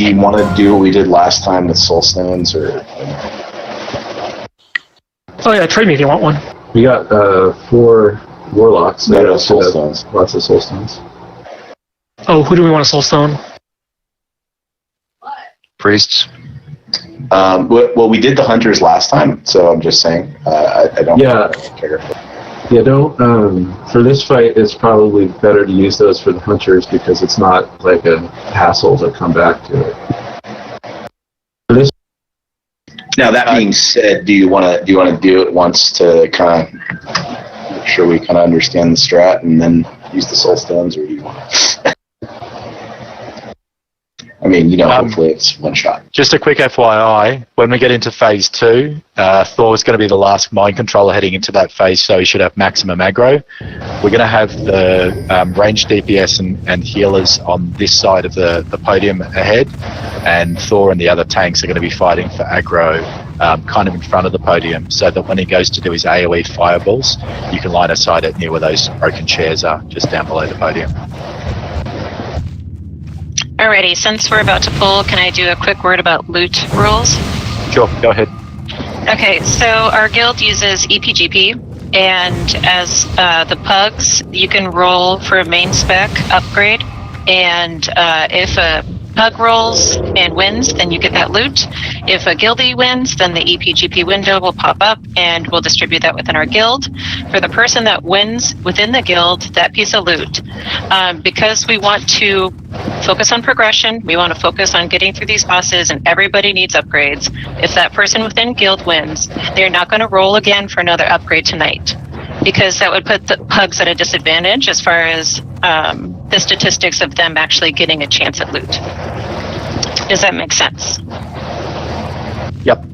Do you want to do what we did last time with soul stones, or? Oh yeah, trade me if you want one. We got 4 warlocks. No soul stones. Lots of soul stones. Oh, who do we want a soul stone? Priests. Well, we did the hunters last time, so I'm just saying. I don't. Yeah. Care. Yeah, don't. For this fight, it's probably better to use those for the hunters because it's not like a hassle to come back to it. For this. Now that being said, do you want to do it once to kind of make sure we kind of understand the strat, and then use the soul stones, or do you want to? I mean, hopefully it's one shot. Just a quick FYI, when we get into phase 2, Thor's going to be the last mind controller heading into that phase, so he should have maximum aggro. We're going to have the range DPS and healers on this side of the podium ahead, and Thor and the other tanks are going to be fighting for aggro kind of in front of the podium, so that when he goes to do his AoE fireballs, you can line of sight it near where those broken chairs are, just down below the podium. Alrighty, since we're about to pull, can I do a quick word about loot rules? Sure, go ahead. Okay, so our guild uses EPGP, and as the pugs, you can roll for a main spec upgrade, and if a pug rolls and wins, then you get that loot. If a guildie wins, then the EPGP window will pop up, and we'll distribute that within our guild. For the person that wins within the guild, that piece of loot. Because we want to focus on progression, we want to focus on getting through these bosses, and everybody needs upgrades. If that person within guild wins, they're not going to roll again for another upgrade tonight, because that would put the pugs at a disadvantage as far as the statistics of them actually getting a chance at loot. Does that make sense? Yep.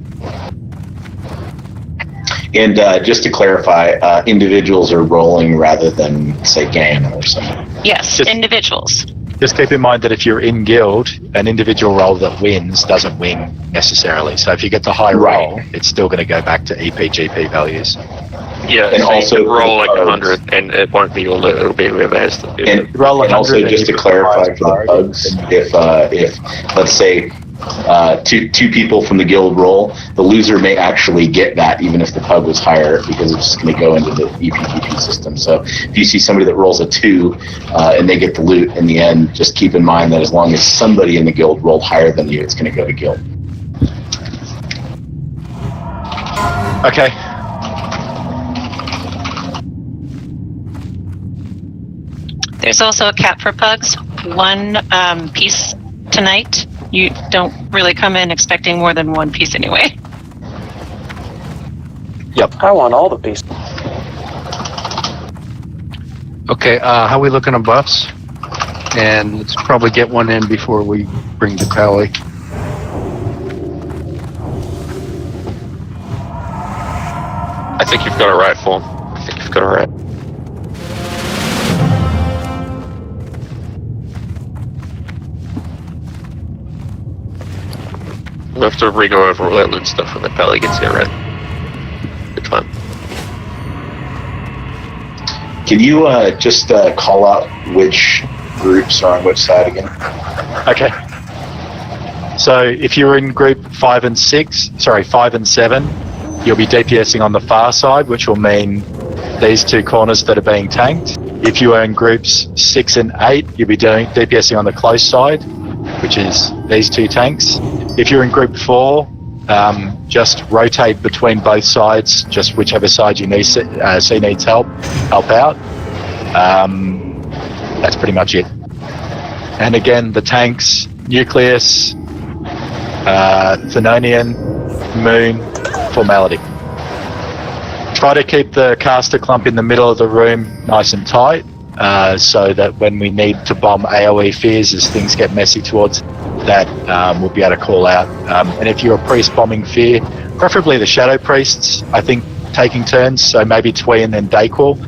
And just to clarify, individuals are rolling rather than, say, GAN or something. Yes, individuals. Just keep in mind that if you're in guild, an individual roll that wins doesn't win necessarily. So if you get the high roll, it's still going to go back to EPGP values. Yeah, and so also you can roll like 100, and it won't be all it'll be whoever has the. And also, just to clarify for the pugs, if let's say two people from the guild roll, the loser may actually get that even if the pug was higher, because it's just going to go into the EPGP system. So if you see somebody that rolls a 2 and they get the loot in the end, just keep in mind that as long as somebody in the guild rolled higher than you, it's going to go to guild. Okay. There's also a cap for pugs. 1 piece tonight. You don't really come in expecting more than 1 piece anyway. Yep. I want all the pieces. Okay, how we looking on buffs? And let's probably get one in before we bring the tally. I think you've got it right, Form. I think you've got it right. We'll have to re-go over all that loot stuff when the pally gets here, right? Good time. Can you just call out which groups are on which side again? Okay. So if you're in group 5 and 7, you'll be DPSing on the far side, which will mean these 2 corners that are being tanked. If you are in groups 6 and 8, you'll be doing DPSing on the close side, which is these 2 tanks. If you're in group 4, just rotate between both sides, just whichever side you need see needs help out. That's pretty much it. And again, the tanks, Nucleus, Thenonian, Moon, Formality. Try to keep the caster clump in the middle of the room nice and tight, so that when we need to bomb AoE fears as things get messy towards that, we'll be able to call out. And if you're a priest bombing fear, preferably the shadow priests, I think taking turns, so maybe Twee and then Dayquil.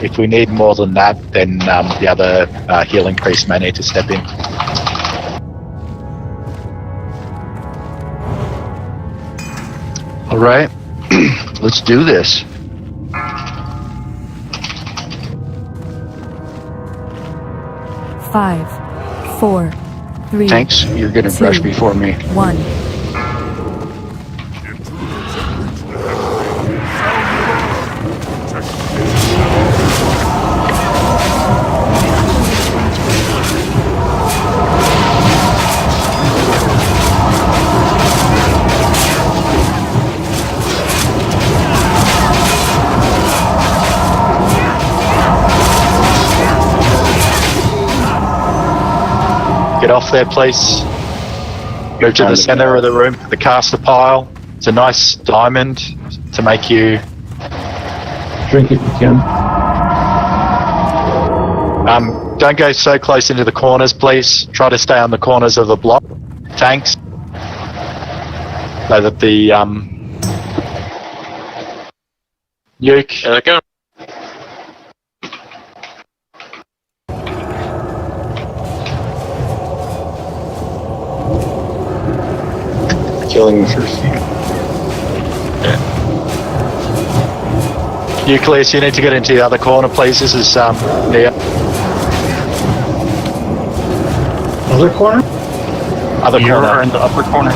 If we need more than that, then the other healing priests may need to step in. All right, let's do this. Five, 4, 3, Tanks, you're gonna 2, brush before me. 1. Get off there, please. Move to the center of the room, the caster pile. It's a nice diamond to make you... Drink it, you can. Don't go so close into the corners, please. Try to stay on the corners of the block. Tanks. So that the... Nuke. There they go. Killing the first few. Nucleus, you need to get into the other corner, please. This is the Other corner? other You're corner. in the upper corner.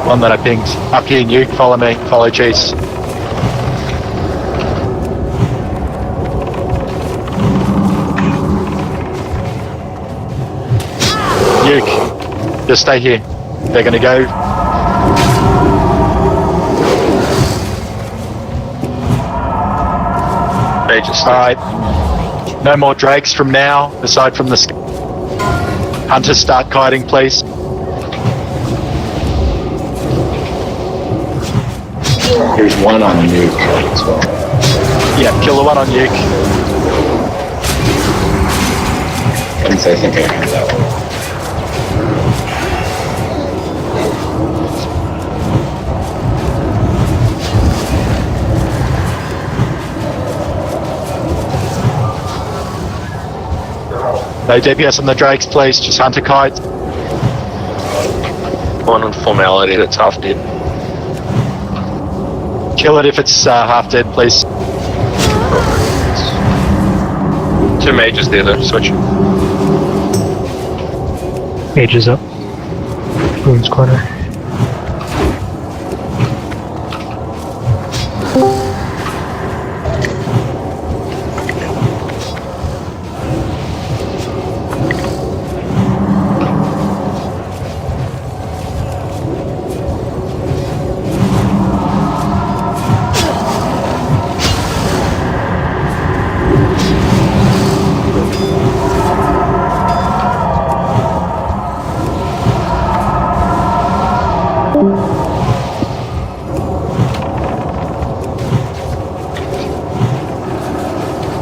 One that I pinged. Up here, Nuke. Follow me. Follow Cheese. Nuke. Just stay here. They're gonna go. They just Alright. No more drakes from now, aside from the hunters start kiting, please. Here's one on the nuke as well. Yeah, kill the one on Nuke. I think I have that one. No DPS on the drakes, please. Just hunter kites. one on formality that's half dead. Kill it if it's half dead, please. Two mages there though, switch. Mage is up. Ruins corner.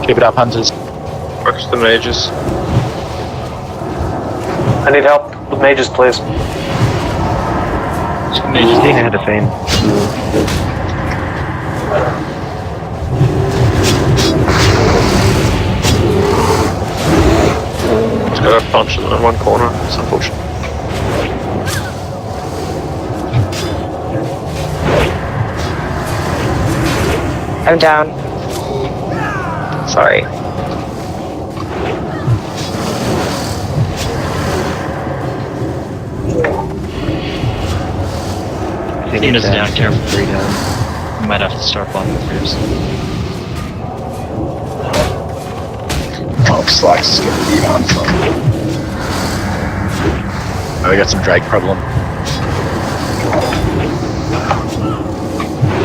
Keep it up, hunters. Works the mages. I need help with mages, please. Mages had a fame. Just got a punch in one corner. It's unfortunate. I'm down. Sorry. Tina's down, careful. 3 down. You might have to start blocking the first. Oh, Slacks is gonna be on phone. Oh, we got some drake problem.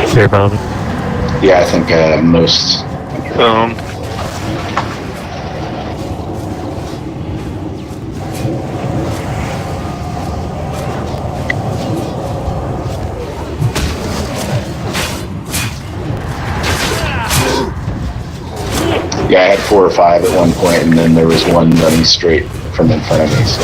Very bound. Yeah, I think most. Yeah, I had 4 or 5 at one point, and then there was one running straight from in front of me. So.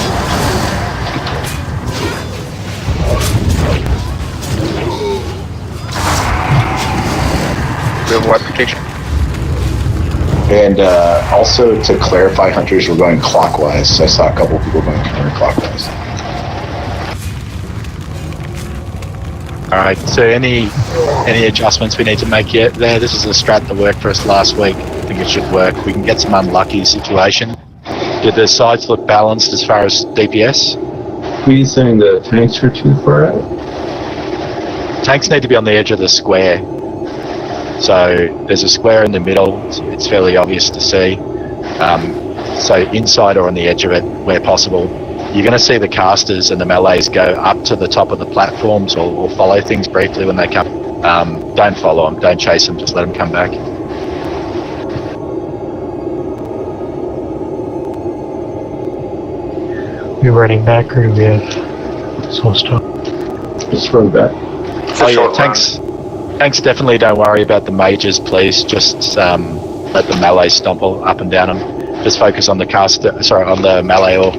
We have white protection. And also to clarify, hunters were going clockwise. So I saw a couple people going counterclockwise. Alright, so any adjustments we need to make yet there? This is a strat that worked for us last week. I think it should work. We can get some unlucky situation. Did the sides look balanced as far as DPS? Were you saying the tanks are too far out? Tanks need to be on the edge of the square. So there's a square in the middle. It's fairly obvious to see. So inside or on the edge of it, where possible. You're going to see the casters and the melees go up to the top of the platforms or follow things briefly when they come. Don't follow them. Don't chase them. Just let them come back. We running back or do we have slow stop? Just run back. Oh yeah, tanks definitely don't worry about the mages, please. Just let the melee stomp up and down them. Just focus on the on the melee orc.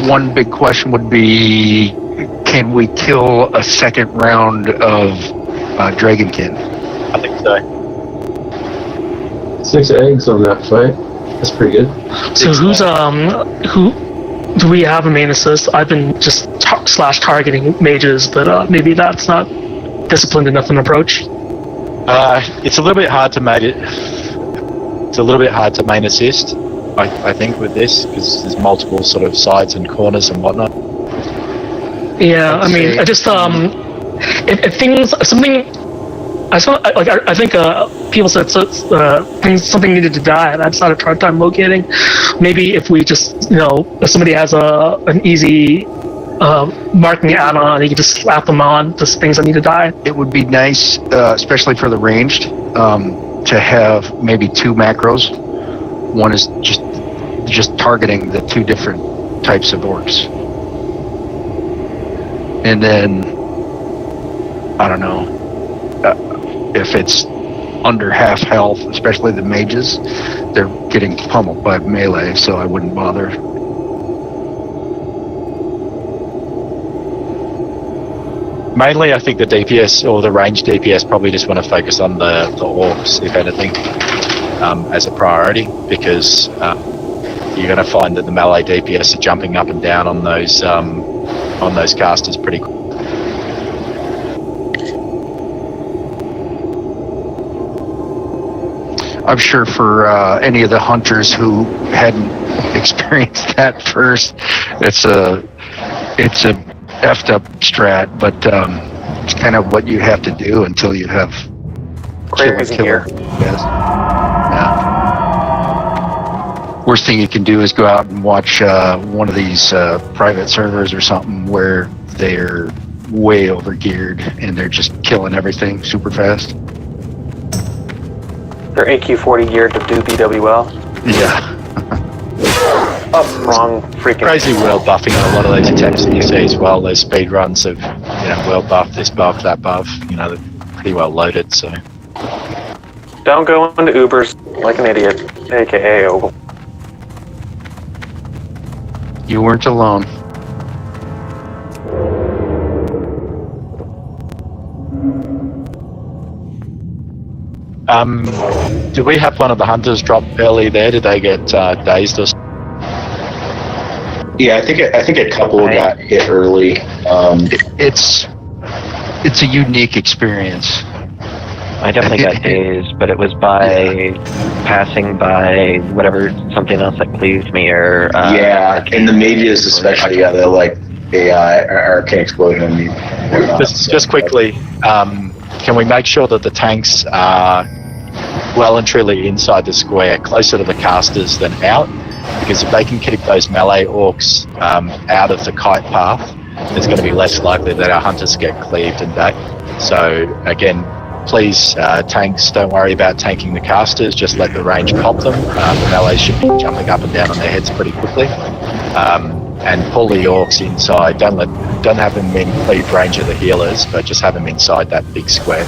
One big question would be, can we kill a second round of Dragonkin? I think so. 6 eggs on that fight. That's pretty good. So who do we have a main assist? I've been just targeting mages, but maybe that's not disciplined enough an approach. It's a little bit hard to main assist. I think with this, because there's multiple sort of sides and corners and whatnot. Yeah, I mean, I just if things something. I think people said something needed to die, and I just had a hard time locating. Maybe if we just, if somebody has an easy marking add-on, you can just slap them on to things that need to die. It would be nice, especially for the ranged, to have maybe 2 macros. One is just targeting the 2 different types of orcs, and then I don't know. If it's under half health, especially the mages, they're getting pummeled by melee, so I wouldn't bother. Mainly, I think the DPS or the range DPS probably just want to focus on the orcs, if anything, as a priority, because you're going to find that the melee DPS are jumping up and down on those casters pretty quick. I'm sure for any of the hunters who hadn't experienced that first, it's a effed up strat, but it's kind of what you have to do until you have Crazy killer. Yes. Yeah. Worst thing you can do is go out and watch one of these private servers or something where they're way over geared and they're just killing everything super fast. They're AQ40 geared to do BWL. Yeah. Wrong freaking. Crazy world buffing on a lot of those attempts that you see as well. Those speed runs of, world buff, this buff, that buff. They're pretty well loaded. So Don't go into Ubers like an idiot, aka Ogle. You weren't alone. Did we have one of the hunters drop early there? Did they get dazed or? Yeah, I think a couple got hit early. It's a unique experience. I definitely got dazed, but it was by passing by something else that pleased me, or and the mages especially, they're like AI or arcane explosion. Just quickly, can we make sure that the tanks are well and truly inside the square, closer to the casters than out? Because if they can keep those melee orcs out of the kite path, it's going to be less likely that our hunters get cleaved and die. So again, please, tanks, don't worry about tanking the casters, just let the range pop them. The melees should be jumping up and down on their heads pretty quickly. And pull the orcs inside. Don't have them in cleave range of the healers, but just have them inside that big square.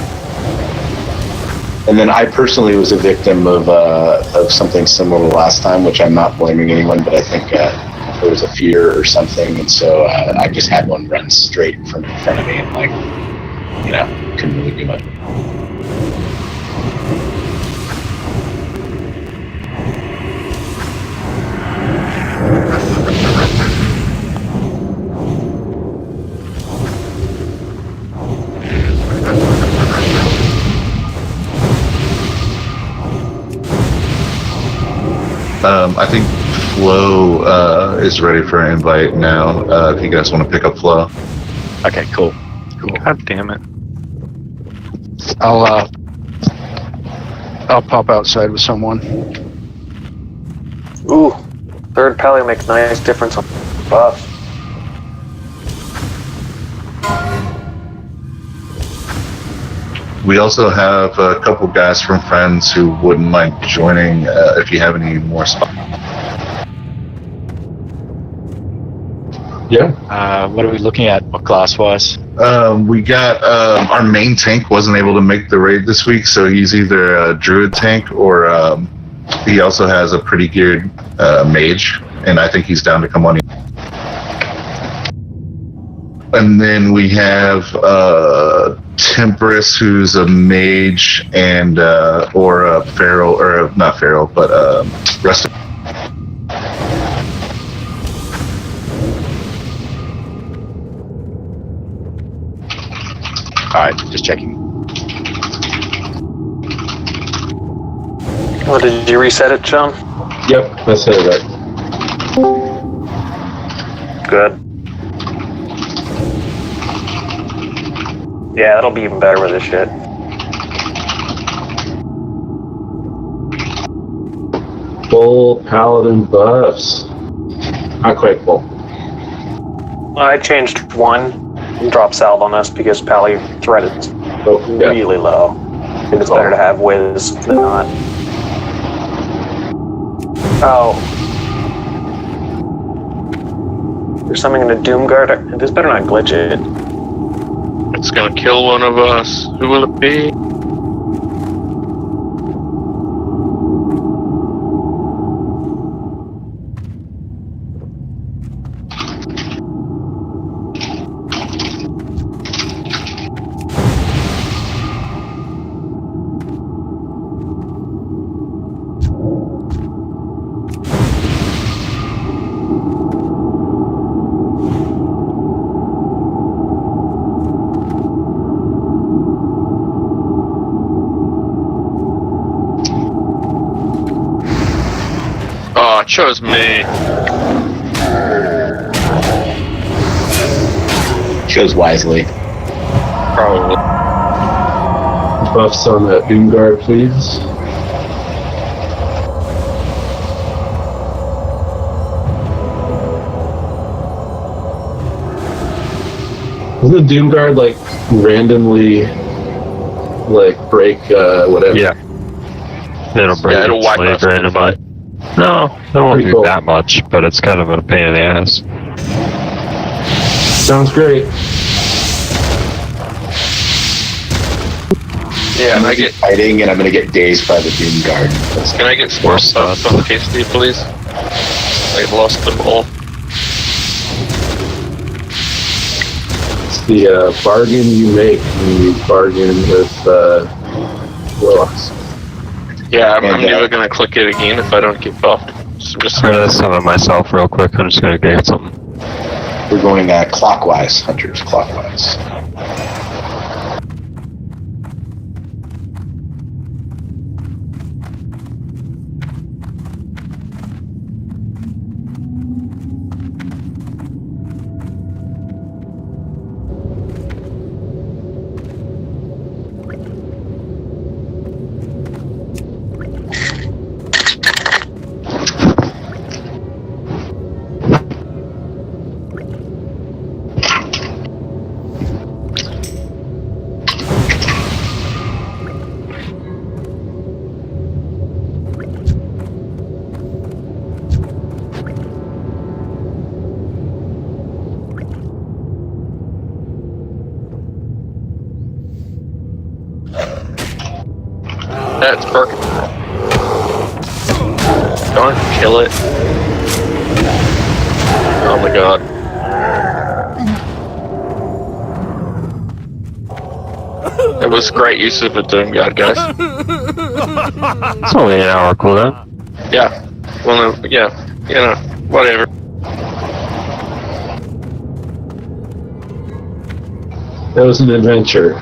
And then I personally was a victim of something similar last time, which I'm not blaming anyone, but I think there was a fear or something, and so I just had one run straight from in front of me and couldn't really do much. I think Flo is ready for an invite now. If you guys want to pick up Flo. Okay, cool. God damn it. I'll pop outside with someone. Ooh, third pally makes nice difference on buff. We also have a couple guys from friends who wouldn't mind joining if you have any more spots. Yeah. What are we looking at? What class-wise? We got our main tank wasn't able to make the raid this week, so he's either a druid tank or he also has a pretty geared mage, and I think he's down to come on. And then we have Temperus, who's a mage and or a feral, or not feral, but rest. Alright, just checking. Oh, did you reset it, John? Yep, I set it up. Good. Yeah, that'll be even better with this shit. Full paladin buffs. Not quite full. I changed one drop salve on us because pally threat is really low. And it's better to have whiz than not. Oh. There's something in the Doomguard. This better not glitch it. It's gonna kill one of us. Who will it be? Oh, it chose me. Chose wisely. Probably. Buffs on that Doomguard, please. Doesn't the Doomguard like randomly like break whatever? Yeah. It'll break it'll wipe us randomly. No, it won't Pretty do cool. that much, but it's kind of a pain in the ass. Sounds great. Yeah, and I get. Fighting, and I'm gonna get dazed by the Doom Guard. Can I get more stuff on KSD, please? I've lost them all. It's the bargain you make when you bargain with Warlocks. Yeah, I'm never gonna click it again if I don't get buffed. So I'm just I'm gonna summon myself real quick. I'm just gonna get something. We're going clockwise, hunters, clockwise. That's perfect. Don't kill it. Oh my god. It was great use of a Doom God, guys. It's only an hour cooldown. Yeah. Well, no, yeah. You know, whatever. That was an adventure.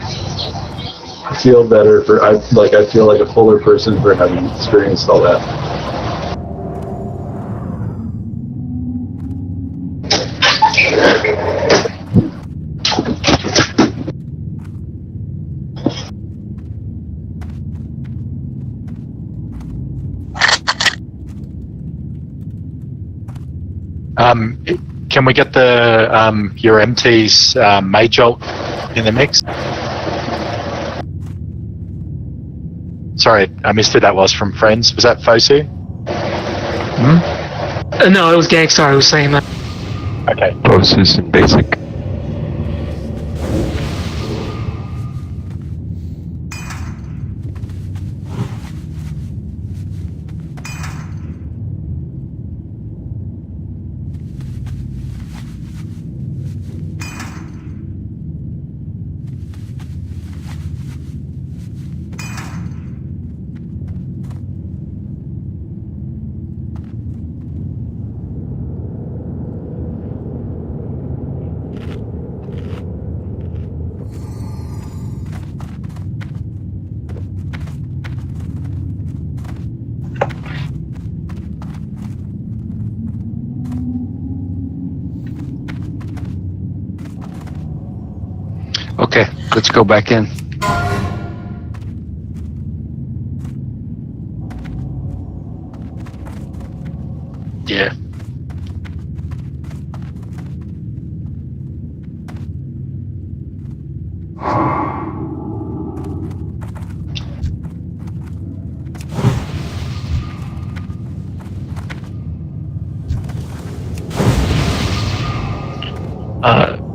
I feel better for I feel like a fuller person for having experienced all that. Can we get the your MT's mage ult in the mix? Sorry, I missed who that was from Friends. Was that Fosu? No, it was Gangstar who was saying that. Okay. Fosus in basic. Okay, let's go back in. Yeah.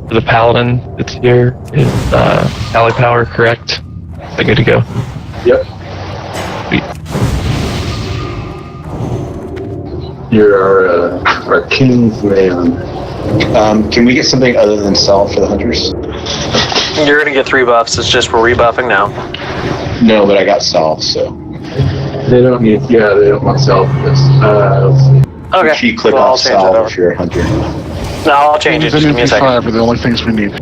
The paladin that's here is ally power, correct? Is that good to go? Yep. Sweet. You're our king's man. Can we get something other than salve for the hunters? You're gonna get 3 buffs. It's just we're rebuffing now. No, but I got salve, so. They don't need. Yeah, they don't want self for this. Let's see. Okay. If you click well, I'll off change it salve over. if you're a hunter. No, I'll change it. Just give me a second. MP5 are the only things we need.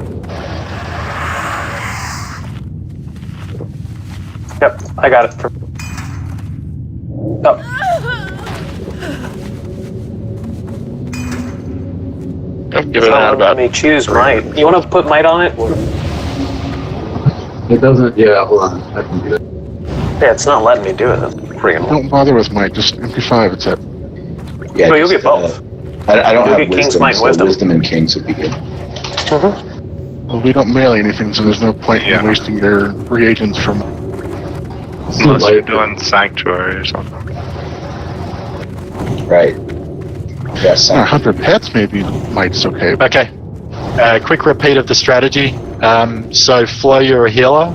Yep, I got it. Oh. I'm giving that about. Let me choose might. You want to put might on it? It doesn't. Yeah, hold on. I can do it. Yeah, it's not letting me do it. That's freaking. Don't bother with Mike, just MP5, it's it. Yeah, No, you'll just, get both. I don't You'll have get King's wisdom, Might and so Wisdom. wisdom and kings would be good. Well, we don't mail anything, so there's no point in wasting your reagents from... Unless you're doing Sanctuary or something. Right. Yes. 100 pets maybe Mike's okay. Okay. Quick repeat of the strategy. So Flo, you're a healer.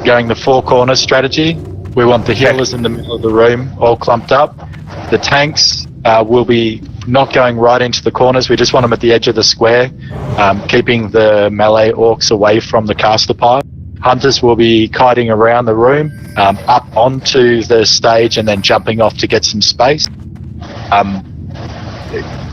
Going the 4 corners strategy. We want the healers in the middle of the room, all clumped up. The tanks will be not going right into the corners. We just want them at the edge of the square, keeping the melee orcs away from the caster pile. Hunters will be kiting around the room, up onto the stage and then jumping off to get some space.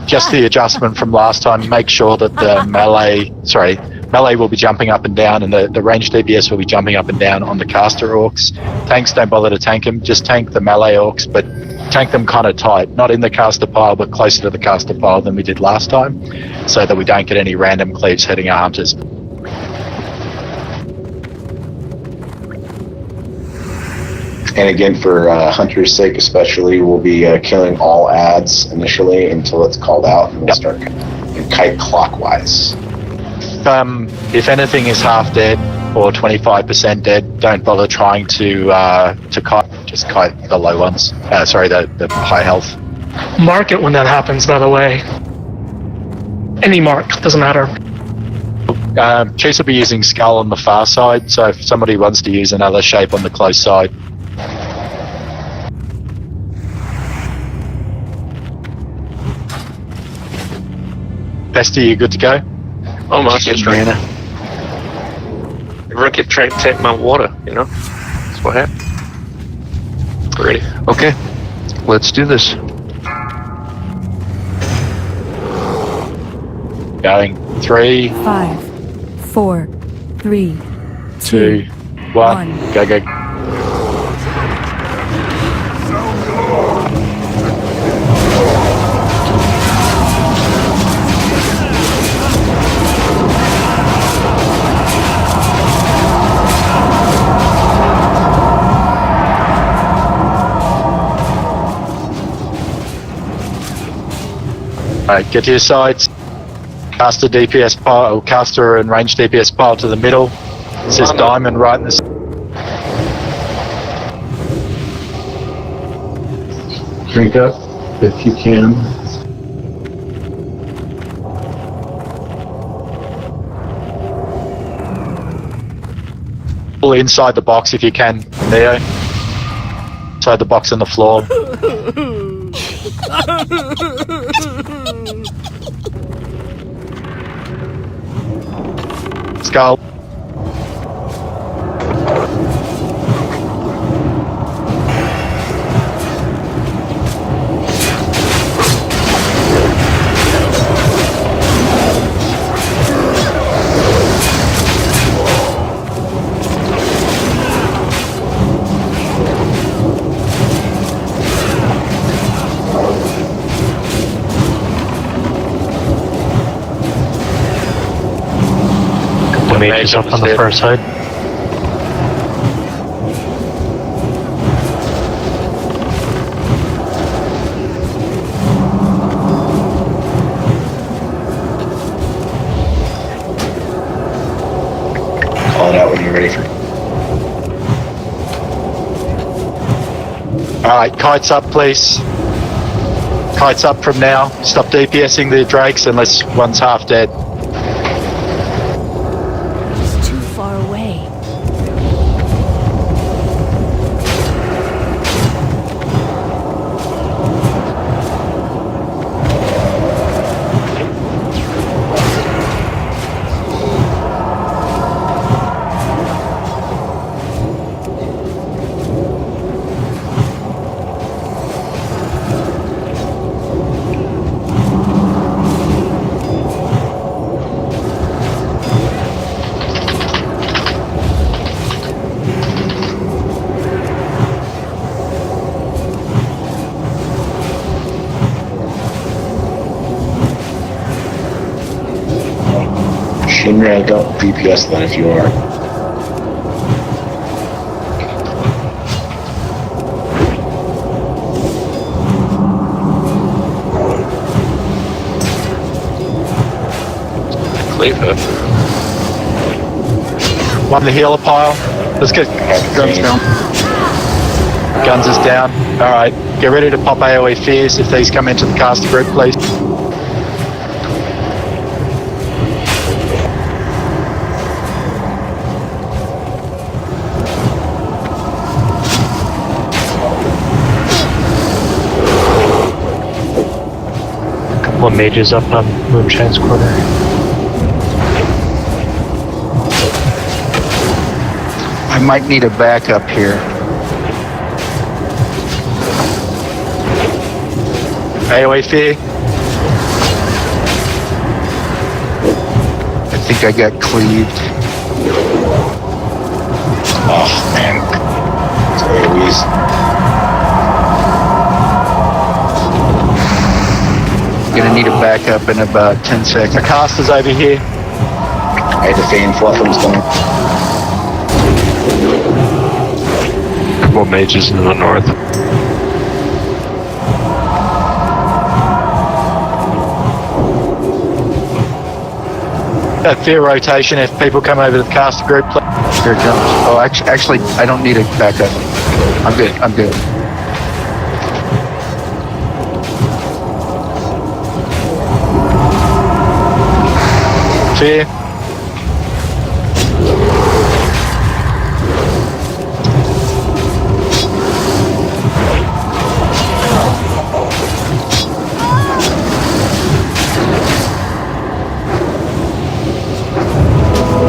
Just the adjustment from last time, make sure that the melee will be jumping up and down, and the ranged DPS will be jumping up and down on the caster orcs. Tanks, don't bother to tank them, just tank the melee orcs, but tank them kind of tight, not in the caster pile, but closer to the caster pile than we did last time, so that we don't get any random cleaves hitting our hunters. And again, for Hunter's sake especially, we'll be killing all ads initially until it's called out, and we'll start kite clockwise. If anything is half dead or 25% dead, don't bother trying to kite. Just kite the low ones. The high health. Mark it when that happens, by the way. Any mark, doesn't matter. Chase will be using skull on the far side, so if somebody wants to use another shape on the close side. Bestie, you good to go? Almost. Everyone can try to take my water, you know? That's what happened. Ready. Okay, let's do this. Going 3, 5, 4, 3, 2, 1. Go. Alright, get to your sides. Caster DPS pile, or caster and range DPS pile to the middle. It says diamond right in the Drink up if you can. pull inside the box if you can, Neo. Inside the box on the floor. Skull. The mage is up on the far side. Call it out when you're ready for. Alright, kites up please. Kites up from now. Stop DPSing the drakes unless one's half dead. It's too far away. Shinra, don't DPS then if you are. Cleaver. One the healer pile. Let's get guns down. Guns is down. Alright, get ready to pop AoE fears if these come into the caster group, please. Couple of mages up on Moonshine's corner. I might need a backup here. AoE fear. I think I got cleaved. Oh man. It's AoEs. Gonna need a backup in about 10 seconds. The caster's over here. I had to feign Fluffums down. Couple of mages in the north. That fear rotation if people come over to the caster group, please. Here it comes. Oh, actually, I don't need a backup. I'm good. I'm good. Fear.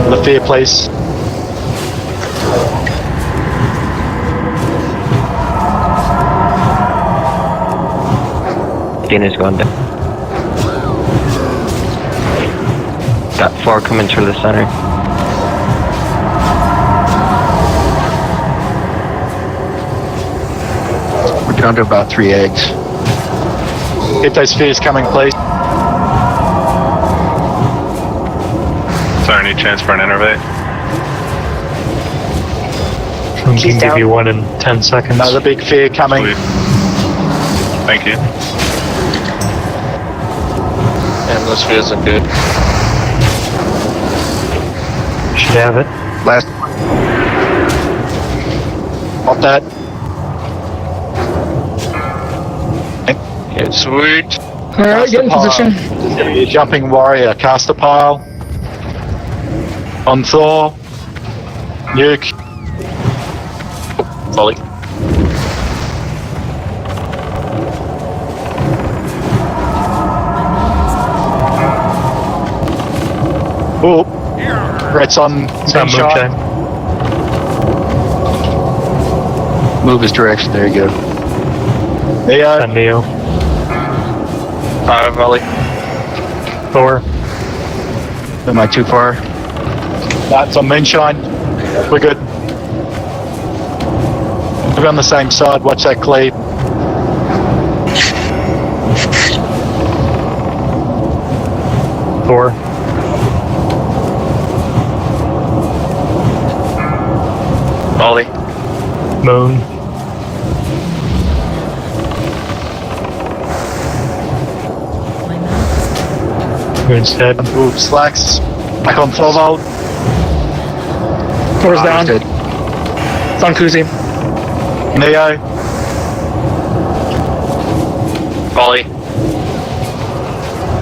The fear, please. Dina's gone down. Got 4 coming through the center. We're down to about 3 eggs. Keep those fears coming, please. Is there any chance for an innervate? We She's can give down. you one in 10 seconds. Another big fear coming. Sweet. Thank you. atmosphere isn't good. Should have it. Last Got that. Yeah, sweet. Alright, get in position. There's going to be a jumping warrior. Cast a pile. On Thor. Nuke. Volley. Oh. Red's on It's not moonshine. moonshine. move his direction. There you go. Neo. And Neo. Volley. Thor. Am I too far? That's on moonshine. We're good. We're on the same side. Watch that cleave. Thor. Volley. Moon. Moon's dead. Ooh, slacks. Back on 12 volt. Thor's down. Dead. It's on Kuzi. Neo. Volley.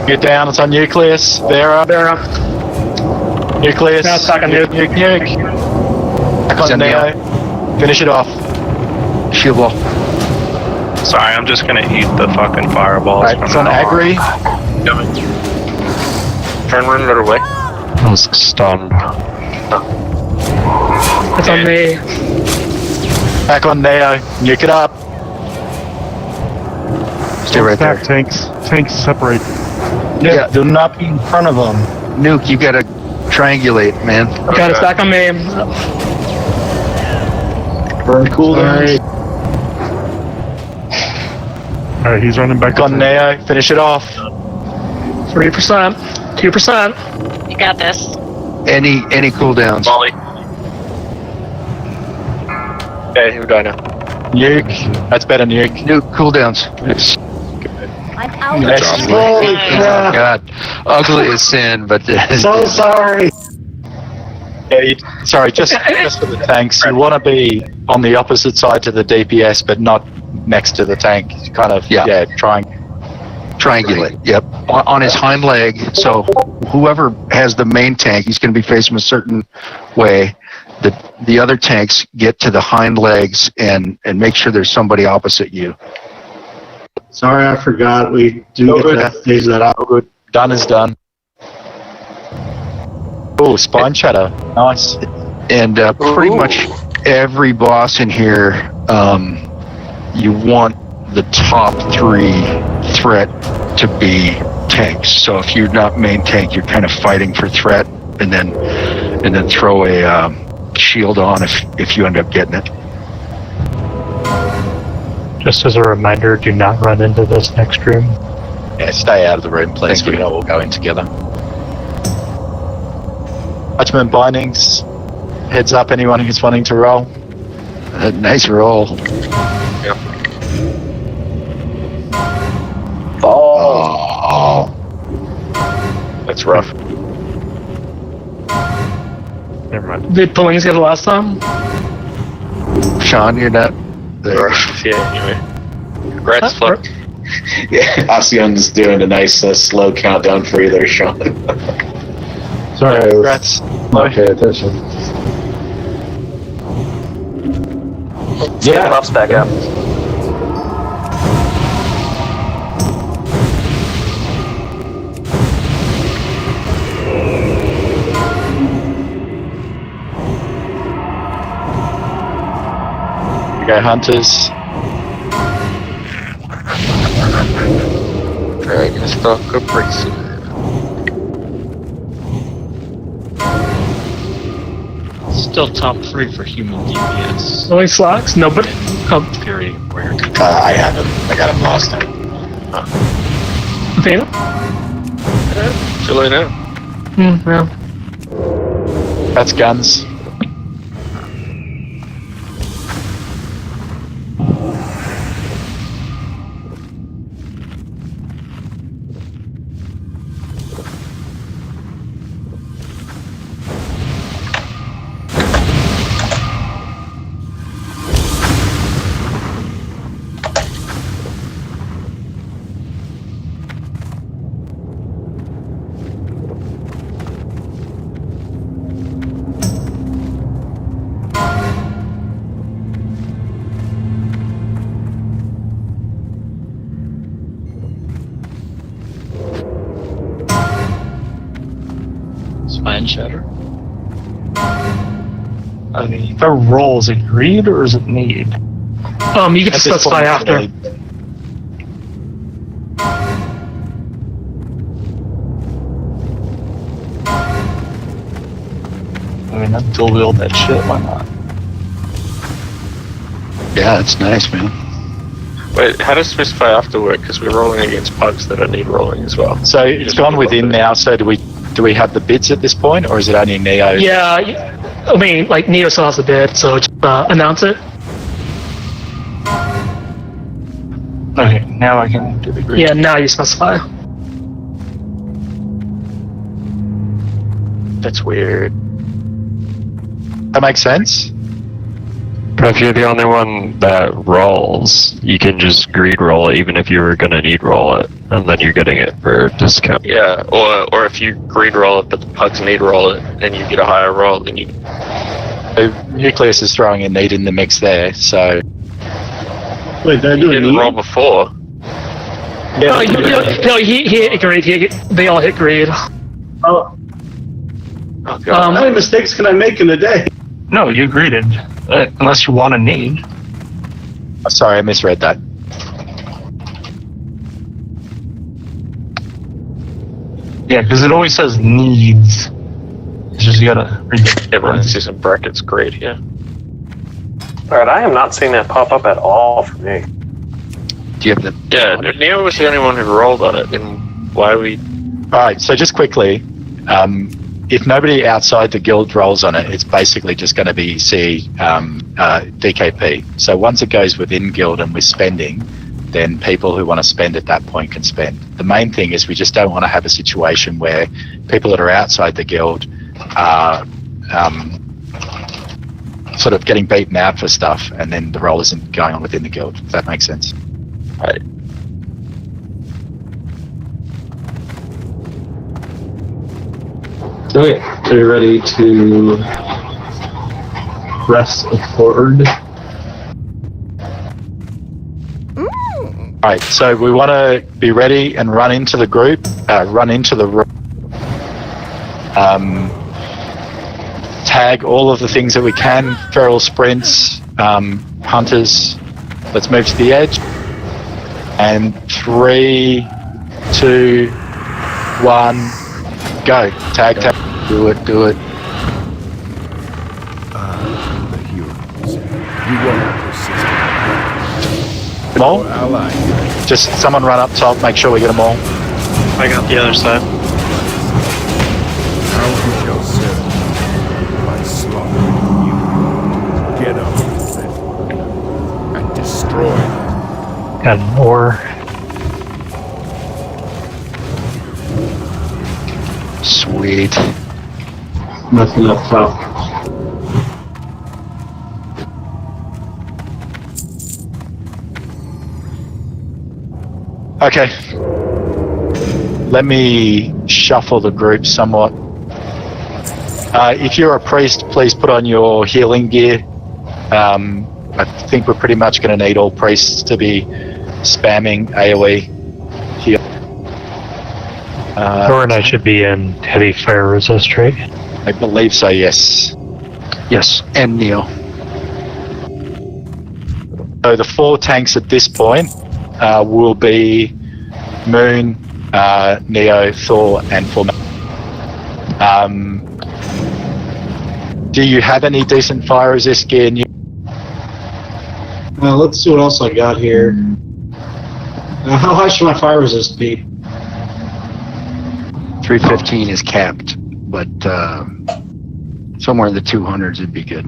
Get down. It's on nucleus. Vera. Vera. Nucleus. Now it's back on nuke. Nuke. Back on Send Neo. Finish it off. Shield wall. Sorry, I'm just gonna eat the fucking fireballs. Alright, from it's on now Agri. Turn one another way. I was stunned. It's on me. Back on Neo. Nuke it up. Stay right there. Tanks separate. Yeah. Do not be in front of them. Nuke, you gotta triangulate, man. Okay, it's back on me. Burn cooldown. Alright, he's running back. Back on Neo. Finish it off. 3%. 2%. You got this. Any cooldowns? Volley. Okay, we're done now. Nuke. That's better, Nuke. Nuke cooldowns. It's, I'm out. Yes. oh God, ugly as sin, but So sorry. Yeah, sorry, just for the tanks, you want to be on the opposite side to the DPS, but not next to the tank. Kind of, trying. triangulate. Yep, on his hind leg. So whoever has the main tank, he's going to be facing a certain way. The other tanks get to the hind legs and make sure there's somebody opposite you. Sorry, I forgot. We do No get good. to stage that out. Good. Done is done. Oh, spine shatter. Nice. And pretty much every boss in here, you want the top 3 threat to be tanks. So if you're not main tank, you're kind of fighting for threat, and then throw a shield on if you end up getting it. Just as a reminder, do not run into this next room. Yeah, stay out of the room, please. We can all go in together. Judgment bindings. Heads up, anyone who's wanting to roll. Nice roll. Yep. Oh. That's rough. Never mind. Did Pulling get the last time? Sean, you're not there. Yeah, anyway. Congrats, Fluff. Yeah, Assion's doing a nice slow countdown for you there, Sean. Sorry, I was Congrats. not paying attention. Yeah, Fluff's back up. We go hunters. Dragon Stalker Bracer. Still top 3 for human DPS. Only slacks? Nobody? Oh, Very rare. I have him. I got him lost. Athena? Too late now. Yeah. That's guns. Spine shatter. I mean, the roll, is it greed or is it need? You get to specify after. I mean, I'd dual wield that shit, why not? Yeah, it's nice, man. Wait, how does specify after work? Because we're rolling against pugs that need rolling as well. So it's gone within now. So do we have the bids at this point, or is it only Neo? Yeah, I mean, like Neo still has a bid, so just announce it. Okay, now I can do the greed. Yeah, now you specify. That's weird. That makes sense. But if you're the only one that rolls, you can just greed roll it, even if you were gonna need roll it, and then you're getting it for a discount. Yeah, or if you greed roll it, but the pugs need roll it, then you get a higher roll. Then you. Nucleus is throwing a need in the mix there, so. Wait, did I do You didn't roll before. No, he hit greed. They all hit greed. Oh. Oh, God. How many mistakes can I make in a day? No, you greeted. Unless you want a need. Oh, sorry, I misread that. Yeah, because it always says needs. It's just you gotta read the parentheses and brackets. Great, yeah. Alright, I am not seeing that pop up at all for me. Do you have the? Yeah, Neo was the only one who rolled on it. Then why we? All right, so just quickly, if nobody outside the guild rolls on it, it's basically just going to be DKP. So once it goes within guild and we're spending, then people who want to spend at that point can spend. The main thing is we just don't want to have a situation where people that are outside the guild are sort of getting beaten out for stuff, and then the roll isn't going on within the guild. If that makes sense. Right. Okay, are you ready to press forward? Alright, so we want to be ready and run into the group, run into the room, tag all of the things that we can, feral sprints, hunters. Let's move to the edge. And 3, 2, 1, go. Tag, tag. Do it. The heroes. You won't persist. Them all? Just someone run up top, make sure we get them all. I got the other side. How you shall serve by slaughtering you. Get up and destroy them. Got an ore. Sweet. Nothing up top. Okay. Let me shuffle the group somewhat. If you're a priest, please put on your healing gear. I think we're pretty much going to need all priests to be spamming AoE heal. Thor and I should be in heavy fire resist, right? I believe so, yes. Yes, and Neo. So the 4 tanks at this point will be Moon, Neo, Thor, and Format. Do you have any decent fire resist gear? Let's see what else I got here. How high should my fire resist be? 315 is capped, but somewhere in the 200s would be good.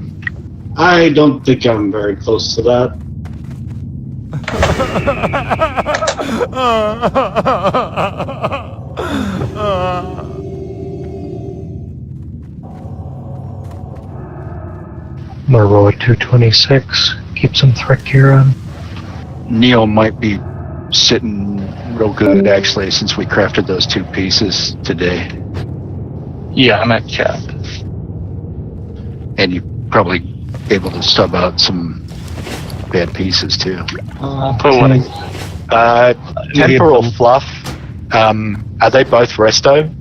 I don't think I'm very close to that. I'm gonna roll a 226. Keep some threat gear on. Neo might be sitting real good, actually, since we crafted those 2 pieces today. Yeah, I'm at cap. And you probably able to sub out some bad pieces, too. Temper or Fluff, are they both resto?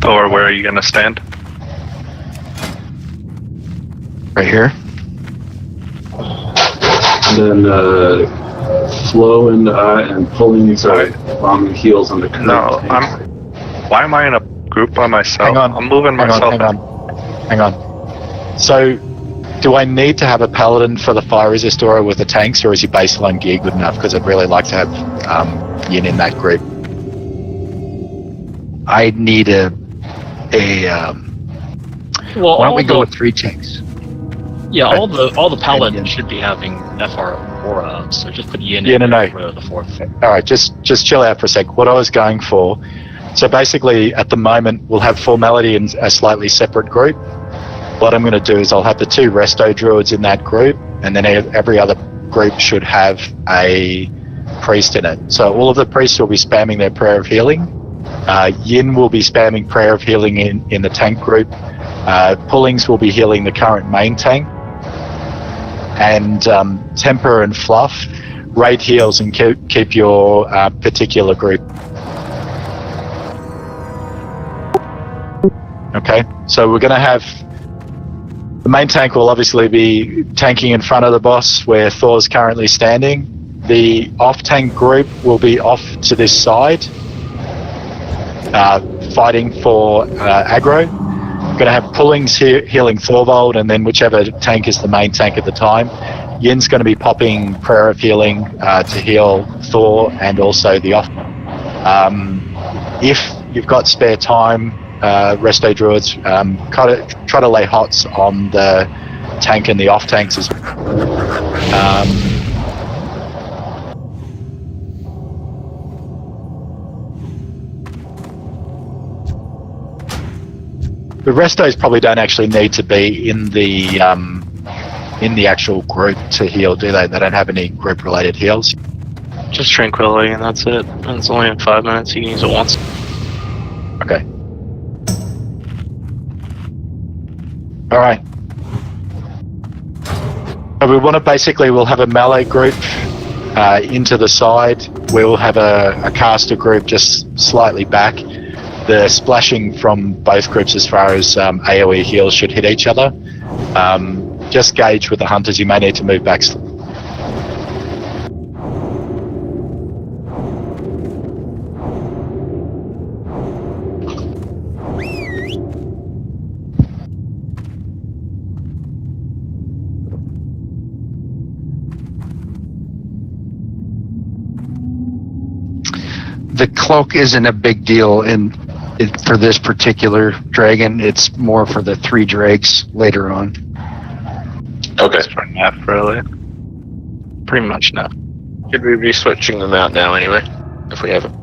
Thor, where are you gonna stand? Right here. And then Flow and Pullings are bombing heels on the current No, tank. Why am I in a group by myself? Hang on. I'm moving myself. Hang on. So, do I need to have a paladin for the fire resist aura with the tanks, or is your baseline gear good enough? Because I'd really like to have Yin in that group. I need Well, why don't we go with 3 tanks? Yeah, all the paladins should be having FR aura, so just put Yin in for the 4th. All right, just chill out for a sec. What I was going for, so basically at the moment we'll have formality in a slightly separate group. What I'm going to do is I'll have the 2 resto druids in that group, and then every other group should have a priest in it. So all of the priests will be spamming their prayer of healing. Yin will be spamming prayer of healing in the tank group. Pullings will be healing the current main tank. And Temper and Fluff raid heals and keep your particular group. Okay, so we're going to have the main tank will obviously be tanking in front of the boss where Thor's currently standing. The off-tank group will be off to this side, fighting for aggro. We're going to have Pullings healing Thorvald, and then whichever tank is the main tank at the time. Yin's going to be popping Prayer of Healing to heal Thor and also the off. If you've got spare time, Resto Druids, try to lay hots on the tank and the off tanks as well. The restos probably don't actually need to be in the actual group to heal, do they? They don't have any group-related heals. Just Tranquility, and that's it. And it's only in 5 minutes. You can use it once. Okay. All right. So we want to we'll have a melee group into the side. We'll have a caster group just slightly back. The splashing from both groups as far as AoE heals should hit each other. Just gauge with the hunters, you may need to move back. The cloak isn't a big deal for this particular dragon. It's more for the 3 dregs later on. Okay. For nap, really. Pretty much nap. Should we be switching them out now anyway? If we haven't.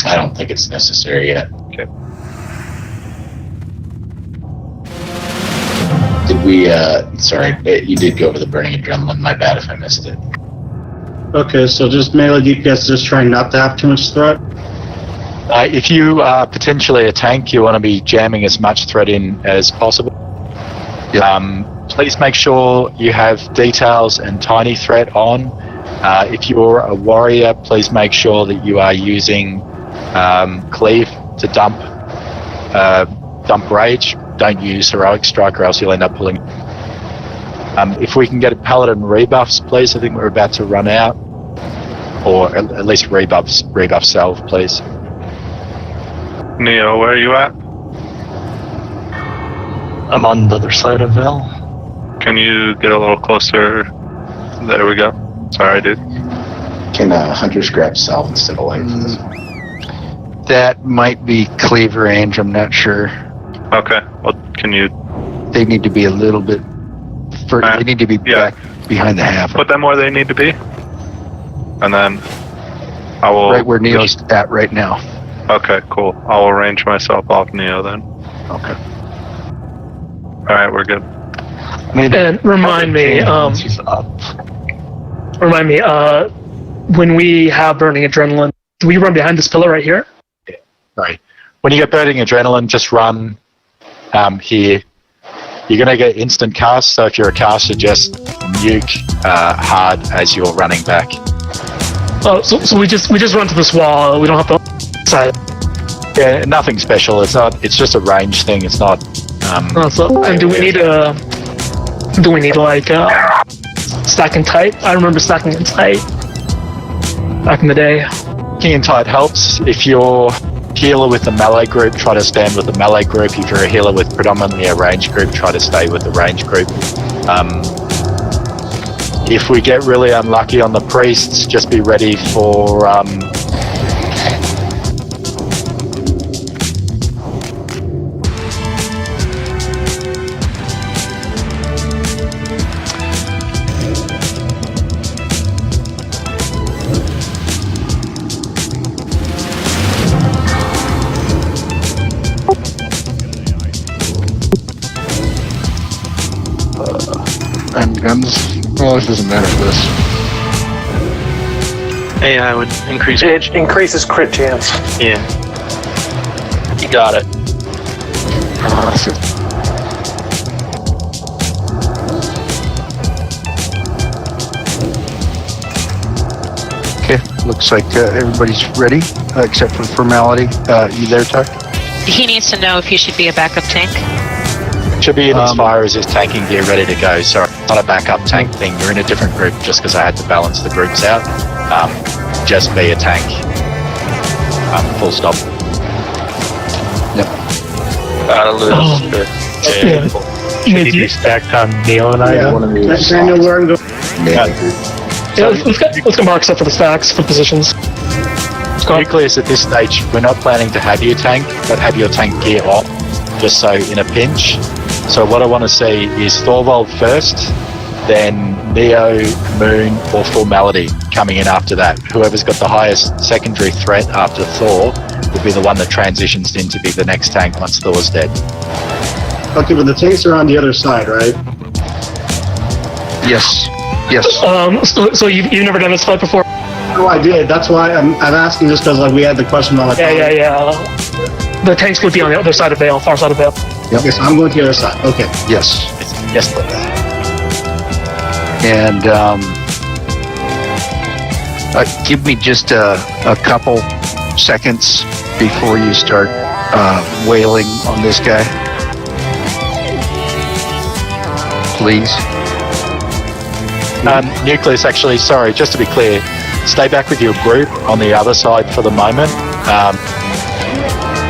I don't think it's necessary yet. Okay. Did we, sorry, you did go over the burning adrenaline. My bad if I missed it. Okay, so just melee DPS, just trying not to have too much threat? If you are potentially a tank, you want to be jamming as much threat in as possible. Please make sure you have details and tiny threat on. If you're a warrior, please make sure that you are using cleave to dump rage. Don't use heroic strike or else you'll end up pulling. If we can get a paladin rebuffs, please. I think we're about to run out. Or at least rebuff salve, please. Neo, where are you at? I'm on the other side of Val. Can you get a little closer? There we go. Sorry, dude. Can hunters grab salve instead of light? That might be cleave range, I'm not sure. Okay, well, can you... They need to be a little bit further. They need to be back behind the half. Put them where they need to be. And then I will... Right where Neo's at right now. Okay, cool. I'll arrange myself off Neo then. Okay. Alright, we're good. And remind me, when we have burning adrenaline, do we run behind this pillar right here? Yeah. Right. When you get burning adrenaline, just run here. You're going to get instant cast, so if you're a caster, just nuke hard as you're running back. Oh, so we just run to this wall. We don't have to side. Yeah, nothing special. It's not. It's just a range thing. It's not. And do we need like stacking tight? I remember stacking in tight back in the day. Stacking in tight helps. If you're healer with the melee group, try to stand with the melee group. If you're a healer with predominantly a range group, try to stay with the range group. If we get really unlucky on the priests, just be ready for and guns. Well, it doesn't matter for this. AI would increase. It increases crit chance. Yeah. You got it. Okay, looks like everybody's ready, except for formality. You there, Tuck? He needs to know if he should be a backup tank. should be in his fire as his tanking gear ready to go. So it's not a backup tank thing. You're in a different group just because I had to balance the groups out. Just be a tank. Full stop. Yep. Should he be stacked on Neil and I? Yeah, let's go mark up for the stacks for positions. Nucleus at this stage, we're not planning to have your tank, but have your tank gear off, just so in a pinch. So what I want to see is Thorvald first, then Neo, Moon, or Formality coming in after that. Whoever's got the highest secondary threat after Thor will be the one that transitions in to be the next tank once Thor's dead. Okay, but the tanks are on the other side, right? Yes. Yes. So you've never done this fight before? Oh, I did. That's why I'm asking, just because like we had the question on the Yeah. The tanks would be on the other side of Vale, far side of Vale. Yep. Okay, so I'm going to the other side. Okay. Yes. Yes, please. And give me just a couple seconds before you start wailing on this guy. Please. Nucleus, actually, sorry, just to be clear, stay back with your group on the other side for the moment.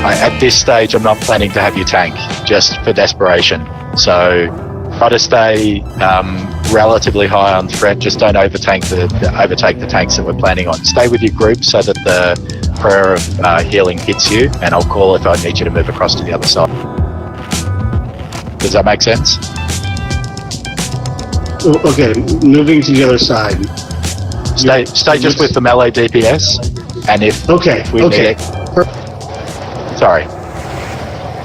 At this stage, I'm not planning to have you tank, just for desperation. So try to stay relatively high on threat. Just don't overtake the tanks that we're planning on. Stay with your group so that the prayer of healing hits you, and I'll call if I need you to move across to the other side. Does that make sense? Okay, moving to the other side. Stay just with the melee DPS, and if we need it. Sorry.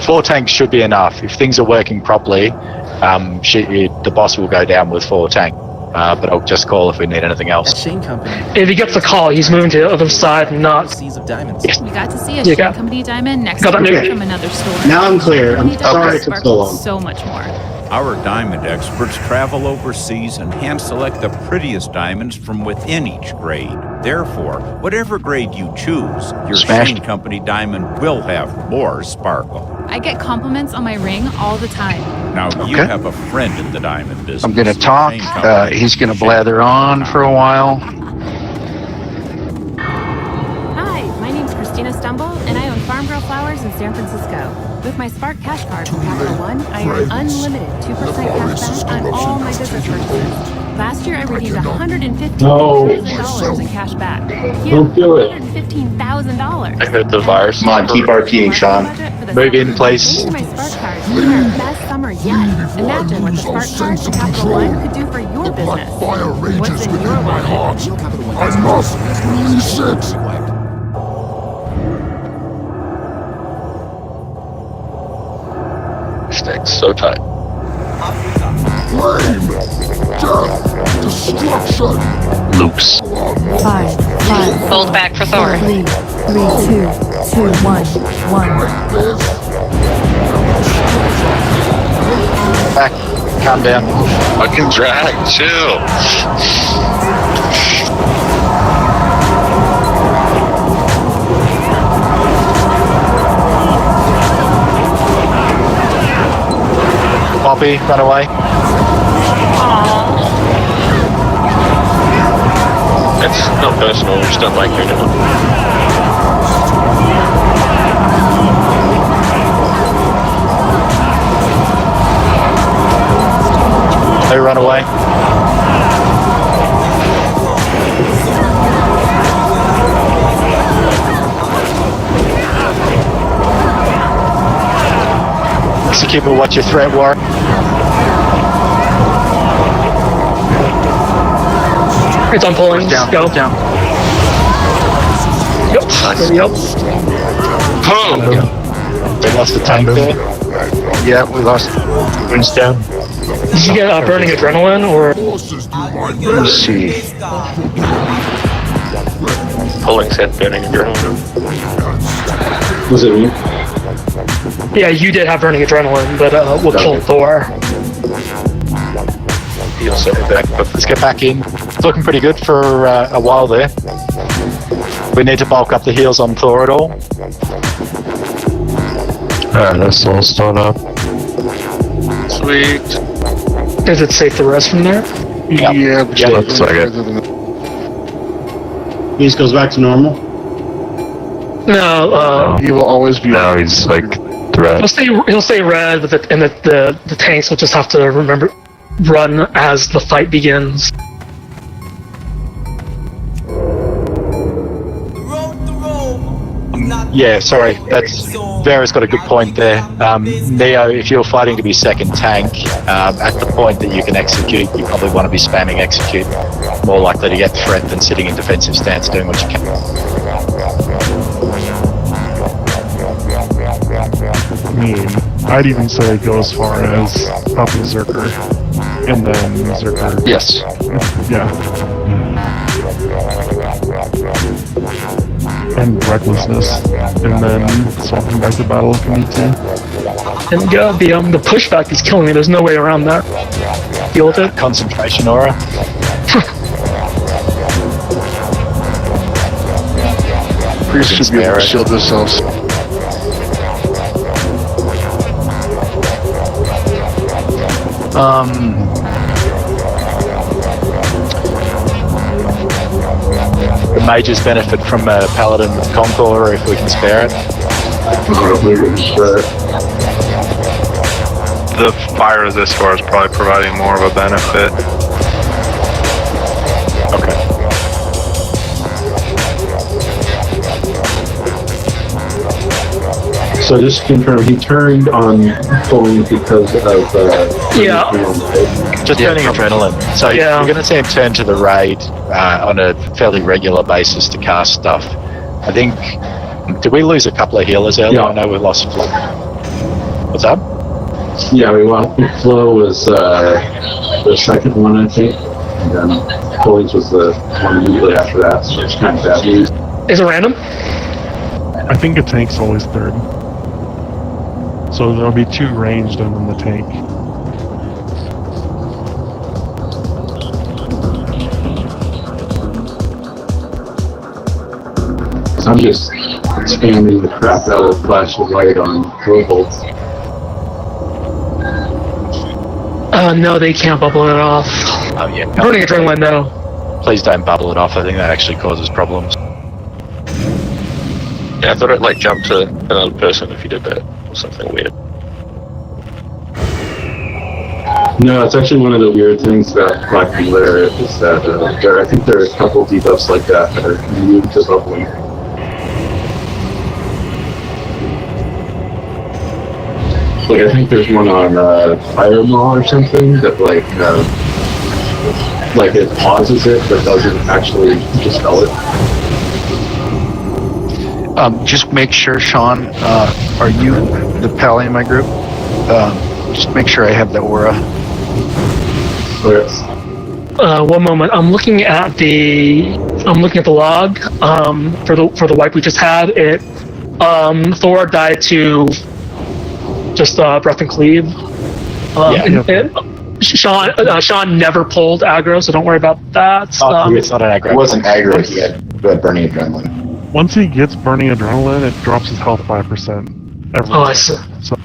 4 tanks should be enough. If things are working properly, the boss will go down with 4 tank. But I'll just call if we need anything else. Shane Company. If he gets the call, he's moving to the other side, not. Seas of diamonds. Yes. We got to see a Shane Company diamond next to from another store. Now I'm clear. I'm sorry it took so long. So much more. Our diamond experts travel overseas and hand-select the prettiest diamonds from within each grade. Therefore, whatever grade you choose, your Shane Company diamond will have more sparkle. I get compliments on my ring all the time. Now, you have a friend in the diamond business. I'm going to talk. He's going to blather on for a while. Hi, my name's Christina Stumble, and I own Farm Girl Flowers in San Francisco. With my Spark Cash Card from Capital One, I earn unlimited 2% cash back on all my business purchases. Last year, I redeemed $115,000 in cash back. Don't do it. $115,000. I heard the virus. Come on, keep RPing, Sean. Move in, please. Using my Spark Card, we had our best summer yet. Imagine what the Spark Card from Capital One could do for your business. What's in your wallet? I must release it. Sticks so tight. Flame, death, destruction. Loops. 5. Hold back for Thor. 3, 2, 2, 1, 1. Back. Calm down. Fucking drag, chill. Copy. Run away. It's not personal, we just don't like you anymore. They run away. Execute, what's your threat, War? It's on pulling. Down. Go. Down. Yep. Yep. They lost the tank there. Yeah, we lost. Wind's down. Did you get burning adrenaline or? Let's see. Pulling said burning adrenaline. Was it me? Yeah, you did have burning adrenaline, but we'll pull Thor. He'll set it back. Let's get back in. It's looking pretty good for a while there. We need to bulk up the heals on Thor at all. That's all stone up. Sweet. Is it safe to rest from there? Yep. Yeah, looks like it. He just goes back to normal. No, he will always be. Now he's like threat. he'll stay red, but the tanks will just have to remember run as the fight begins. Yeah, sorry. That's Vera's got a good point there. Neo, if you're fighting to be second tank, at the point that you can execute, you probably want to be spamming execute. More likely to get threat than sitting in defensive stance doing what you can. I mean, I'd even say go as far as up Berserker, and then Berserker. Yes. Yeah. And recklessness, and then swapping back to battle if you need to. And the pushback is killing me. There's no way around that. Deal with it. Concentration aura. Priest should be able to shield themselves. The mages benefit from a paladin with Conqueror if we can spare it. The fire resistor is probably providing more of a benefit. Okay. So just to confirm, he turned on pulling because of Yeah. Just burning adrenaline. So you're going to see him turn to the raid on a fairly regular basis to cast stuff. I think, did we lose a couple of healers earlier? I know we lost Flo. What's up? Yeah, we lost. Flo was the second one, I think, and then Pullings was the one immediately after that. So it's kind of bad news. Is it random? I think a tank's always third. So there'll be 2 ranged and then the tank. So I'm just spamming the crap out of flash of light on Robolt. No, they can't bubble it off. Oh yeah. Burning adrenaline, no. Please don't bubble it off. I think that actually causes problems. Yeah, I thought it like jumped to another person if you did that or something weird. No, it's actually one of the weird things that Black Lair is that I think there are a couple debuffs like that are immune to bubbling. Like I think there's one on Fire Maw or something that like it pauses it but doesn't actually dispel it. Just make sure, Sean, are you the pally in my group? Just make sure I have the aura. One moment. I'm looking at the log for the wipe we just had. It Thor died to just breath and cleave. Sean never pulled aggro, so don't worry about that. It's not an aggro. It wasn't aggro. He had burning adrenaline. Once he gets burning adrenaline, it drops his health 5%. Oh, I see. So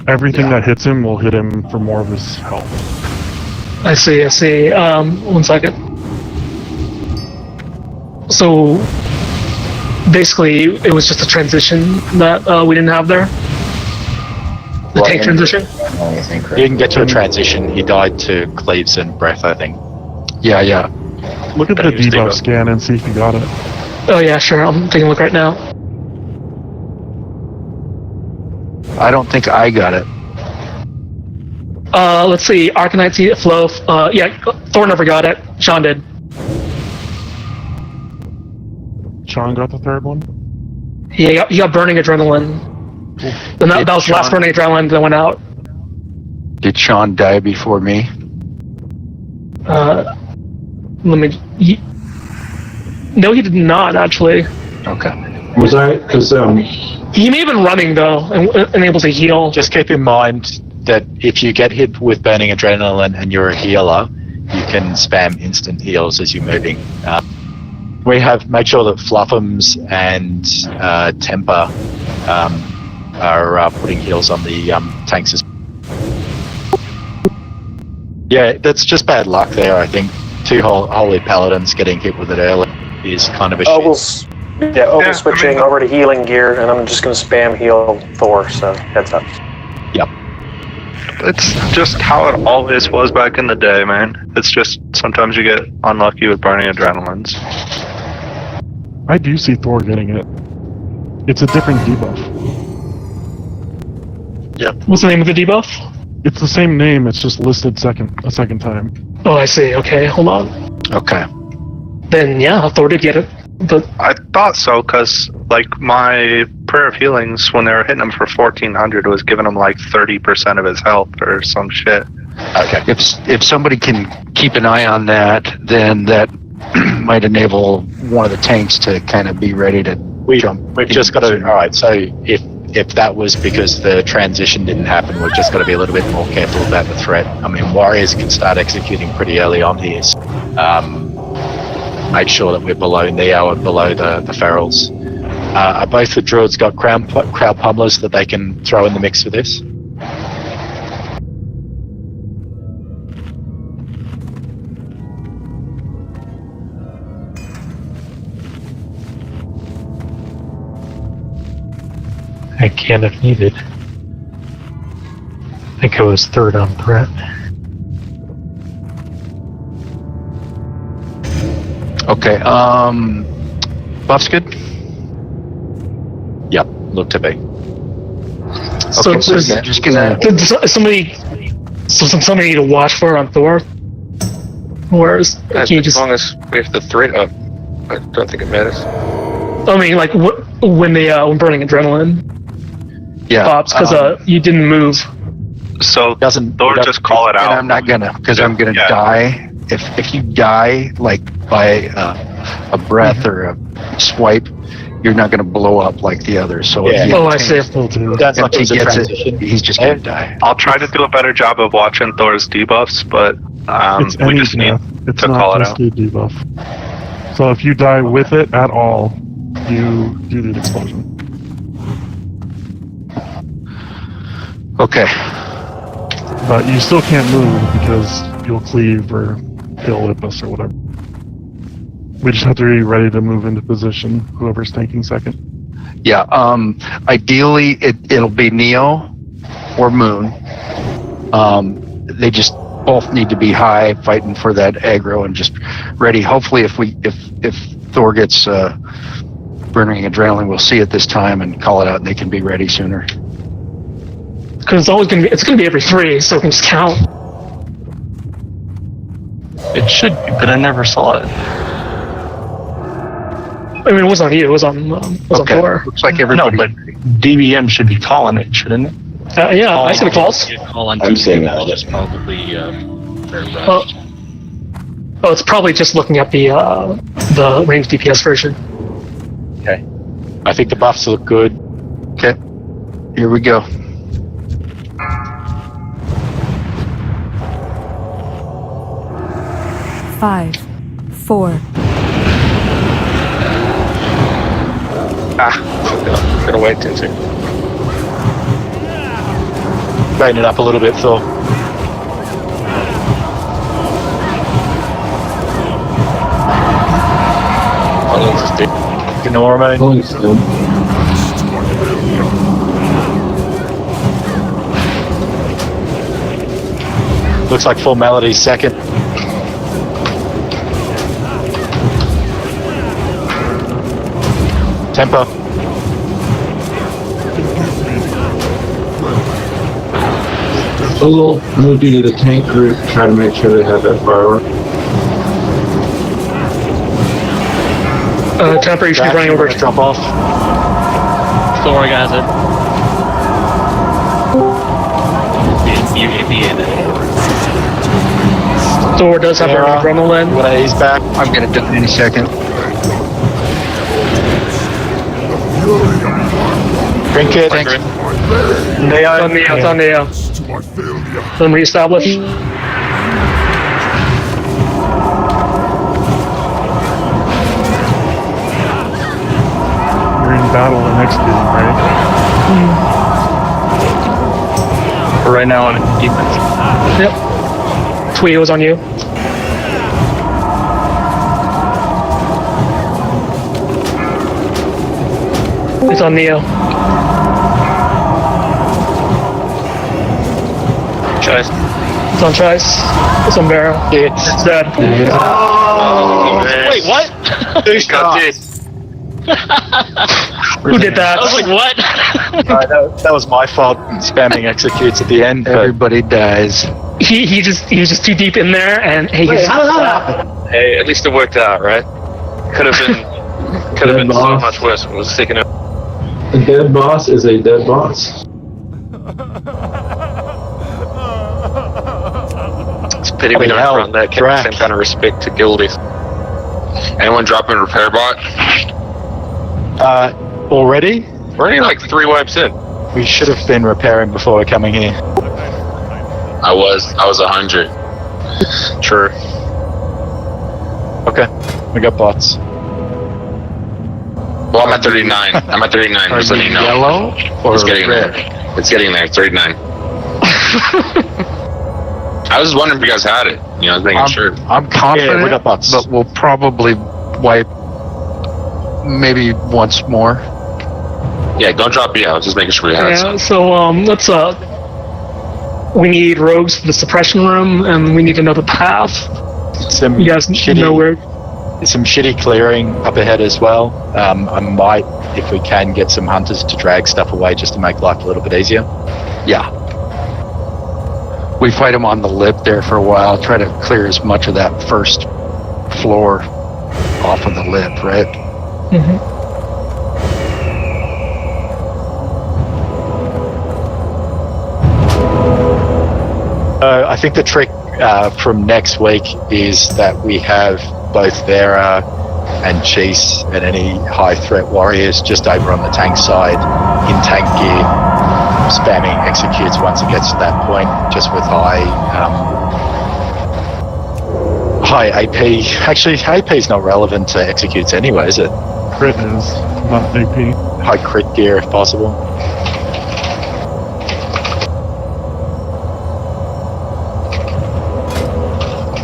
Everything that hits him will hit him for more of his health. I see. 1 second. So basically, it was just a transition that we didn't have there. The tank transition. He didn't get to a transition. He died to cleaves and breath, I think. Yeah. Look at the debuff scan and see if you got it. Oh yeah, sure. I'm taking a look right now. I don't think I got it. Let's see. Arcanite, Flow. Yeah, Thor never got it. Sean did. Sean got the third one? Yeah, he got Burning Adrenaline. And that was the last Burning Adrenaline that went out. Did Sean die before me? Let me... No, he did not, actually. Okay. Was I? Because he may have been running, though, and able to heal. Just keep in mind that if you get hit with Burning Adrenaline and you're a healer, you can spam instant heals as you're moving. We have made sure that Fluffums and Temper are putting heals on the tanks as well. Yeah, that's just bad luck there, I think. 2 Holy Paladins getting hit with it early is kind of a Ogle's switching over to healing gear, and I'm just going to spam heal Thor, so heads up. Yep. It's just how it always was back in the day, man. It's just sometimes you get unlucky with burning adrenalines. I do see Thor getting it. It's a different debuff. Yep. What's the name of the debuff? It's the same name, it's just listed a second time. Oh, I see. Okay, hold on. Okay. Then, yeah, Thor did get it. But I thought so, because, like, my Prayer of Healings, when they were hitting him for 1400, was giving him, like, 30% of his health or some shit. Okay. If somebody can keep an eye on that, then that might enable one of the tanks to kind of be ready to jump. We've just got to... Alright, so if that was because the transition didn't happen, we've just got to be a little bit more careful about the threat. I mean, warriors can start executing pretty early on here. So, make sure that we're below Neo and below the ferals. Are both the druids got crowd pummelers that they can throw in the mix for this? I can if needed. I think I was third on threat. Okay, buff's good? Yep, look to be. So, okay, so you're just gonna... somebody need to watch for on Thor? Or as long as we have the threat up, I don't think it matters. I mean, like, when Burning Adrenaline pops, because you didn't move. So, Thor just call it out. And I'm not gonna, because I'm gonna die. If you die, like, by a breath or a swipe, you're not gonna blow up like the others. So I see. That's not he gets it, he's just gonna die. I'll try to do a better job of watching Thor's debuffs, but we just need to call it out. It's not just a debuff. So if you die with it at all, you do the explosion. Okay. But you still can't move because you'll cleave or he'll whip us or whatever. We just have to be ready to move into position, whoever's tanking second. Yeah, ideally it'll be Neo or Moon. They just both need to be high, fighting for that aggro and just ready. Hopefully if Thor gets burning adrenaline, we'll see it this time and call it out and they can be ready sooner. Because it's gonna be every 3, so we can just count. It should be, but I never saw it. I mean, it wasn't on you, it was on Thor. Looks like everybody... No, but DBM should be calling it, shouldn't it? Yeah, I see the calls. I'm saying that. That's probably very bad. Oh, it's probably just looking at the ranged DPS version. Okay. I think the buffs look good. Okay. Here we go. Five, 4. Gotta wait 10 seconds. Straighten it up a little bit, Phil. Ignore me. Looks like full melody second. Tempo. We'll move you to the tank group, try to make sure they have that firework. Temper, you should be running over. Drop off. Thor has it. Thor does have a adrenaline. When he's back, I'm gonna do it in a second. Drink it. Thanks. It's on Neo. Then reestablish. You're in battle and executing, right? Right now I'm in defense. Yep. Tweet was on you. It's on Neo. Choice. It's on Trice. It's on Barrow. It's dead. Oh, Wait, what? Got this. Who did that? I was like, what? that was my fault. Spamming executes at the end. Everybody dies. He was just too deep in there, and hey, How did that happen? Hey, at least it worked out, right? Could have been so much worse if it was sticking up. A dead boss is a dead boss. It's a pity we don't run that same kind of respect to guildies. Anyone dropping a repair bot? Already? We're only like 3 wipes in. We should have been repairing before we're coming here. I was 100. True. Okay, we got bots. Well, I'm at 39. I'm at 39. Just letting you know. Yellow or it's getting red? there. It's getting there. 39. I was just wondering if you guys had it. You know, I was making sure. I'm confident, Yeah, we got bots. but we'll probably wipe maybe once more. Yeah, don't drop me out. Just making sure we had yeah. some. So let's we need rogues for the suppression room, and we need another path. Some You guys know where? some shitty clearing up ahead as well. I might, if we can, get some hunters to drag stuff away just to make life a little bit easier. Yeah. We fight them on the lip there for a while. Try to clear as much of that first floor off of the lip, right? Mm-hmm. I think the trick from next week is that we have both Vera and Chase and any high threat warriors just over on the tank side in tank gear, spamming executes once it gets to that point, just with high AP. Actually, AP is not relevant to executes anyway, is it? Crit is, not AP. High crit gear if possible.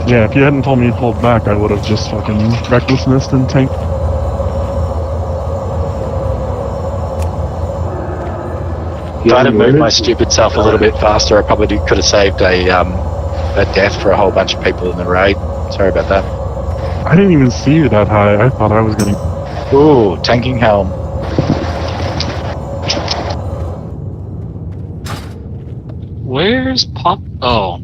Yeah, if you hadn't told me you pulled back, I would have just fucking recklessness and tank. If I'd have moved my stupid self a little bit faster, I probably could have saved a death for a whole bunch of people in the raid. Sorry about that. I didn't even see you that high. I thought I was gonna... Ooh, tanking helm. Where's Pop? Oh.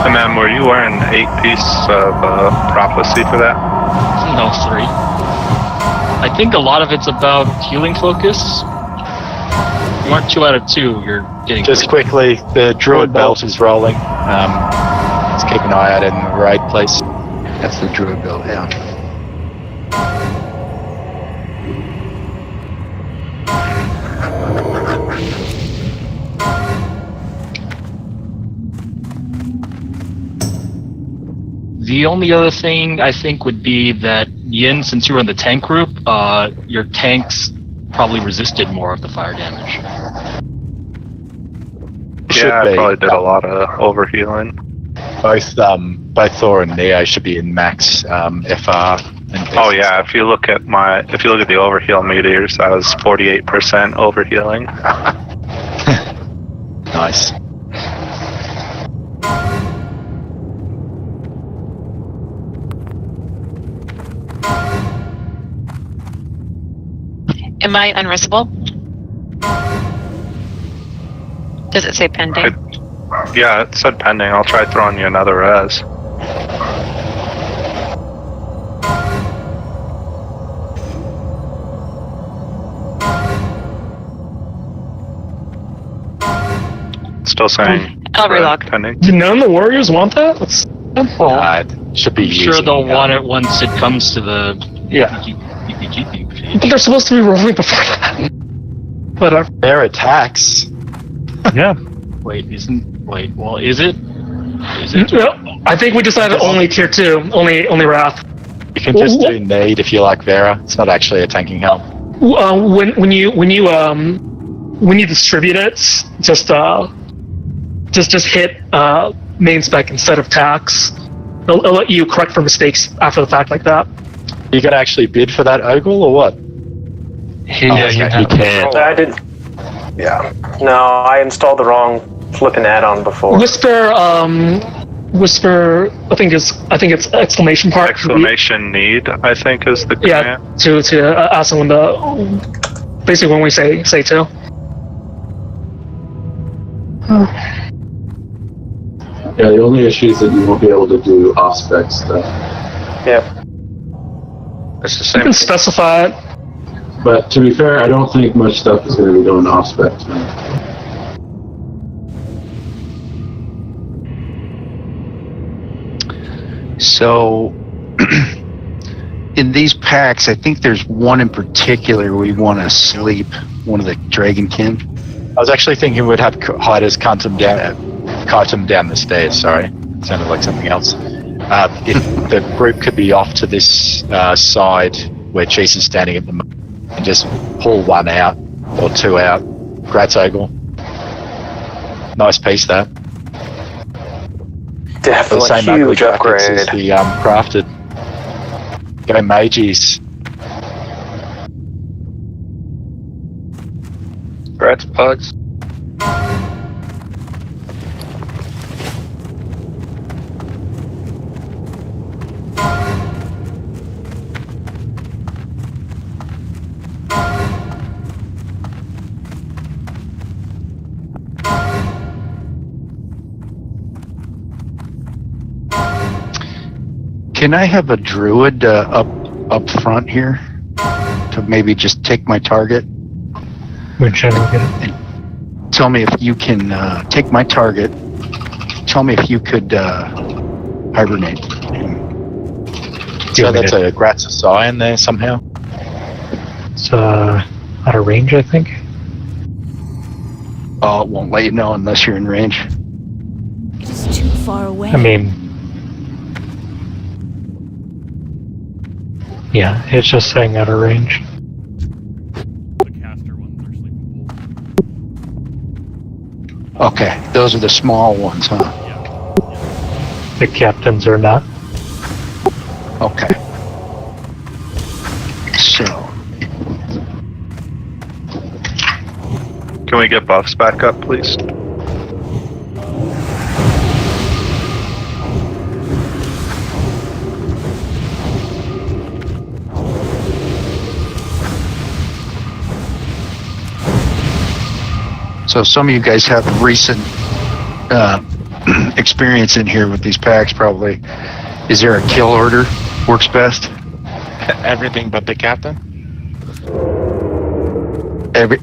And then were you wearing 8-piece of prophecy for that? No, 3. I think a lot of it's about healing focus. You aren't 2 out of 2. You're getting Just quickly, the druid belt is rolling. Let's keep an eye out in the raid, please. That's the druid belt, yeah. The only other thing I think would be that Yin, since you were in the tank group, your tanks probably resisted more of the fire damage. Yeah, I probably did a lot of overhealing. Both Thor and Neo should be in max FR. Oh yeah, if you look at the overheal meters, I was 48% overhealing. Nice. Am I unriskable? Does it say pending? Yeah, it said pending. I'll try throwing you another res. Still saying. I'll relog. Pending. Do none of the warriors want that? That's simple. Should be. I'm sure they'll want it once it comes to the But they're supposed to be rolling before that. But their attacks. Yeah. Wait, is it? Is it? No, I think we decided only tier 2, only Wrath. You can just do Nade if you like Vera. It's not actually a tanking help. When you distribute it, just hit main spec instead of tax. It'll let you correct for mistakes after the fact like that. You gotta actually bid for that Ogle or what? Yeah, you can. I did. Yeah. No, I installed the wrong flipping add-on before. Whisper. I think it's exclamation part. Exclamation need, I think, is the command. Yeah, to ask someone to basically when we say to. Yeah, the only issue is that you won't be able to do off-spec stuff. Yeah. It's the You same. can specify it. But to be fair, I don't think much stuff is going to be going off-spec tonight. So, in these packs, I think there's one in particular where you want to sleep one of the Dragonkin. I was actually thinking we'd have hiders cart him down the stairs. Sorry, sounded like something else. If the group could be off to this side where Cheese is standing at the moment, and just pull one out or two out. Gratz Ogle. Nice piece there. Definitely the same huge upgrade. As the crafted. Go Mages. Gratz Pugs. Can I have a druid up front here to maybe just take my target? Moonshine will get it. And tell me if you can take my target. Tell me if you could hibernate. So that's a Gratz Asai in there somehow? It's out of range, I think. Oh, it won't let you know unless you're in range. It's too far away. I mean, yeah, it's just saying out of range. Okay, those are the small ones, huh? The captains are not. Okay. So. Can we get buffs back up, please? So some of you guys have recent experience in here with these packs, probably. Is there a kill order works best? Everything but the captain?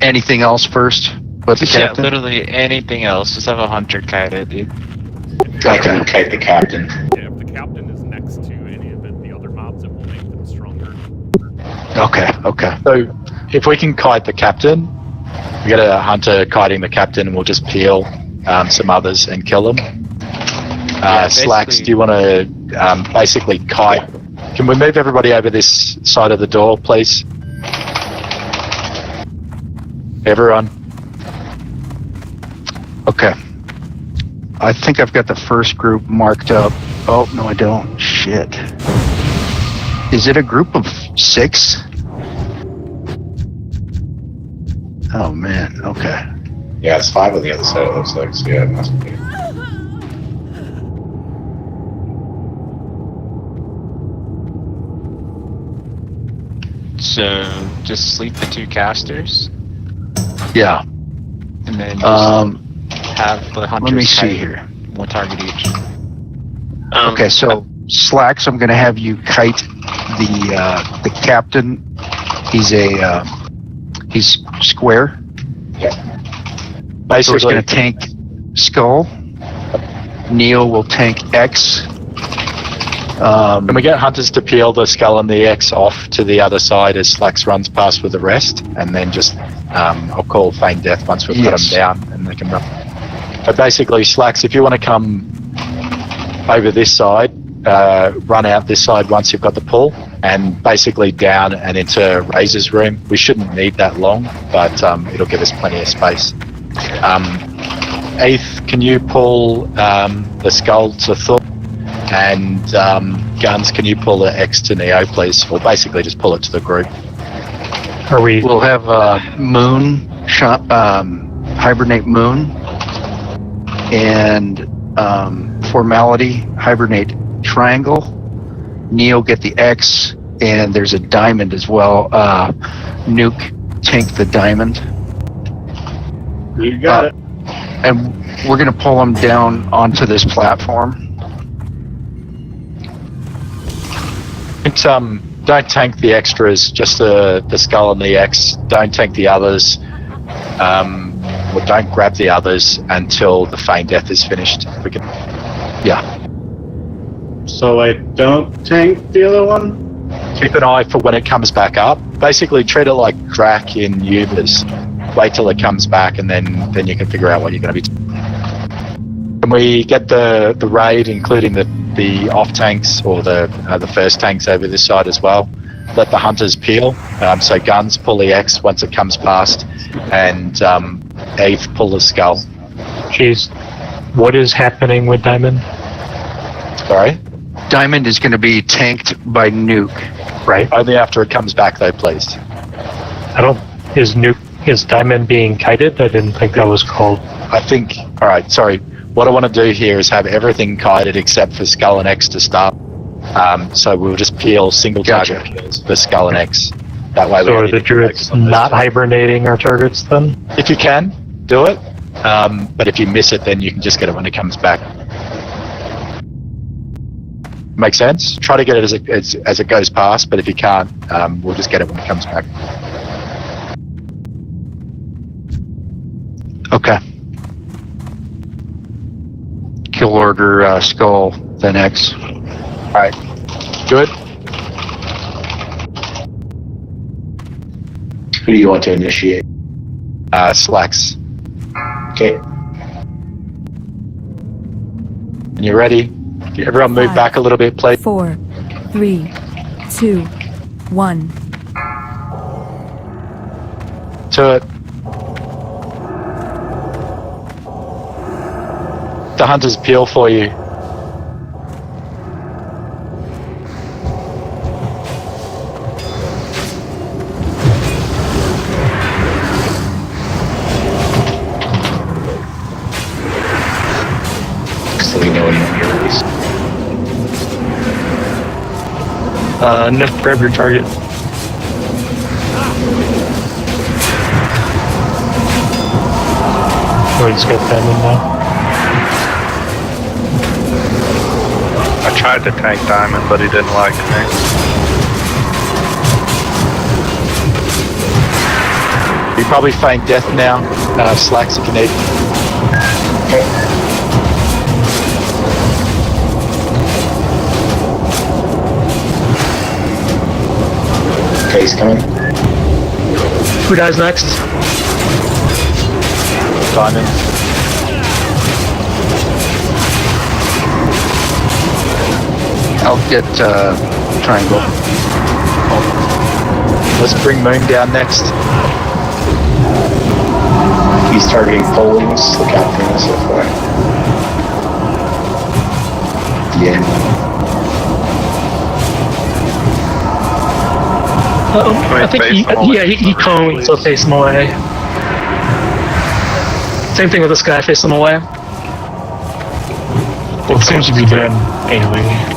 Anything else first but the captain? Yeah, literally anything else. Just have a hunter kite it, dude. Okay. Kite the captain. Yeah, if the captain is next to any of the other mobs, it will make them stronger. Okay. So if we can kite the captain, we get a hunter kiting the captain and we'll just peel some others and kill them. Slacks, do you want to basically kite? Can we move everybody over this side of the door, please? Everyone. Okay. I think I've got the first group marked up. Oh, no, I don't. Shit. Is it a group of 6? Oh, man. Okay. Yeah, it's 5 on the other side, it looks like. So, yeah, it must be. So, just sleep the 2 casters, Yeah. and then just have the hunters Let me see kite here. 1 target each. Okay, so Slacks, I'm going to have you kite the captain. He's he's square. Yeah. So he's going to tank Skull. Neil will tank X. Can we get hunters to peel the skull and the X off to the other side as Slacks runs past with the rest, and then just I'll call feign death once we've got them down, and they can run. But basically, Slacks, if you want to come over this side, run out this side once you've got the pull, and basically down and into Razor's room. We shouldn't need that long, but it'll give us plenty of space. Eighth, can you pull the skull to Thor? And Guns, can you pull the X to Neo, please? Or basically just pull it to the group. We'll have Moon, hibernate Moon, and Formality, hibernate Triangle. Neo, get the X, and there's a Diamond as well. Nuke, tank the Diamond. You got it. And we're going to pull them down onto this platform. Don't tank the extras, just the skull and the X. Don't tank the others. Or don't grab the others until the feign death is finished. We can, yeah. So I don't tank the other one? Keep an eye for when it comes back up. Basically, treat it like Drac in Ubers. Wait till it comes back, and then you can figure out what you're going to be. Can we get the raid, including the off tanks or the first tanks over this side as well? Let the hunters peel. So Guns, pull the X once it comes past, and Eighth, pull the skull. Jeez, what is happening with Diamond? Sorry? Diamond is going to be tanked by Nuke. Right. Only after it comes back, though, please. Is Diamond being kited? I didn't think that was called. I think. All right. Sorry. What I want to do here is have everything kited except for Skull and X to start. So we'll just peel single target peels for Skull and X. That way. So are the druids not hibernating our targets then? If you can, do it. But if you miss it, then you can just get it when it comes back. Make sense? Try to get it as it goes past, but if you can't, we'll just get it when it comes back. Okay. Kill order Skull, then X. Alright. Good. Who do you want to initiate? Slacks. Okay. And you ready? Everyone move back a little bit, please. 4, 3, 2, 1. To it. The hunters peel for you. So we know when you're released. Nick, grab your target. We just got Diamond now. I tried to tank Diamond, but he didn't like me. You probably feign death now. Slacks if you need. Okay, he's coming. Who dies next? Diamond. I'll get triangle. Let's bring Moon down next. He's targeting Polings, the captain is so far. Yeah. I think he coned, so face him away. Same thing with this guy, face him away. Well, it seems to be doing AoE.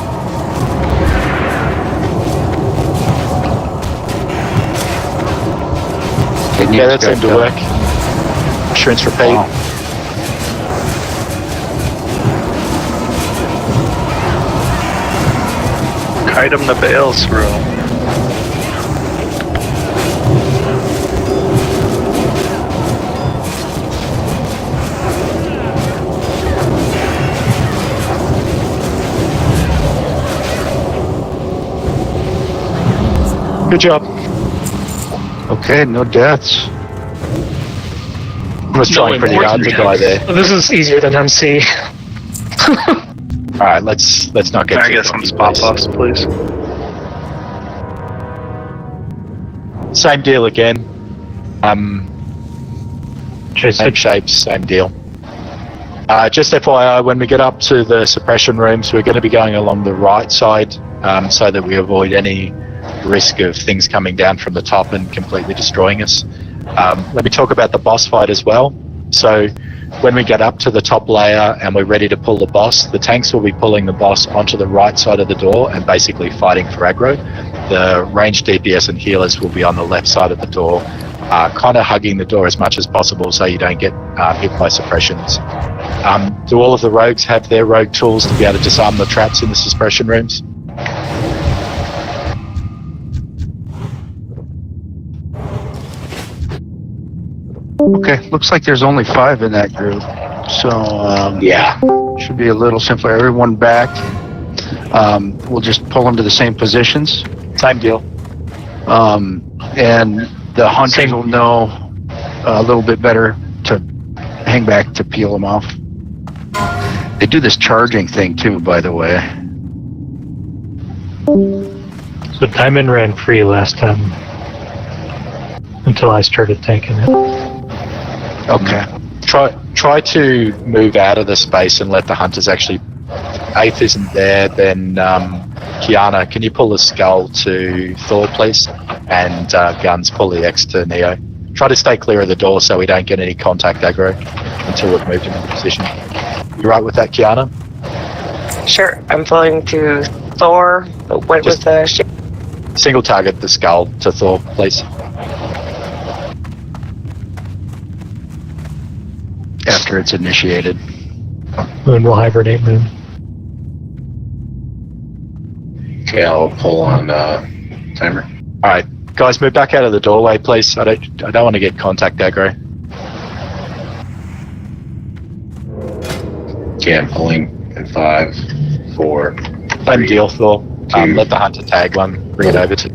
Yeah, that seemed to work. Assurance repeat. Wow. Kite him the bales through. Good job. Okay, no deaths. I was trying pretty hard to die there. This is easier than MC. Alright, let's not get Can I too get some cocky, spot please. buffs, please? Same deal again. Same shapes, same deal. Just FYI, when we get up to the suppression rooms, we're going to be going along the right side so that we avoid any risk of things coming down from the top and completely destroying us. Let me talk about the boss fight as well. So when we get up to the top layer and we're ready to pull the boss, the tanks will be pulling the boss onto the right side of the door and basically fighting for aggro. The ranged DPS and healers will be on the left side of the door, kind of hugging the door as much as possible so you don't get hit by suppressions. Do all of the rogues have their rogue tools to be able to disarm the traps in the suppression rooms? Okay, looks like there's only 5 in that group. So, yeah. Should be a little simpler. Everyone back. We'll just pull them to the same positions. Same deal. And the hunters will know a little bit better to hang back to peel them off. They do this charging thing too, by the way. So Diamond ran free last time. Until I started tanking it. Okay. Try to move out of the space and let the hunters actually. Eighth isn't there, then Kiana, can you pull the skull to Thor, please? And Guns, pull the X to Neo. Try to stay clear of the door so we don't get any contact aggro until we've moved into position. You right with that, Kiana? Sure, I'm pulling to Thor, but what was the ship? Single target the skull to Thor, please. After it's initiated. Moon will hibernate Moon. Okay, I'll pull on timer. Alright, guys, move back out of the doorway, please. I don't want to get contact aggro. Okay, I'm pulling in 5, 4. Same deal, Thor. Let the hunter tag one, bring it over to.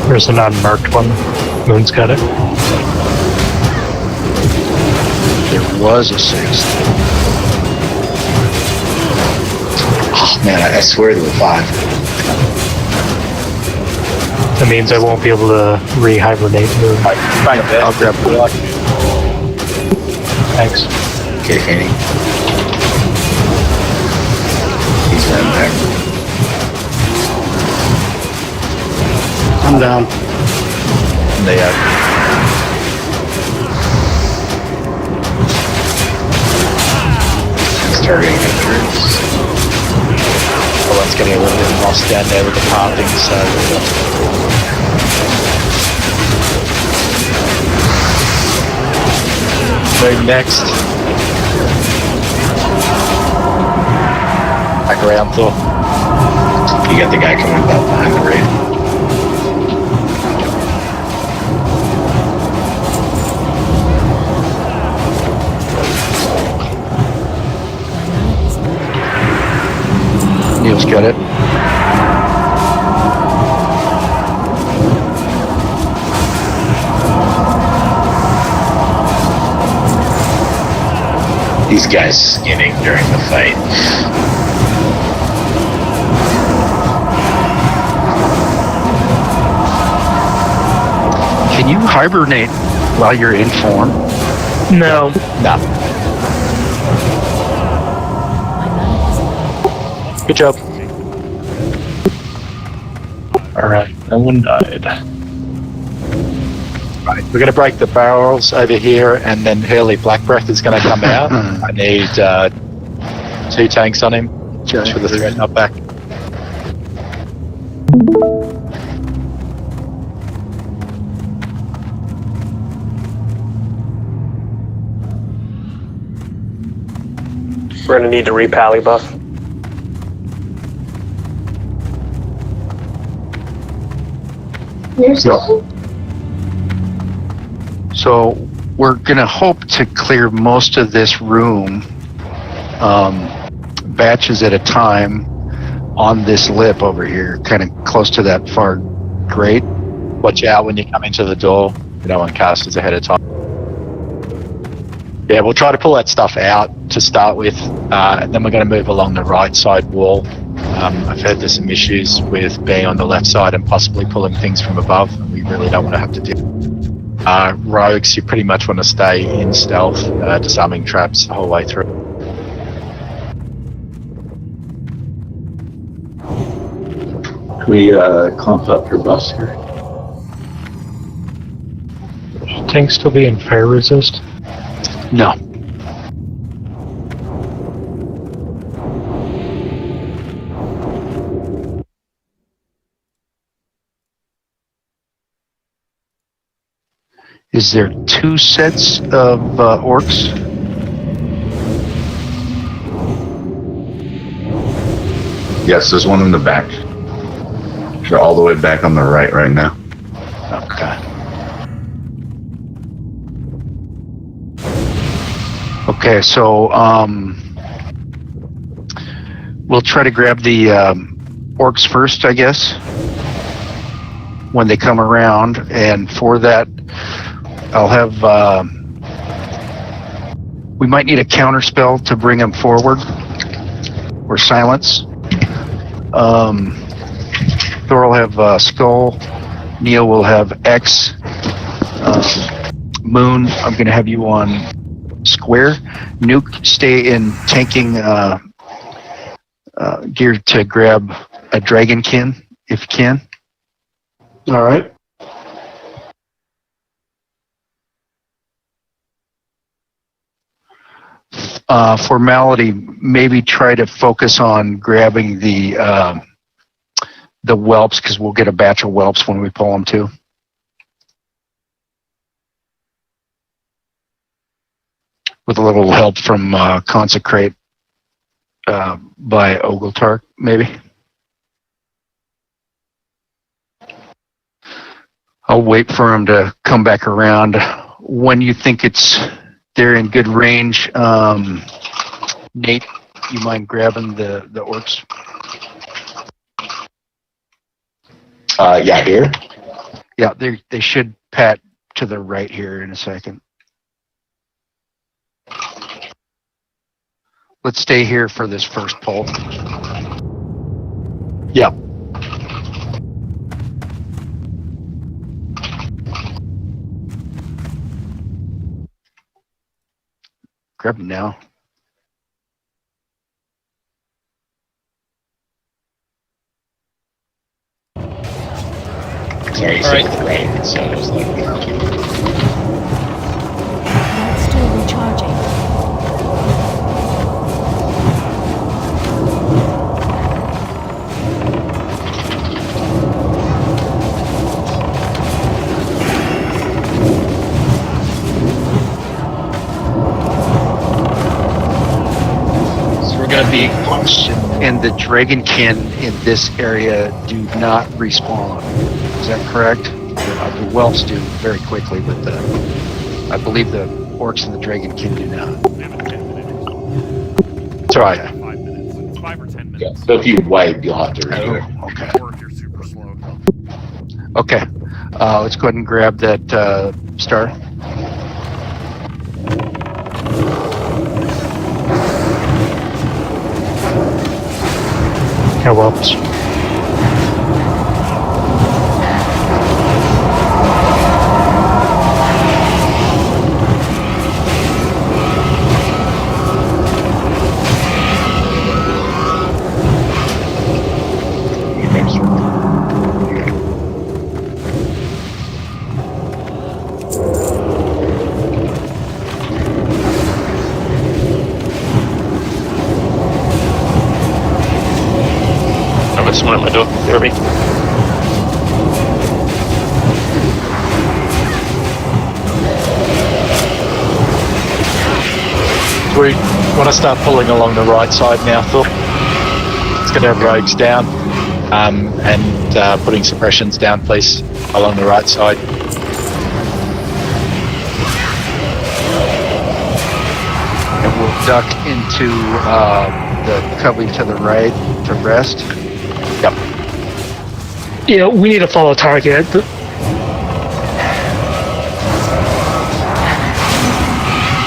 There's an unmarked one. Moon's got it. There was a 6th. Oh man, I swear there were 5. That means I won't be able to re-hibernate Moon. I'll grab the Thanks. Okay, Fanny. He's running back. I'm down. Neo. He's targeting entrance. Oh, it's getting a little bit lost down there with the pathing, so. Moon next. back around, Thor. You got the guy coming up behind the raid. Neil's got it. These guys skinning during the fight. Can you hibernate while you're in form? No. No. Good job. Alright, no one died. Right, we're going to break the barrels over here, and then Hurley Black Breath is going to come out. I need 2 tanks on him, just for the threat not back. We're gonna need to re-pally buff. So we're gonna hope to clear most of this room, batches at a time, on this lip over here, kind of close to that far grate. Watch out when you come into the door. You don't want casters ahead of time. Yeah, we'll try to pull that stuff out to start with, and then we're going to move along the right side wall. I've heard there's some issues with being on the left side and possibly pulling things from above, and we really don't want to have to do. Rogues, you pretty much want to stay in stealth, disarming traps the whole way through. Can we clump up your buffs here? Should tanks still be in fire resist? No. Is there 2 sets of orcs? Yes, there's one in the back. They're all the way back on the right now. Okay. Okay, so we'll try to grab the orcs first, I guess, when they come around, and for that, I'll have. We might need a counter spell to bring them forward, or silence. Thor will have Skull. Neil will have X. Moon, I'm going to have you on Square. Nuke, stay in tanking gear to grab a Dragonkin, if you can. All right. Formality, maybe try to focus on grabbing the whelps, because we'll get a batch of whelps when we pull them too. With a little help from Consecrate by Ogletark, maybe. I'll wait for him to come back around. When you think they're in good range, Nate, you mind grabbing the orcs? Yeah, here? Yeah, they should pat to the right here in a second. Let's stay here for this first pull. Yep. Grab them now. Sorry, you said right, so I was like... That's still recharging. gonna be. And the dragonkin in this area do not respawn. Is that correct? The whelps do very quickly, but I believe the orcs and the dragonkin do not. That's right. 5 minutes. 5 or 10 minutes. Yeah, so if you wipe, you'll have to redo it. Okay. Or if you're super slow. Okay. Let's go ahead and grab that star. Yeah, whelps. I've got someone at my door. Hear me? We want to start pulling along the right side now, Phil. It's going to have rogues down and putting suppressions down, please, along the right side. And we'll duck into the cubby to the right to rest. Yep. Yeah, we need to follow target.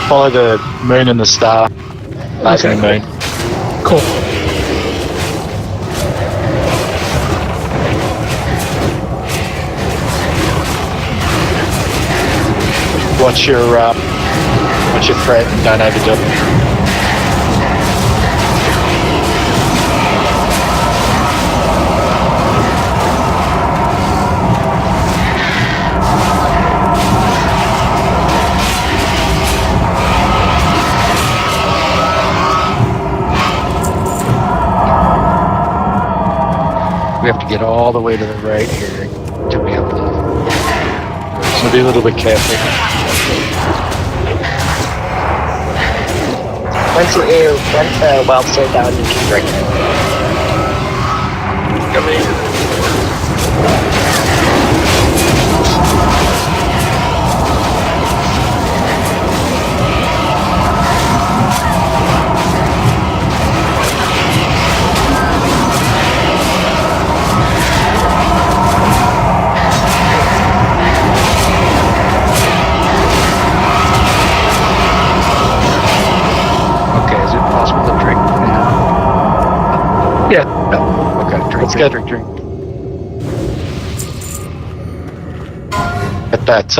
Follow the moon and the star. Rising moon. Cool. Watch your threat and don't overdo it. We have to get all the way to the right here to be able to. So be a little bit careful. Once the whelps are down, you can drink it. Okay, is it possible to drink now? Yeah. Okay, drink, Let's drink, get- drink, drink. Get that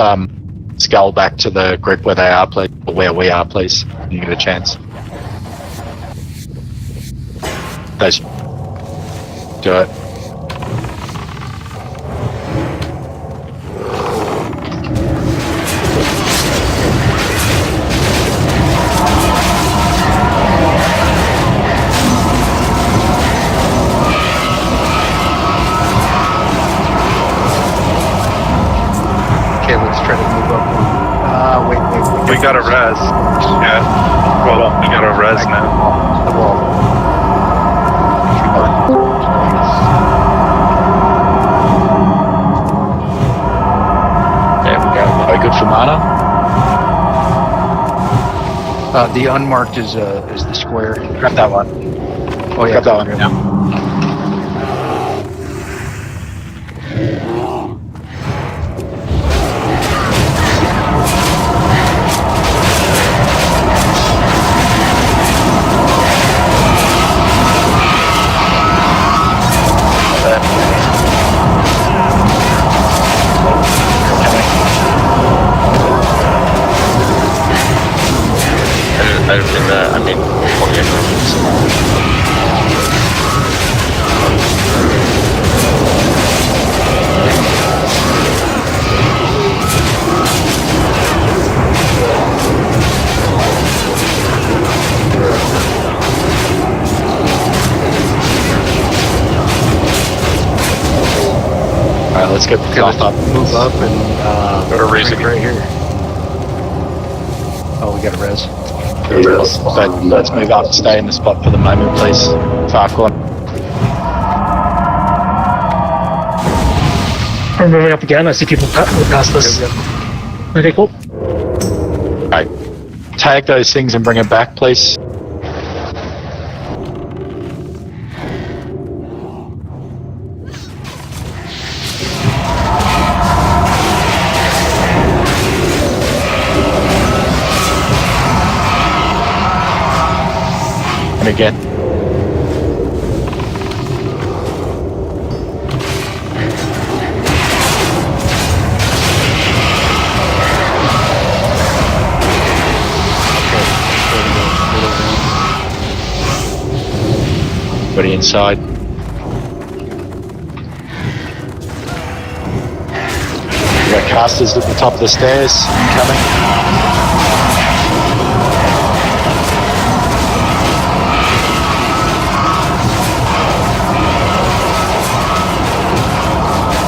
skull back to the group where they are, please, or where we are, please. You get a chance. Those. Do it. Okay, let's try to move up one. Wait. We got a res. Yeah. Well, we got a res now. The wall. There we go. Very good for mana. The unmarked is the square. Grab that one. Oh yeah, Grab that one. grab Yeah. I don't think that. I mean, Alright, let's get Okay, let's move up and Go to raising drink right here. Oh, we got a res. But let's move up. Stay in the spot for the moment, please. Far corner. I'm moving up again. I see people pass this. Okay, cool. Right. Tag those things and bring them back, please. And again. Everybody inside. We've got casters at the top of the stairs incoming.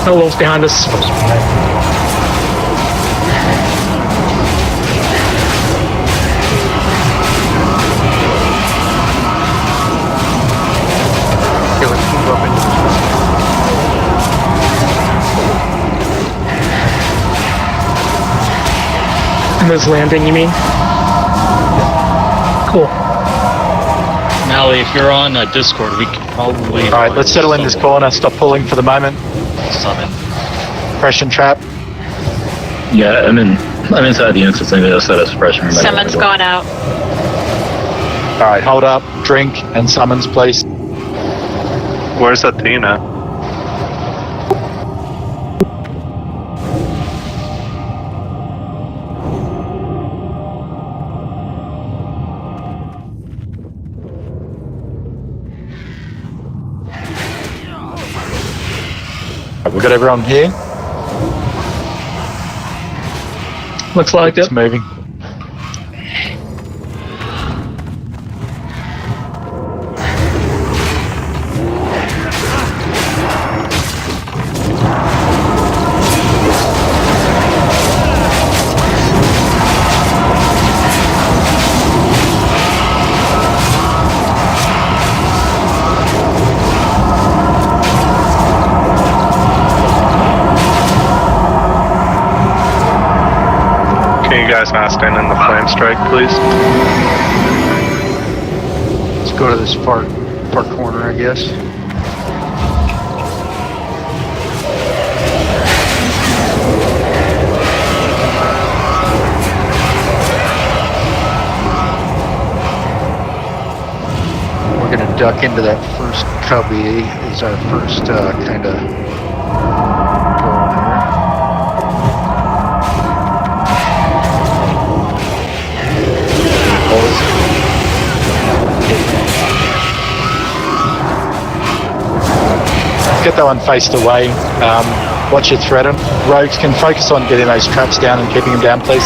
No wolves behind us. In this landing, you mean? Cool. Mally, if you're on Discord, we can probably... Alright, let's settle in this corner. Stop pulling for the moment. Summon. Suppression trap. Yeah, I'm inside the entrance. I'm gonna set a suppression. Someone's gone out. Alright, hold up, drink, and summons, please. Where's Athena? We got everyone here? Looks like it's moving. Not stand in the flame strike, please. Let's go to this far corner, I guess. We're gonna duck into that first cubby. Is our first kind of goal there. Get that one faced away. Watch your threat. Rogues can focus on getting those traps down and keeping them down, please.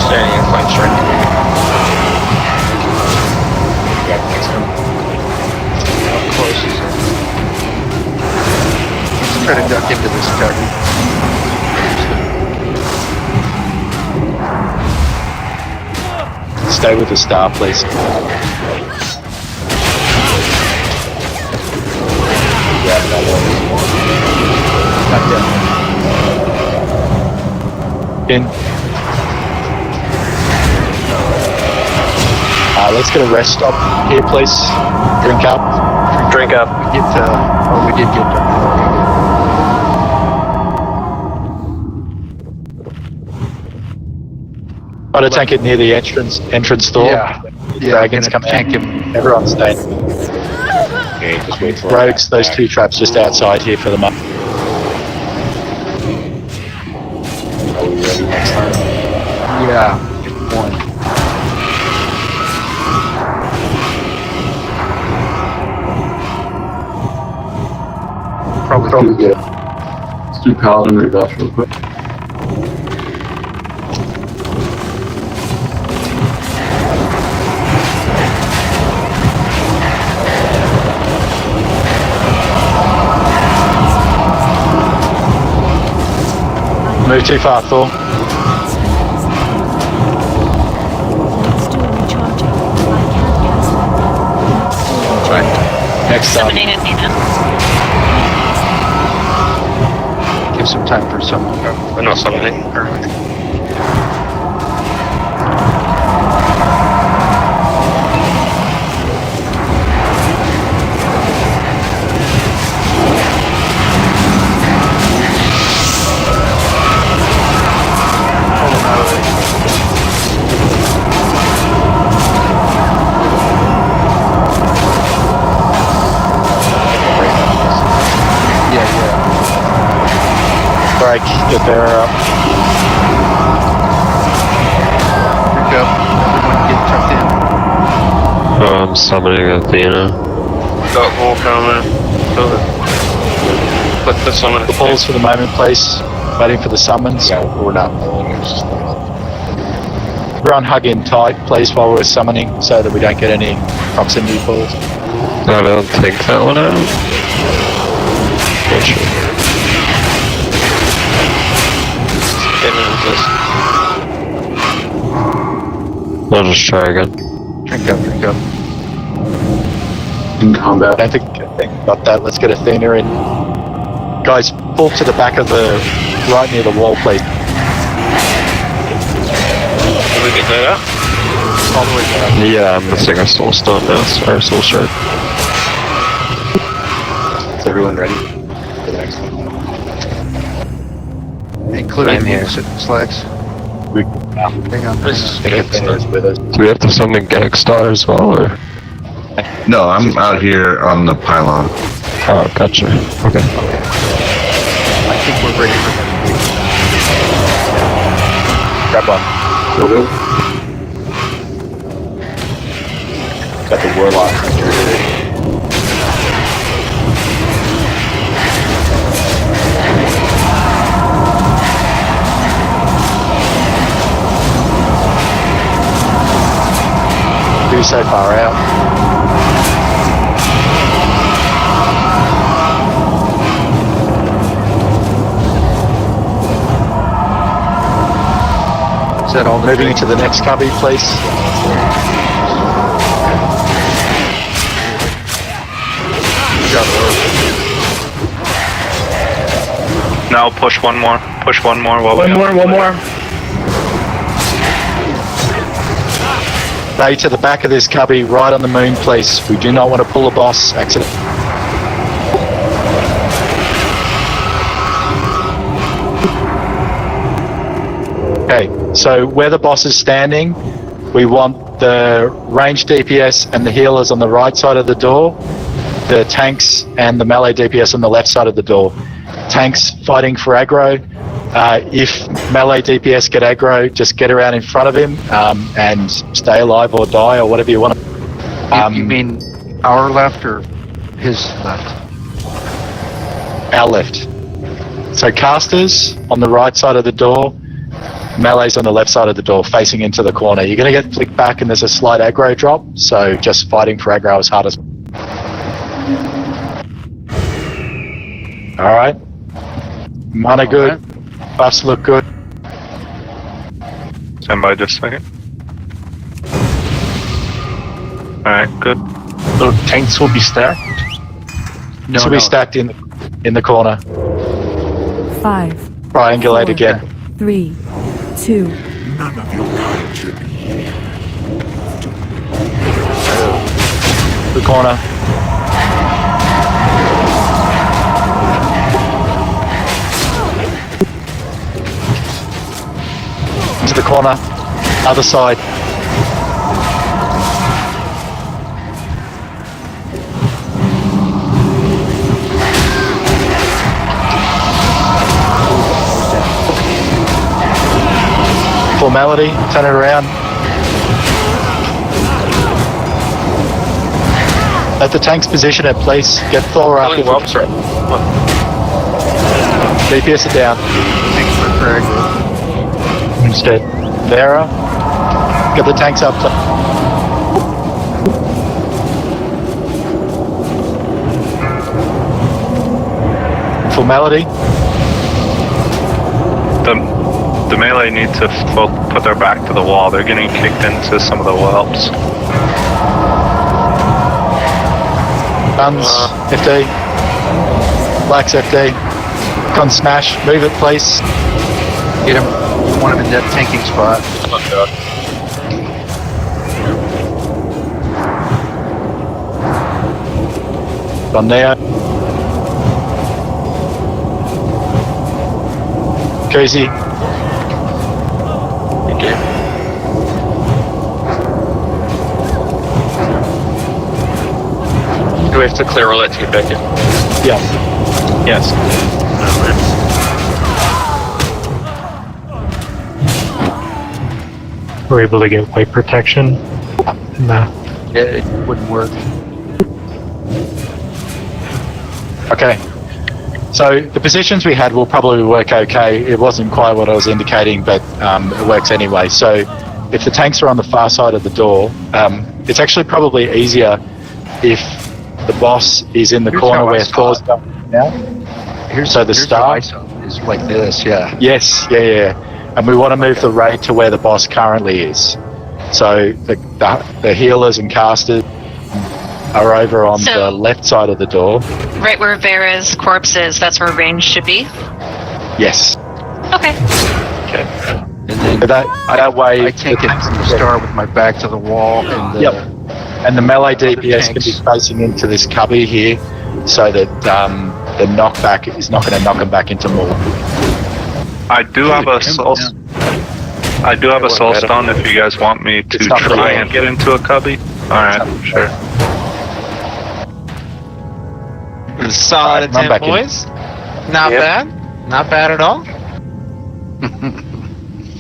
Standing in flame strike. Yeah, next one. How close is it? Let's try to duck into this cubby. Stay with the star, please. In. Let's get a rest stop here, please. Drink up. Drink up. We did get Try to tank it near the entrance door. Yeah. Dragons come out. Everyone's staying. Okay, just wait for Rogues, those two traps just outside here for the moment. Are we ready next time? Yeah, just one. Probably good. Let's do Paladin rebuff real quick. Too far, Thor. That's still recharging. I can't cancel it. That's still recharging. Next up. Summoning Athena. Give some time for some. We're not summoning. Break, get there up. Pick up. Everyone get tucked in. I'm summoning Athena. Got more coming. Put the summon. Pause for the moment, please. Waiting for the summons. Yeah, we're not. Everyone hug in tight, please, while we're summoning, so that we don't get any proximity pulls. I don't think that one out. Not sure. I'll just try again. Drink up, drink up. In combat. I don't think got that. Let's get Athena in. Guys, pull to the back of the right near the wall, please. Can we get that up? All the way down. Yeah, I'm missing a soul stone now. Sorry, soul shard. Is everyone ready for the next one? Including the slacks. Hang on. Athena's with us. Do we have to summon Gag Star as well, or? No, I'm out here on the pylon. Oh, gotcha. Okay. I think we're ready for that. Grab one. Got the warlock. Do so far out. Is that all? Moving into the next cubby, please. Now push one more. Push one more. One more. Stay to the back of this cubby, right on the moon, please. We do not want to pull a boss accident. Okay, so where the boss is standing, we want the ranged DPS and the healers on the right side of the door, the tanks and the melee DPS on the left side of the door. Tanks fighting for aggro. If melee DPS get aggro, just get around in front of him and stay alive or die or whatever you want. You mean our left or his left? Our left. So casters on the right side of the door, melee's on the left side of the door, facing into the corner. You're going to get flicked back and there's a slight aggro drop, so just fighting for aggro as hard as... Alright. Mana good. Buffs look good. Stand by just a second. Alright, good. So tanks will be stacked? This will be stacked in the corner. 5. Triangulate 4, again. 3, 2. None of your kind should be here. The corner. Into the corner. Other side. Formality, turn it around. At the tank's position at place, get Thor up. DPS it down. Instead. Vera, get the tanks up. Formality. The melee need to put their back to the wall. They're getting kicked into some of the whelps. Guns, FD. Blacks, FD. Con smash. Move it, please. Get him. You want him in that tanking spot. Oh, God. Gone Neo. Cozy. Okay. Do we have to clear all that to get back in? Yeah. Yes. We're able to get white protection. Nah. Yeah, it wouldn't work. Okay. So the positions we had will probably work okay. It wasn't quite what I was indicating, but it works anyway. So if the tanks are on the far side of the door, it's actually probably easier if the boss is in the corner where Thor's going now. Here's so the star is like this, yeah. Yes, yeah. And we want to move the raid to where the boss currently is. So the healers and casters are over on the left side of the door. Right where Vera's corpse is, that's where range should be? Yes. Okay. And then that way I take it from the star with my back to the wall. And and the melee DPS can be facing into this cubby here, so that the knockback is not going to knock him back into more. I do have a soul stone if you guys want me to try and get into a cubby. Alright, sure. Solid attempt, boys. Not bad. Not bad at all.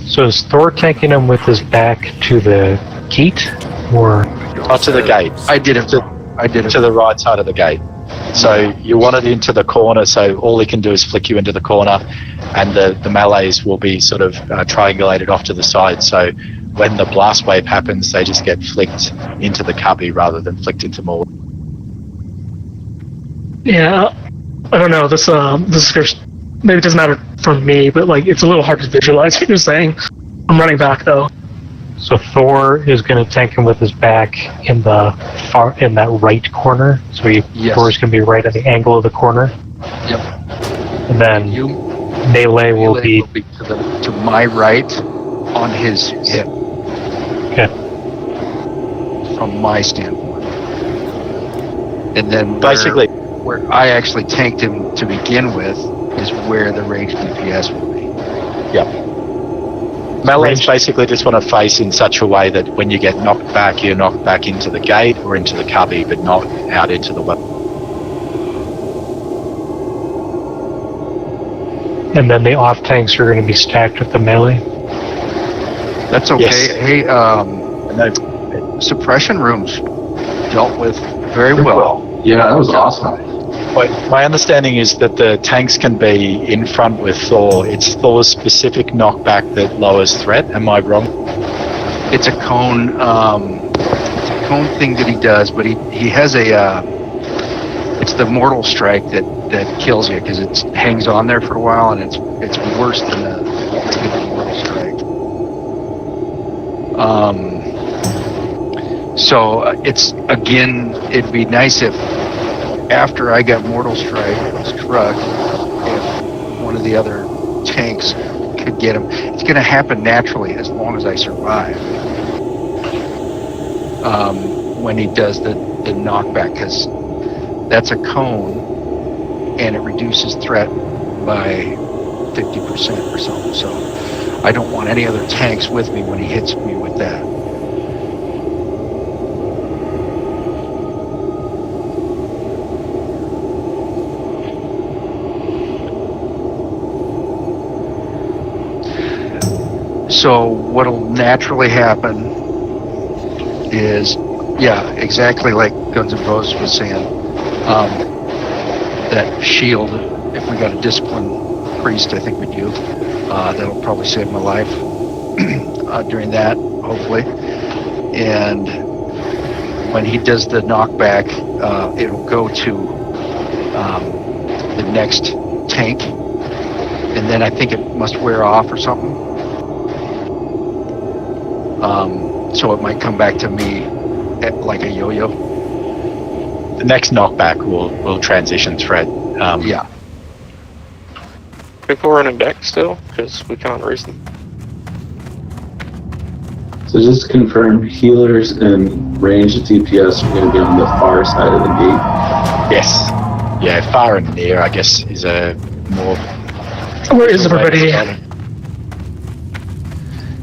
So is Thor tanking him with his back to the gate, or to the gate? I did it. To the right side of the gate. So you want it into the corner, so all he can do is flick you into the corner, and the melees will be sort of triangulated off to the side. So when the blast wave happens, they just get flicked into the cubby rather than flicked into more. Yeah, I don't know. This maybe it doesn't matter for me, but like it's a little hard to visualize what you're saying. I'm running back though. so Thor is going to tank him with his back in the in that right corner. So Thor's going to be right at the angle of the corner. Yep. And then melee will be to my right on his hip. Okay. From my standpoint. And then basically where I actually tanked him to begin with is where the range DPS will be. Yep. Melees basically just want to face in such a way that when you get knocked back, you're knocked back into the gate or into the cubby, but not out into the web. And then the off tanks are going to be stacked with the melee. That's okay. Yes. Hey, suppression rooms dealt with very well. Yeah, that was awesome. My understanding is that the tanks can be in front with Thor. It's Thor's specific knockback that lowers threat. Am I wrong? It's a cone. It's a cone thing that he does, but he has a. It's the mortal strike that kills you because it hangs on there for a while, and it's worse than the mortal strike. So it's again, it'd be nice if after I got mortal strike struck, if one of the other tanks could get him. It's going to happen naturally as long as I survive. When he does the knockback, because that's a cone and it reduces threat by 50% or so. So I don't want any other tanks with me when he hits me with that. So what'll naturally happen is, yeah, exactly like Guns N' Roses was saying, that shield, if we got a disciplined priest, I think we do, that'll probably save my life during that, hopefully. And when he does the knockback, it'll go to the next tank, and then I think it must wear off or something. So it might come back to me like a yo-yo. The next knockback will transition thread. Yeah. People running back still because we can't raise them. So just to confirm, healers and ranged DPS are going to be on the far side of the gate. Yes. Yeah, far and near, I guess, is a more. Where is everybody?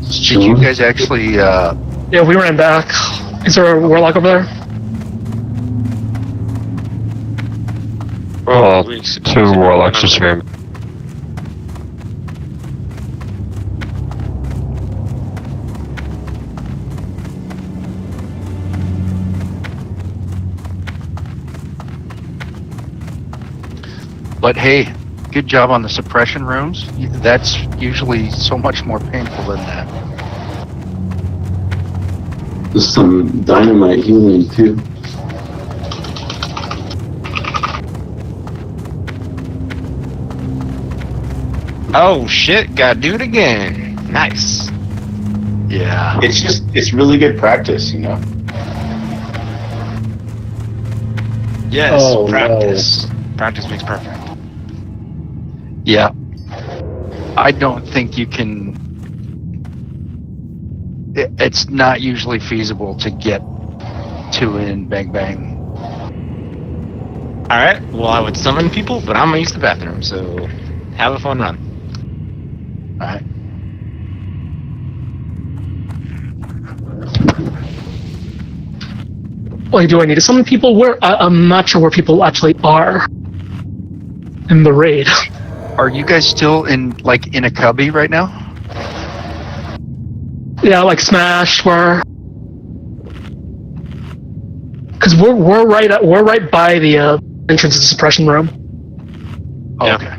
Did you guys actually? Yeah, we ran back. Is there a warlock over there? Well, 2 warlocks just here. But hey, good job on the suppression rooms. That's usually so much more painful than that. There's some dynamite healing too. Oh shit, gotta do it again. Nice. Yeah. It's really good practice, you know. Yes, Oh, practice. Practice makes perfect. Yeah. I don't think you can. It's not usually feasible to get 2 in bang bang. Alright, well I would summon people, but I'm gonna use the bathroom, so have a fun run. Alright. Wait, do I need to summon people? Where? I'm not sure where people actually are in the raid. Are you guys still in a cubby right now? Yeah, like Smash, where? Because we're right by the entrance to the suppression room. Oh, Yeah. okay.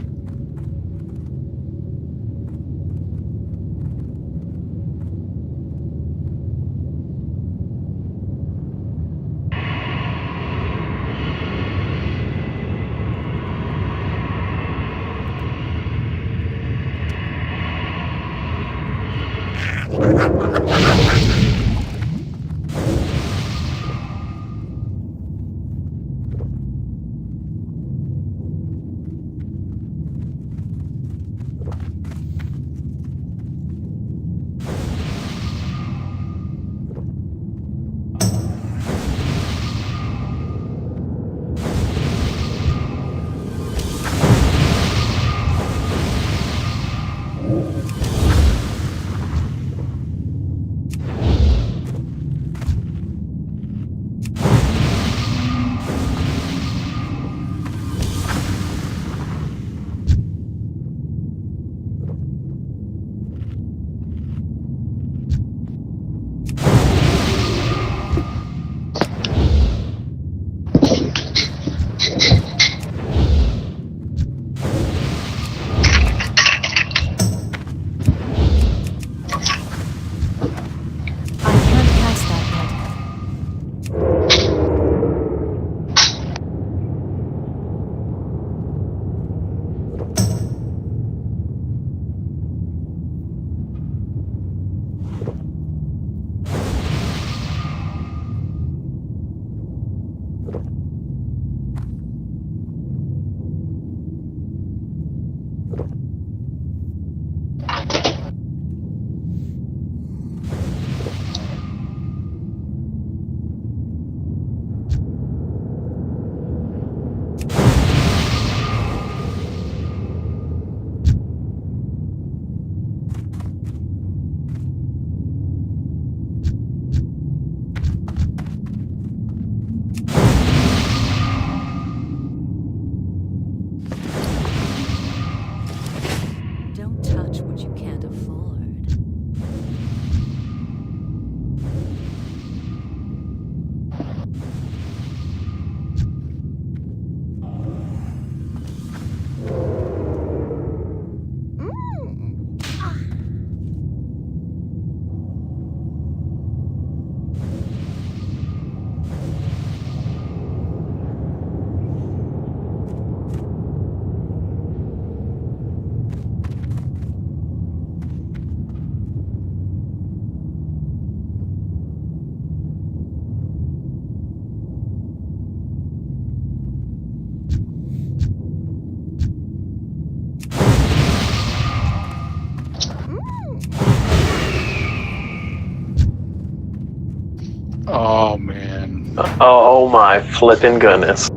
Oh man. Oh my flippin' goodness.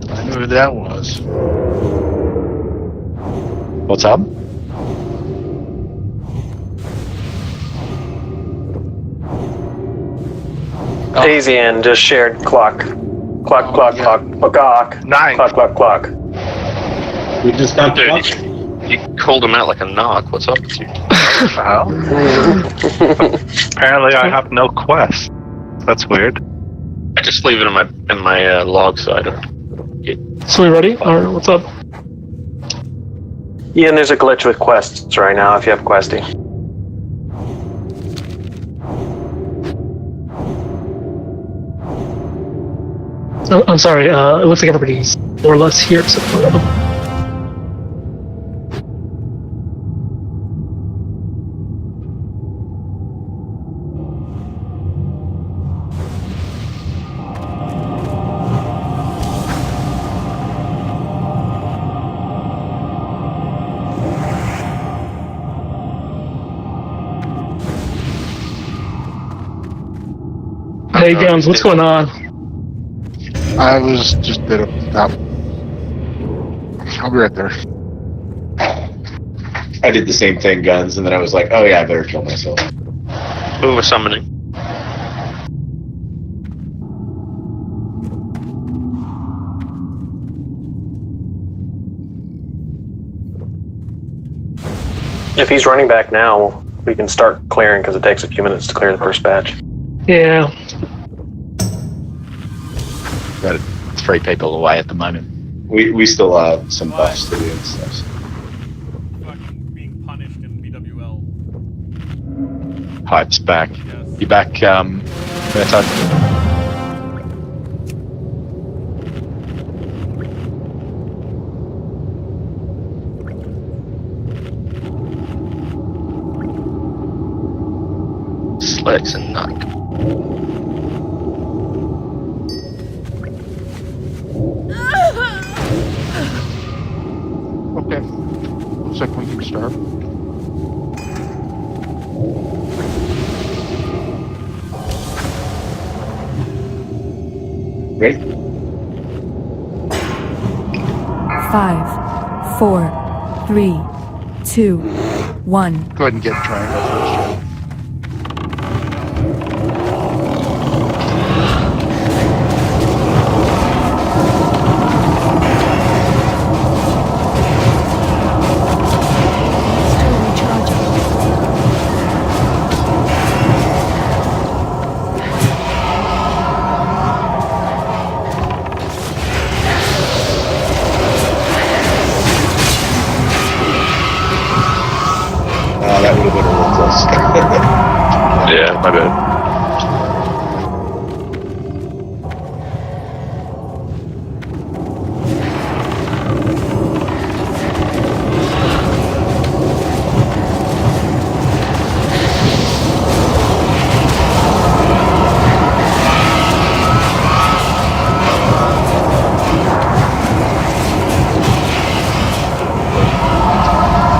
I knew who that was. What's up? Asian just shared clock. Clock, clock, clock, clock. Nice. Clock, clock, clock. We just got the Dude, you called him out like a knock. What's up with you? Apparently, I have no quest. That's weird. I just leave it in my log side. So we ready? Or what's up? Yeah, and there's a glitch with quests right now if you have questing. Oh, I'm sorry. It looks like everybody's more or less here except for Hey, Guns, what's going on? I was just a bit of that. I'll be right there. I did the same thing, Guns, and then I was like, oh yeah, I better kill myself. Who was summoning? If he's running back now, we can start clearing because it takes a few minutes to clear the first batch. Yeah. Got 3 people away at the moment. We still have some buffs to do and stuff. Fucking being punished in BWL. Hype's back. Yes. You back, Berto? Slicks and knock. Okay. Looks like we can start. Ready? 5, 4, 3, 2, 1. Go ahead and get triangle first. Still recharging. That would have been a little close. Yeah, my bad.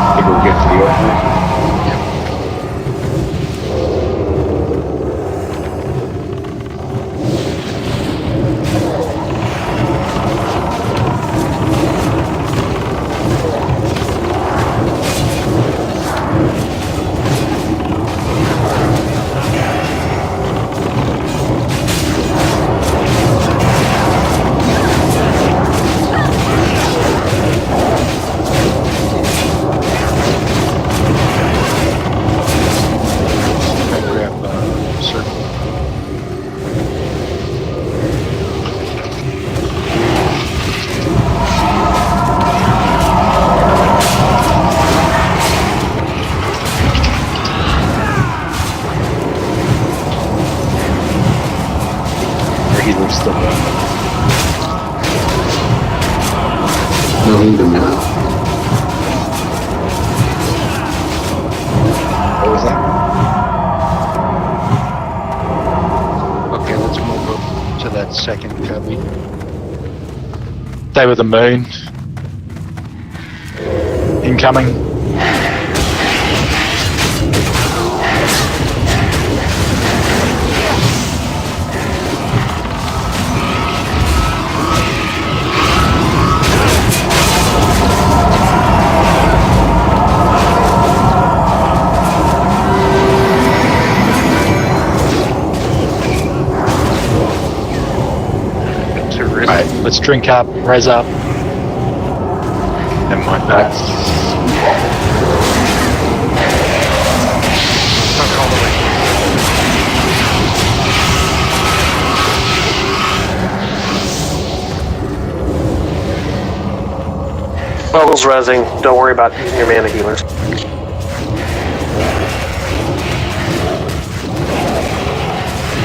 I think we're good for the order. Healer's still going. No, even now. What was that? Okay, let's move up to that second cubby. Stay with the moon. Incoming. Let's drink up, res up. Never mind that. Bubble's resing. Don't worry about using your mana healers.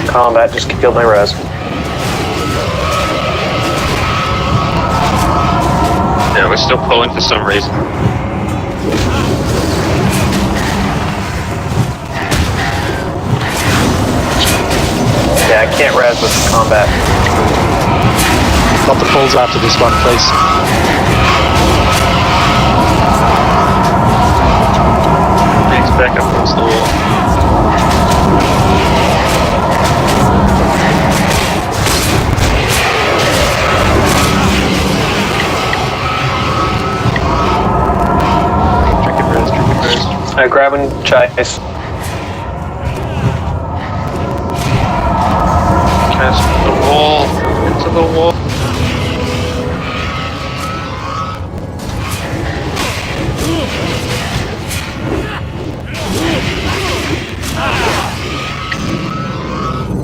Combat just killed my res. Yeah, we're still pulling for some reason. Yeah, I can't res with combat. Got the pulls after this one, please. Thanks, back up against the wall. Alright, grabbing chase. Cast the wall, into the wall.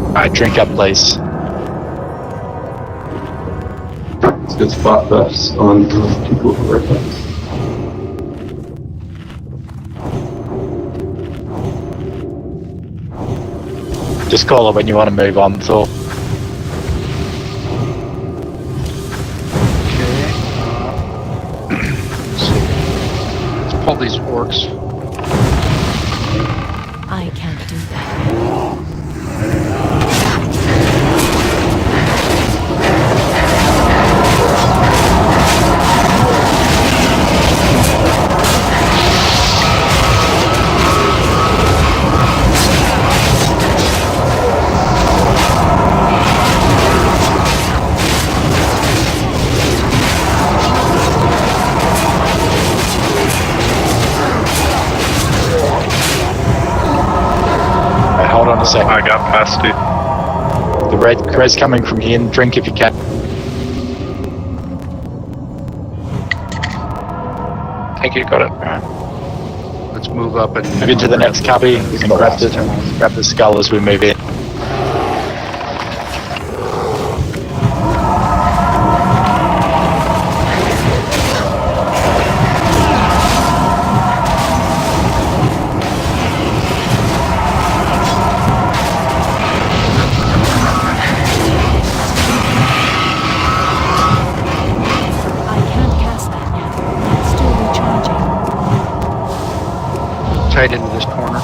Alright, drink up, please. Let's get spot buffs on people who are buffs. Just call it when you want to move on, Thor. Let's pull these orcs. I can't do that. Hold on a second. I got past it. The res coming from in. Drink if you can. I think you got it. Let's move up and Move into the next cubby. We can grab the skull as we move in. tight into this corner.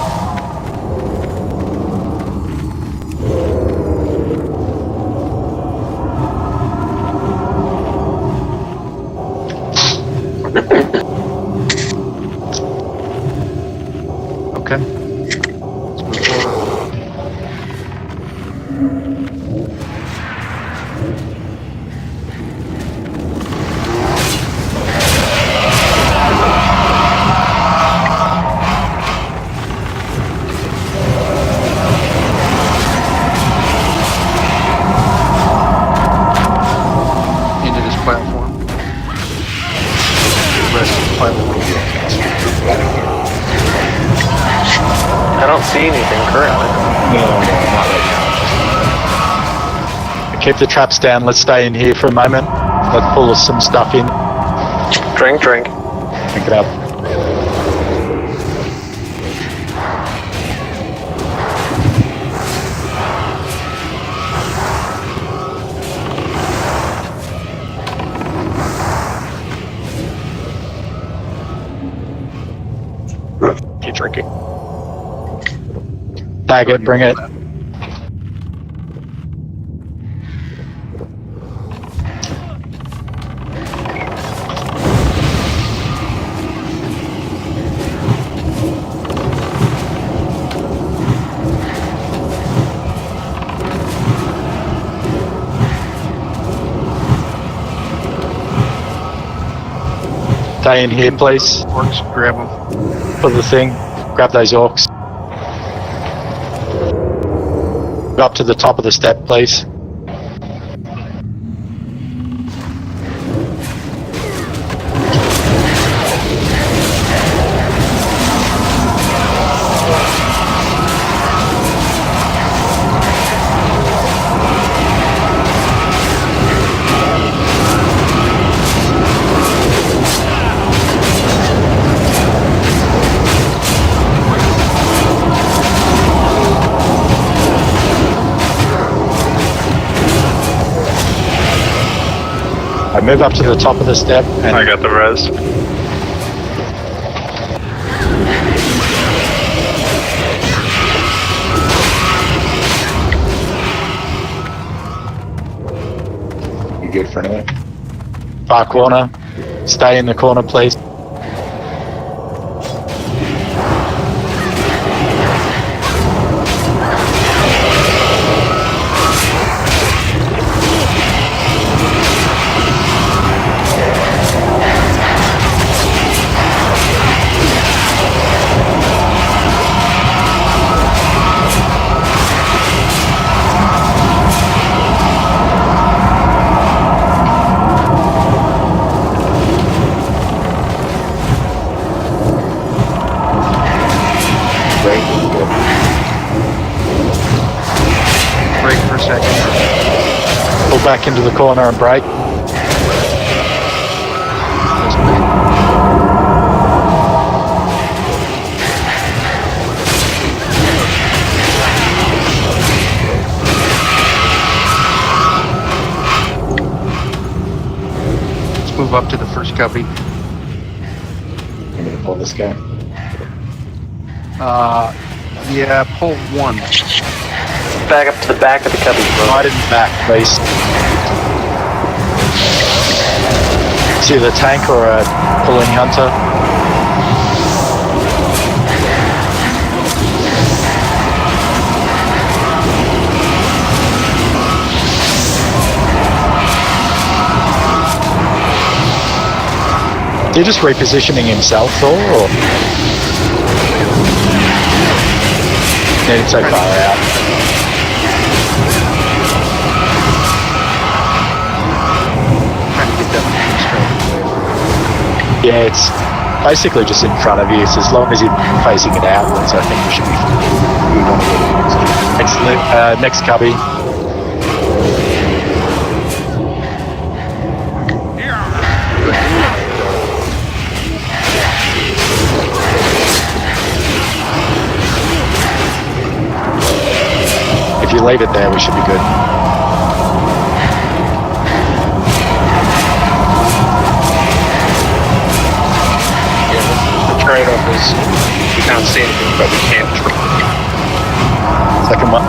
Okay. Let's move forward. Into this platform. The rest of the platform. I don't see anything currently. No, not right now. Keep the traps down. Let's stay in here for a moment. Let's pull some stuff in. Drink. Drink it up. Keep drinking. Tag it, bring it. Stay in here, please. Orcs, grab them. For the thing. Grab those orcs. Go up to the top of the step, please. Move up to the top of the step. And I got the res. You good for now? far corner. Stay in the corner, please. Break for a second. Pull back into the corner and brake. Let's move up to the first cubby. I'm gonna pull this guy. Yeah, pull one. Back up to the back of the cubby. Right in the back, please. It's either a tank or a pulling hunter. Is he just repositioning himself, Thor, or? Needed so far out. Yeah, it's basically just in front of you, so as long as you're facing it outwards, I think we should be fine. Excellent. Next cubby. If you leave it there, we should be good. Trade-off is we can't see anything, but we can't trade. Second one.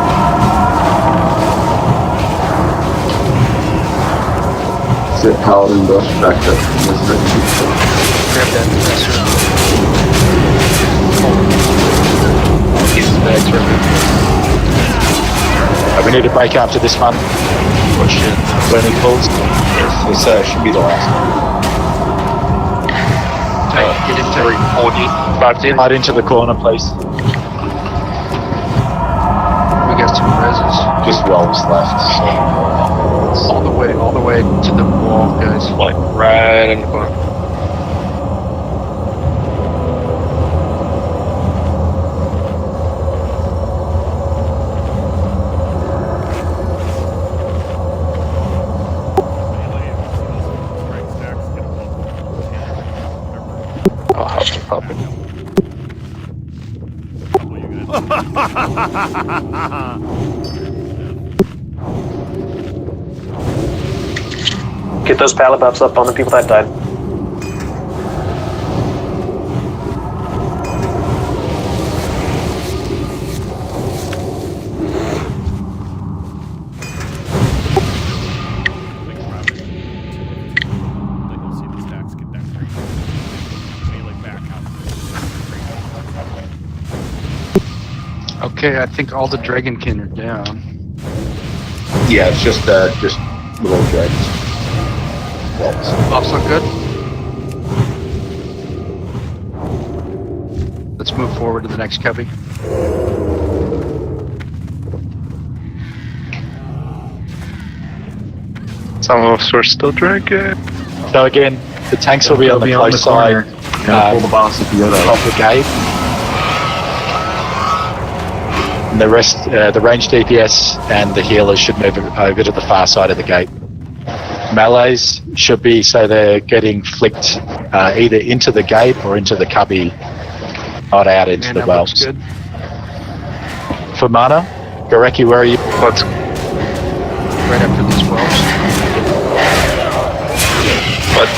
Sit Paladin brush back up. Grab that professor. Keep his bags removed. We need to break after this one. Oh shit. Burning pulls. Yes, this should be the last one. Get into 40. Right into the corner, please. We got some reses. Just wells left. All the way to the wall, guys. Like right in the corner. Get those pallet buffs up on the people that died. Okay, I think all the Dragonkin are down. Yeah, it's just little dragons. Also good. Let's move forward to the next cubby. Some of us are still drinking. So again, the tanks will be on the close side. Pull the boss if you go that Top the gate. And the rest, the range DPS and the healers should move over to the far side of the gate. Melees should be so they're getting flicked either into the gate or into the cubby, not out into the wells. Good. For mana, Gareki, where are you? Right after these wells. What?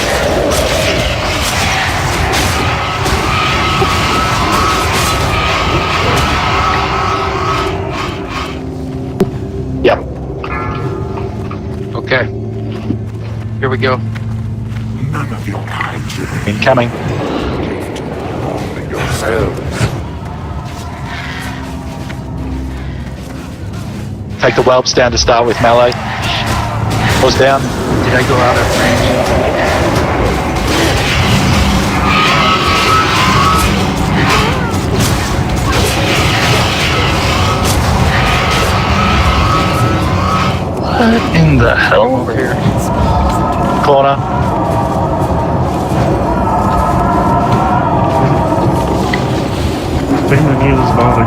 Yep. Okay. Here we go. None of your kind Incoming. Take the whelps down to start with, melee. Was down. Did I go out of range? What in the hell? Over here. Corner. Taking the knee of his body.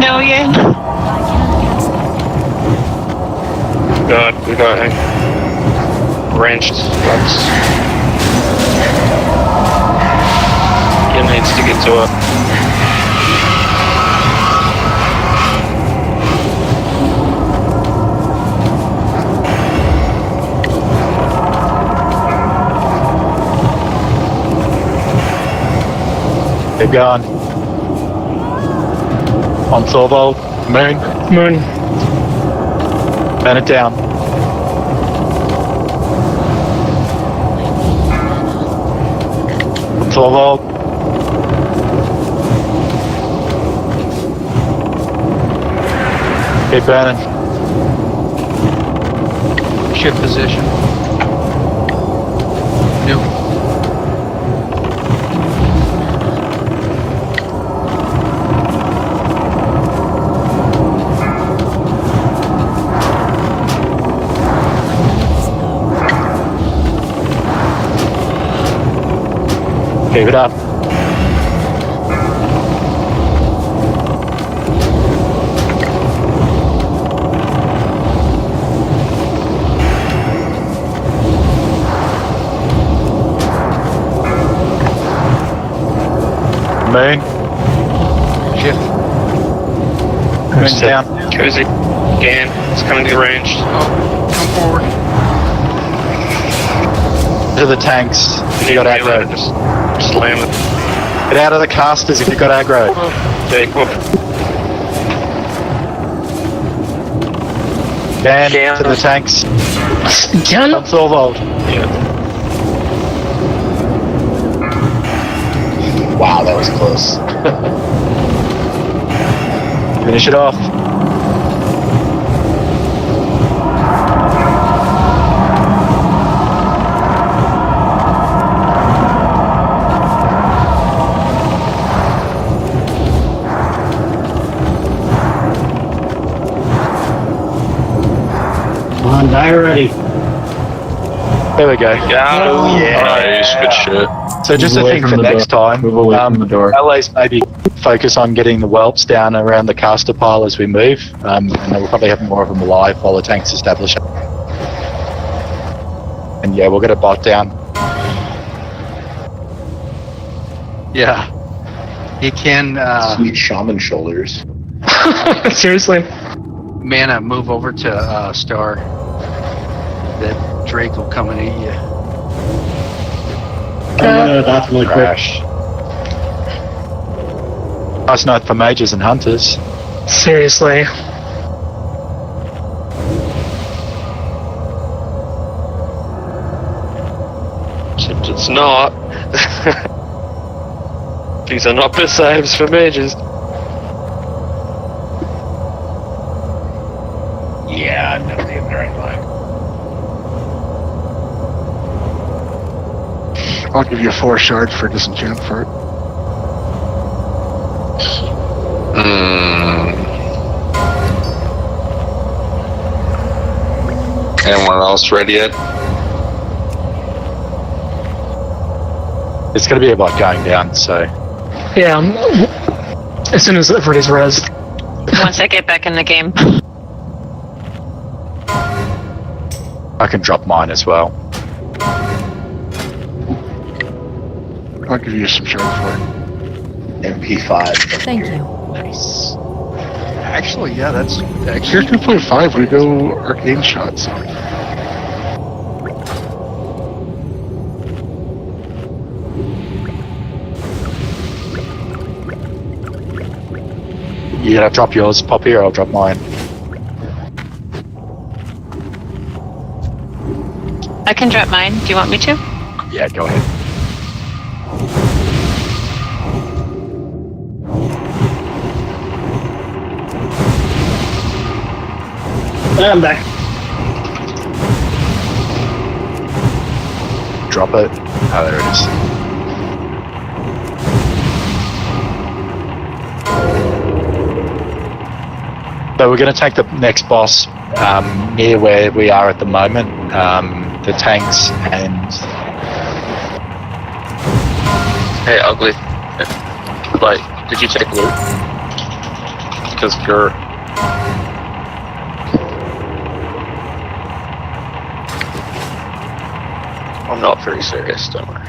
No, yeah. God, we got ranged webs. He needs to get to it. Keep going. On Thorvald. Moon. Moon. Man it down. On Thorvald. Keep burning. Shift position. New. Keep it up. Moon. Shift. Moon's down. Cozy. Again, it's coming to range. Oh, come forward. To the tanks. If you got aggro. Just slam it. Get out of the casters if you got aggro. Take whoop. Dan to the tanks. Again? On Thorvald. Yeah. Wow, that was close. Finish it off. Come on, die already. There we go. Oh, yeah. Nice, good shit. So just a Move away thing from for the next door. time, Move away from the door. LA's maybe focus on getting the whelps down around the caster pile as we move, and then we'll probably have more of them alive while the tanks establish. And yeah, we'll get a bot down. Yeah. You can, Sweet shaman shoulders. Seriously. Mana, move over to Star. That Drake will come and eat you. That's really quick. Crash. Nice night for mages and hunters. Seriously. Except it's not. These are not best saves for mages. Yeah, no, they have the right line. I'll give you 4 shards for disenchant for it. Anyone else ready yet? It's going to be a bot going down, so Yeah. As soon as everybody's rezzed. Once I get back in the game. I can drop mine as well. I'll give you some shards for it. MP5. Thank you. Nice. Actually, yeah, that's Here 2.5, we go arcane shots. You gonna drop yours, Poppy, or I'll drop mine? I can drop mine. Do you want me to? Yeah, go ahead. I'm back. Drop it. Oh, there it is. So we're going to take the next boss near where we are at the moment. The tanks and... Hey, Ugly. Like, did you take loot? Because you're... I'm not very serious, don't worry.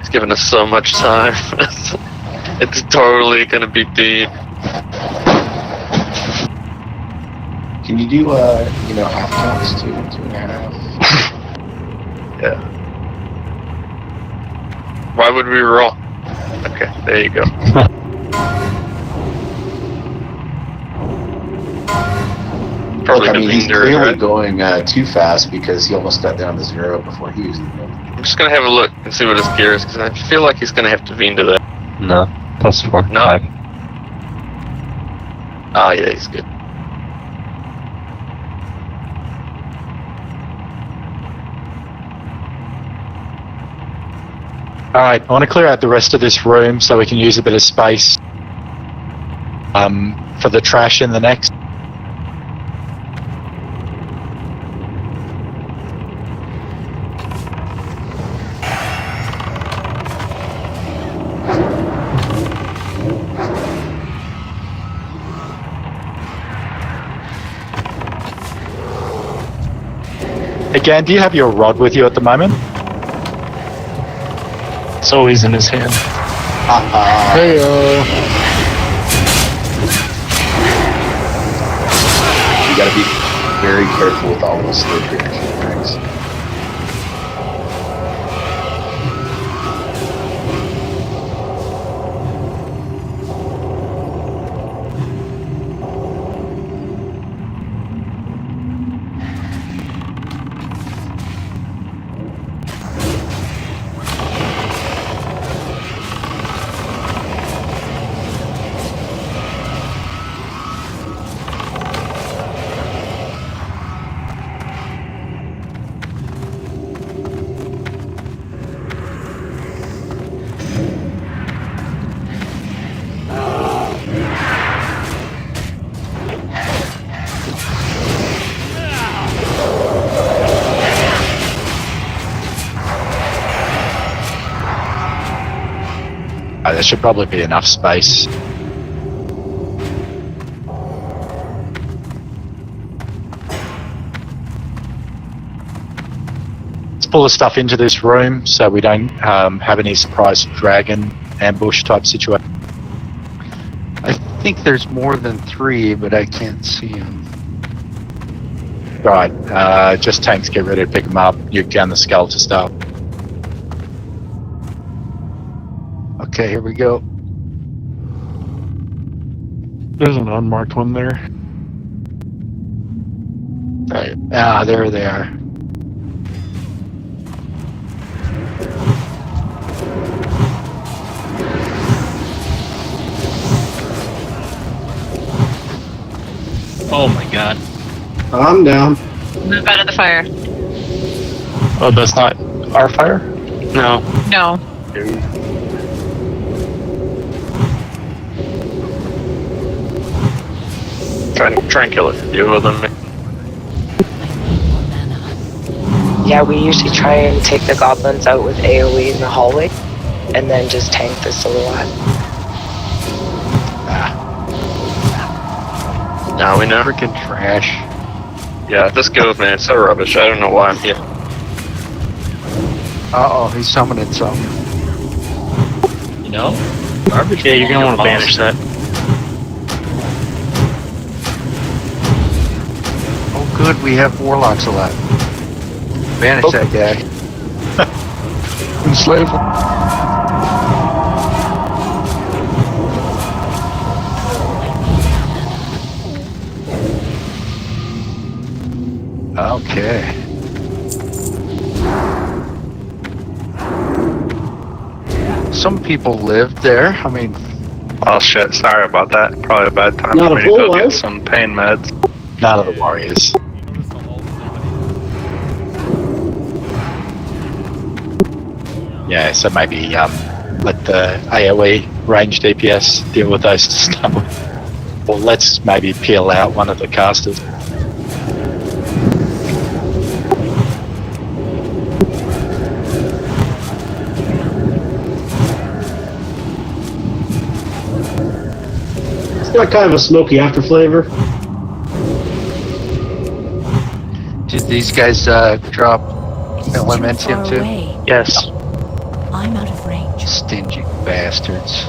It's given us so much time. It's totally gonna be deep. Can you do, half counts too? 2.5? Yeah. Why would we roll? Okay, there you go. Probably he's clearly right? going too fast because he almost got down to 0 before he was even. I'm just gonna have a look and see what his gear is, because I feel like he's gonna have to Veen to that. No, +4. No. 5. Ah, yeah, he's good. Alright, I want to clear out the rest of this room so we can use a bit of space for the trash in the next. Again, do you have your rod with you at the moment? It's always in his hand. Hey-o. You gotta be very careful with all those slow reaction things. There should probably be enough space. pull the stuff into this room so we don't have any surprise dragon ambush type situation. I think there's more than 3, but I can't see them. Right, just tanks, get ready to pick them up. Nuke down the skull to start. Okay, here we go. There's an unmarked one there. Right. Ah, there they are. Oh my god. I'm down. Move out of the fire. Oh, that's not our fire? No. No. Try and kill it. Deal with them. Yeah, we usually try and take the goblins out with AoE in the hallway, and then just tank the silhouette. Now we know. Freaking trash. Yeah, this guild, man, it's so rubbish. I don't know why I'm here. Uh-oh, he's summoning something. You know? Garbage. Yeah, you're gonna want to banish that. Oh, good, we have warlocks alive. Banish that guy. Enslave him. Okay. Some people lived there. I mean, oh shit! Sorry about that. Probably a bad time Not for a me to go full get life? some pain meds. None of the warriors. Yeah, so maybe let the AoE range DPS deal with those to start with. Or let's maybe peel out one of the casters. It's got kind of a smoky after flavor. did these guys drop Elementium too? Away. Yes. I'm out of range. Stingy bastards.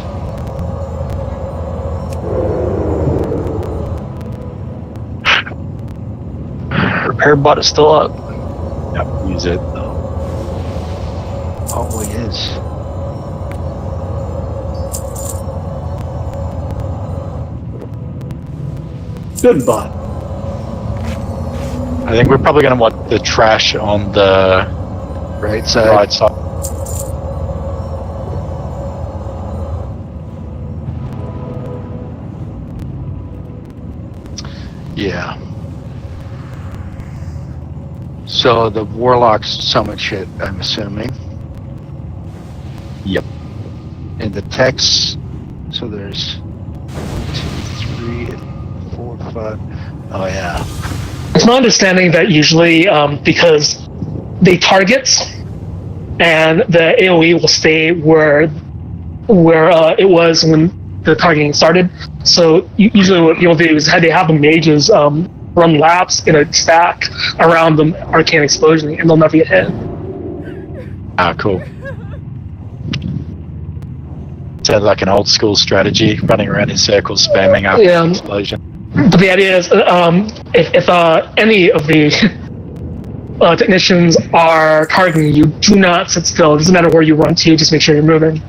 Repair bot is still up. Yep, use it. Oh, it is. Good bot. I think we're probably going to want the trash on the Right side. right side. Yeah. So the warlocks summit shit, I'm assuming. Yep. And the techs, so there's 2, 3, 4, 5. Oh yeah. It's my understanding that usually, because they target, and the AoE will stay where it was when the targeting started. So usually what people do is they have the mages run laps in a stack around the arcane explosion, and they'll never get hit. Ah, cool. Sounds like an old school strategy, running around in circles, spamming after Yeah. explosion. But the idea is, if any of the technicians are targeting you, do not sit still. It doesn't matter where you run to, just make sure you're moving.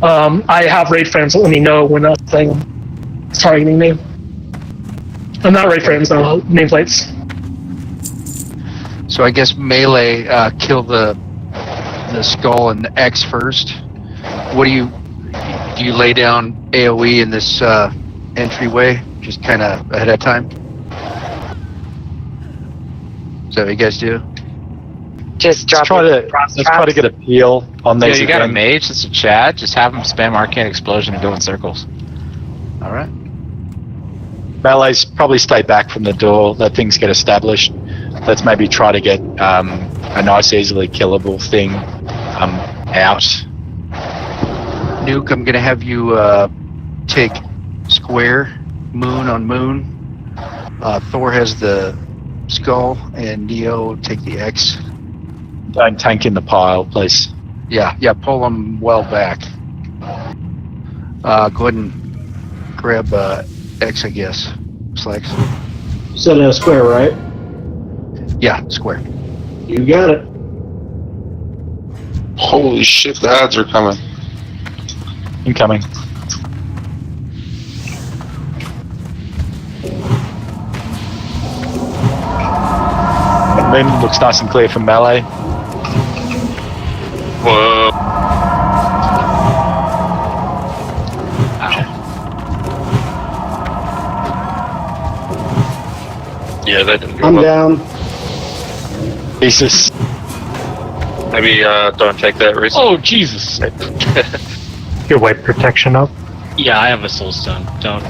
I have raid frames that let me know when a thing is targeting me. Not raid frames, no, nameplates. So I guess melee kill the skull and the X first. What do you lay down AoE in this entryway, just kind of ahead of time? Is that what you guys do? Just drop Let's try to get a peel on Yeah, these. you got a again. mage that's a Chad. Just have him spam Arcane Explosion and go in circles. All right. Melees probably stay back from the door, let things get established. Let's maybe try to get a nice, easily killable thing out. Nuke, I'm gonna have you take square, moon on moon. Thor has the skull, and Neo take the X. Don't tank in the pile, please. Yeah, pull them well back. Go ahead and grab X, I guess. Slacks. You said a square, right? Yeah, square. You got it. Holy shit, the ads are coming. Incoming. The moon looks nice and clear from melee. Whoa. Yeah, that didn't go I'm well. down. Jesus. Maybe don't take that risk. Oh, Jesus. Your white protection up. Yeah, I have a soul stone. Don't.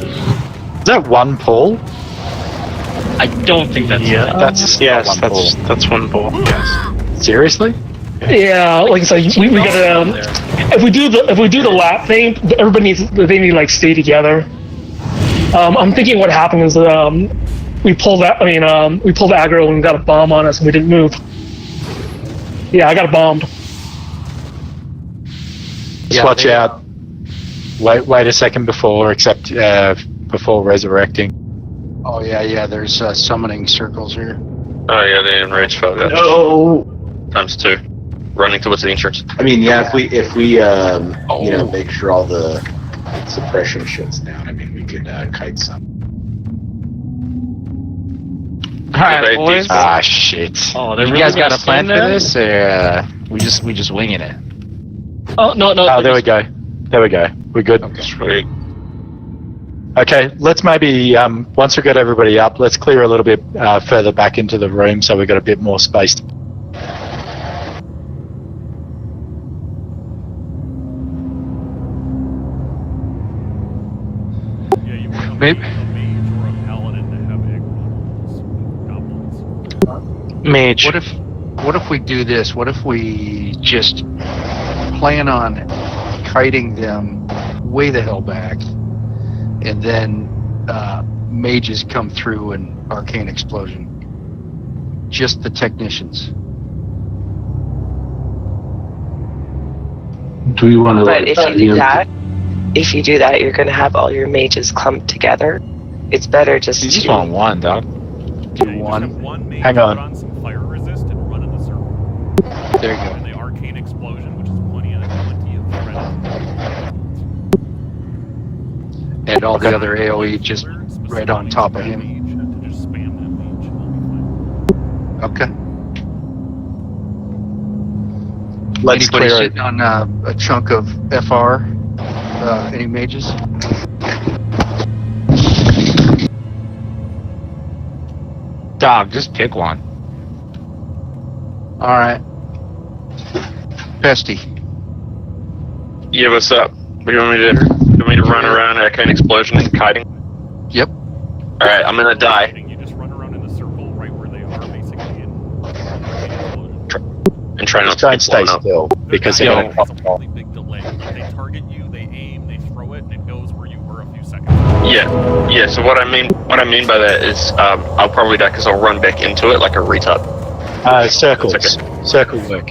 Is that one pull? I don't think that's That's one ball. Yes. Seriously? Yeah, like I said, we gotta. If we do the lap thing, everybody needs to like stay together. I'm thinking what happened is we pulled aggro and got a bomb on us and we didn't move. Yeah, I got bombed. Just watch out. Wait a second before resurrecting. Oh yeah. There's summoning circles here. Oh yeah, the enraged foe. No. ×2. Running towards the entrance. I mean, yeah, if we make sure all the suppression shit's down. I mean, we could kite some. Alright, boys. Ah, shit. Oh, you guys got a plan for this, or we just winging it? Oh no. Oh, there we go. We're good. Sweet. Okay, let's maybe once we've got everybody up, let's clear a little bit further back into the room so we've got a bit more space. Maybe. A mage or a paladin to have egg goblins. Mage. What if we do this? What if we just plan on kiting them way the hell back, and then mages come through and arcane explosion? Just the technicians. Do we want to? But if you do that, you're going to have all your mages clumped together. It's better just You Oh, just to... want one, dog. Do one. Hang on. Put on some fire resist and run in the circle. There you go. And the arcane explosion, which is plenty of threat. And all the other AoE just right on top of him. To just spam that mage. I'll be fine. Okay. Let's Anybody clear it. sitting on a chunk of FR? Any mages? Dog, just pick one. All right. Pesty. Yeah, what's up? What do you want me to run around arcane explosion and kiting? Yep. Alright, I'm gonna die. You just run around in a circle right where they are, basically, And try not Just to don't stay blown up. still because they're going to pop off. big delay. They target you, they aim, they throw it, and it goes where you were a few seconds. Yeah. So what I mean by that is, I'll probably die because I'll run back into it like a retard. Circles. Okay. Circle work.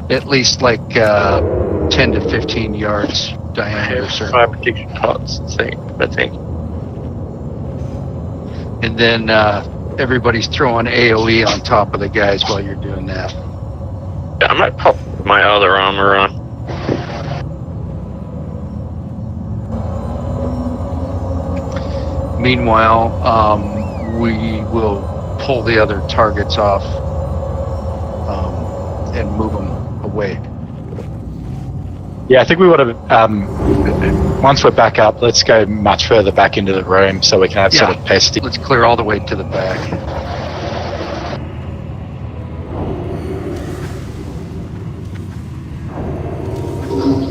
At least like 10 to 15 yards diameter circle. Fire protection pots, I think. And then everybody's throwing AoE on top of the guys while you're doing that. Yeah, I might pop my other armor on. Meanwhile, we will pull the other targets off and move them away. Yeah, I think we would have. Once we're back up, let's go much further back into the room so we can have sort of pesty. Let's clear all the way to the back.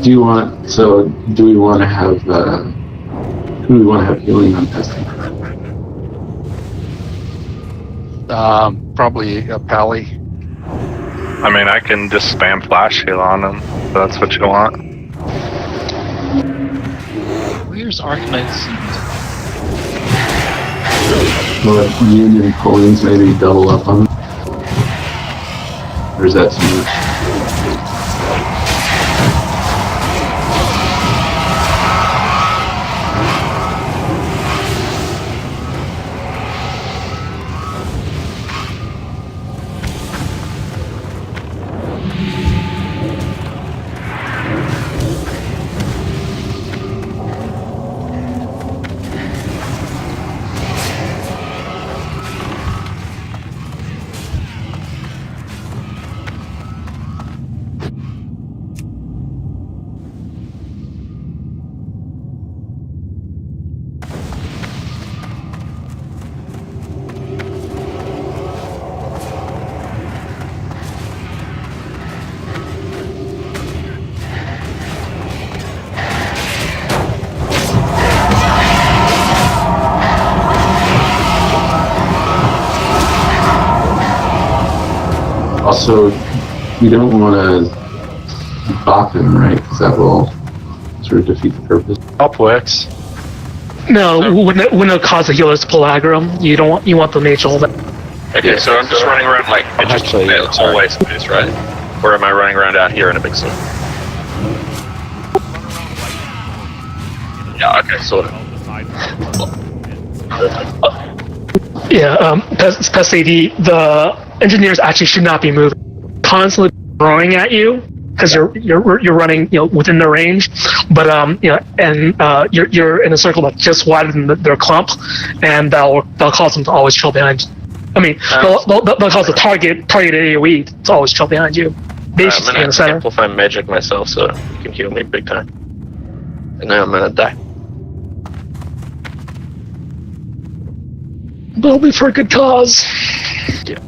Do we want to have who do we want to have healing on testing? Probably a pally. I mean, I can just spam flash heal on them, if that's what you want. Where's Arcanite Seed? Well, Union Pullings maybe double up on them? Or is that too much? Also, you don't want to bop him, right? Because that will sort of defeat the purpose. Up works. No, when it cause the healers to pull aggro, you want the mage to hold it. Okay, so I'm just running around like Actually, hallway space, right? Or am I running around out here in a big circle? Yeah, okay, sort of. Yeah, pest AD, the engineers actually should not be moving. Constantly throwing at you because you're running within the range, but you're in a circle that's just wider than their clump, and they'll cause them to always trail behind you. I mean, they'll cause the target AOE to always trail behind you. They should stay in the center. Amplify magic myself so you can heal me big time. And now I'm gonna die. That'll be for a good cause. Yeah.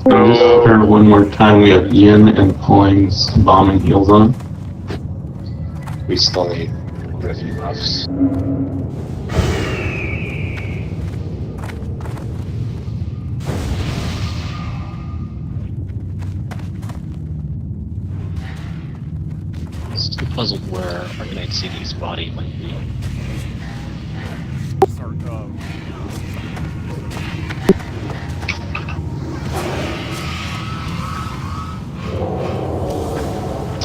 So just for one more time, we have Ian and Pullings bombing heals on. We still need a few buffs. Still puzzled where Arcanite CD's body might be.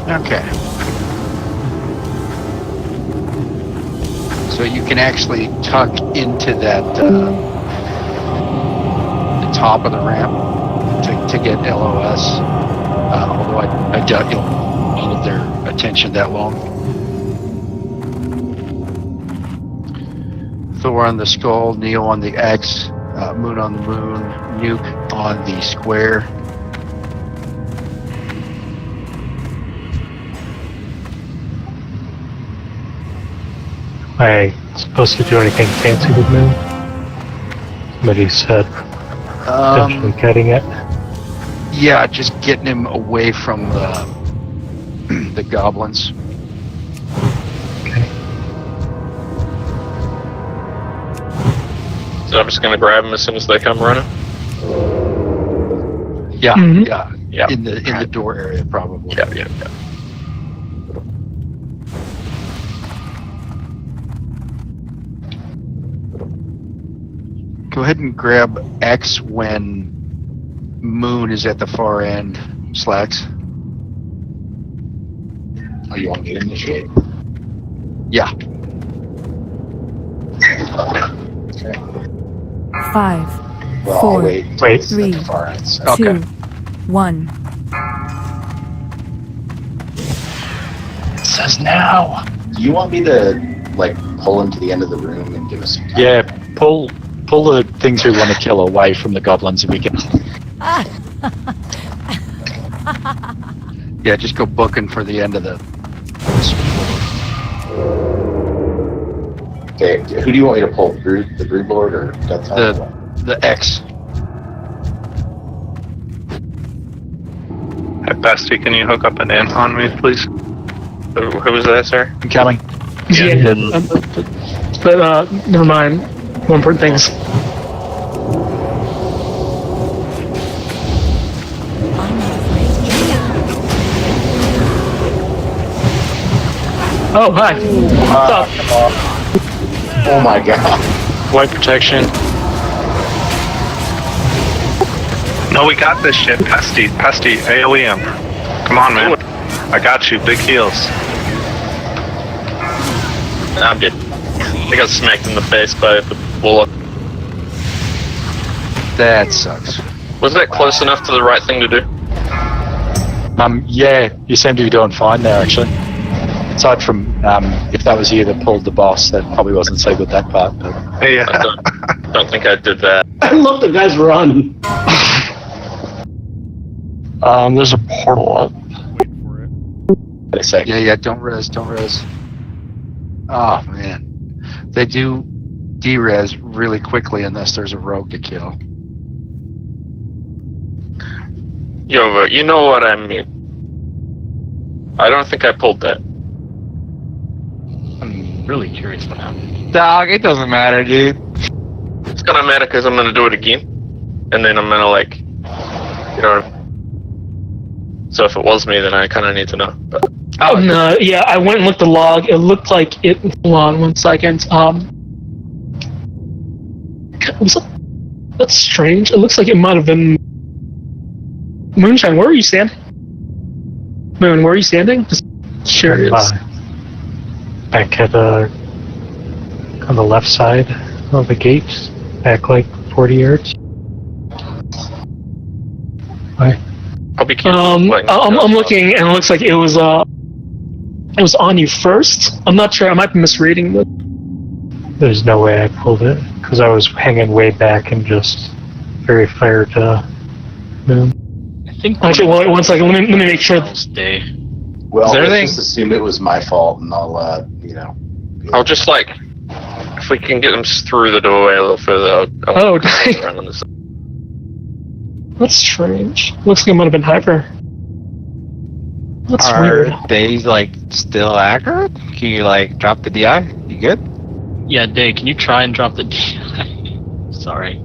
Okay. So you can actually tuck into that the top of the ramp to get LOS. Although I doubt you'll hold their attention that long. Thor on the skull, Neo on the X, Moon on the moon, Nuke on the square. Am I supposed to do anything fancy with Moon? Somebody said potentially cutting it. Yeah, just getting him away from the goblins. Okay. So I'm just gonna grab them as soon as they come running? Yeah, Mhm. yeah. In the door area, probably. Yeah. Go ahead and grab X when Moon is at the far end. Slacks. Oh, you want me to initiate? Yeah. Okay. 5, Well, 4, I'll wait. 3, At the far end, so. 2, Okay. 1. It says now. Do you want me to like pull him to the end of the room and give us some time? Yeah, pull the things we want to kill away from the goblins if we can. Yeah, just go booking for the end of the. Okay, who do you want me to pull? The brood lord or Death Tower? The X. Hey, Basti, can you hook up an in on me, please? Who was that, sir? I'm coming. Yeah, but never mind. More important things. Oh, hi. What's up? Oh my god. White protection. No, we got this shit. Pesty, AoE him. Come on, man. I got you. Big heals. I'm good. I got smacked in the face by the bullet. That sucks. Was that close enough to the right thing to do? Yeah, you seem to be doing fine there, actually. Aside from if that was you that pulled the boss, that probably wasn't so good, that part. But. Yeah. I don't think I did that. I love the guy's run. There's a portal up. Wait a sec. Yeah, don't res. Oh, man. They do de-res really quickly unless there's a rogue to kill. Yo, you know what I mean. I don't think I pulled that. I'm really curious what happened. Dog, it doesn't matter, dude. It's gonna matter because I'm gonna do it again. And then I'm gonna like, you know. So if it was me, then I kind of need to know. But, Oh no, yeah, I went and looked at the log. It looked like it. Hold on 1 second. That's strange. It looks like it might have been Moonshine. Where are you standing? Moon, where are you standing? Just curious. Back at on the left side of the gate, back like 40 yards. Why? I'll be I'm looking, and it looks like it was on you first. I'm not sure. I might be misreading this. There's no way I pulled it because I was hanging way back and just very fire to Moon. I think. Actually, well, 1 second. Let me make sure. Stay. Well, let's just assume it was my fault, and I'll, I'll just like, if we can get them through the doorway a little further. I'll run on this. That's strange. Looks like it might have been hyper. That's weird. Are they like still accurate? Can you like drop the DI? You good? Yeah, Dave, can you try and drop the DI? Sorry.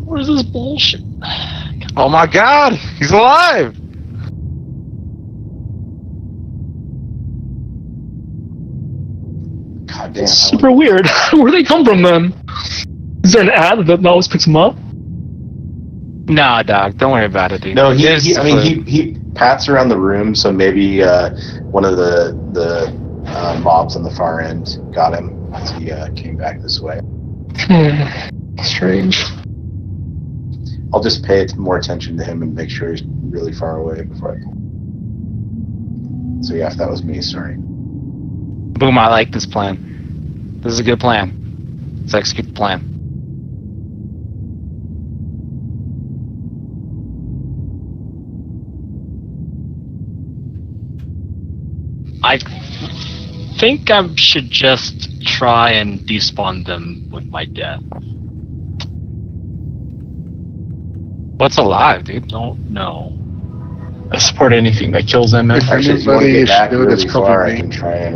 What is this bullshit? Oh my god, he's alive! God damn. Super weird. Where do they come from then? Is there an ad that always picks them up? Nah, dog, don't worry about it, dude. No, he pats around the room, so maybe one of the mobs on the far end got him as he came back this way. Strange. I'll just pay more attention to him and make sure he's really far away before I pull. So yeah, if that was me, sorry. Boom, I like this plan. This is a good plan. Let's execute the plan. I think I should just try and despawn them with my death. What's alive, dude? Don't know. I support anything that kills them. Actually, if you want to get back really far, I can try and...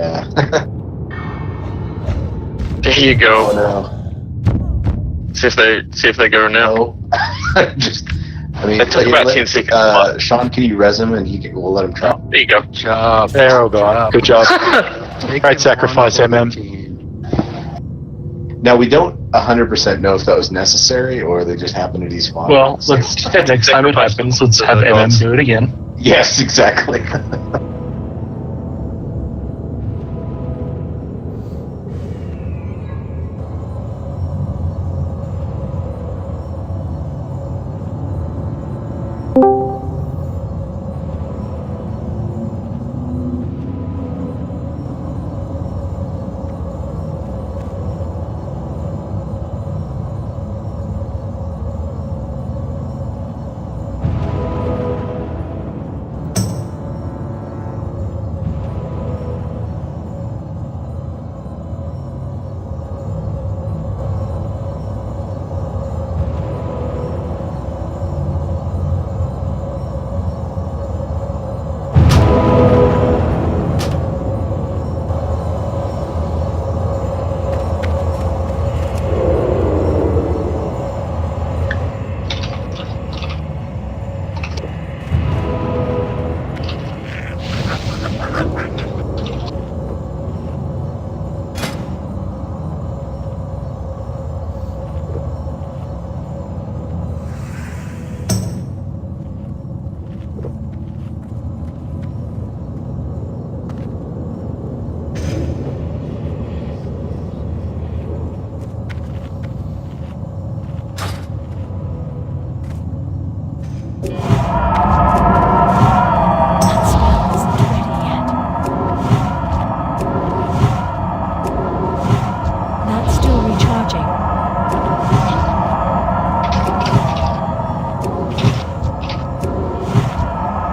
There you go. Oh, no. See if they go now. Just, I mean, that took about 10 seconds. Sean, can you res him and we'll let him try? There you go. Good job. There we go. Good job. Great sacrifice, MM. Now, we don't 100% know if that was necessary or they just happened to despawn. Well, next time it happens, let's have MM do it again. Yes, exactly. That spell isn't ready yet. That's still recharging.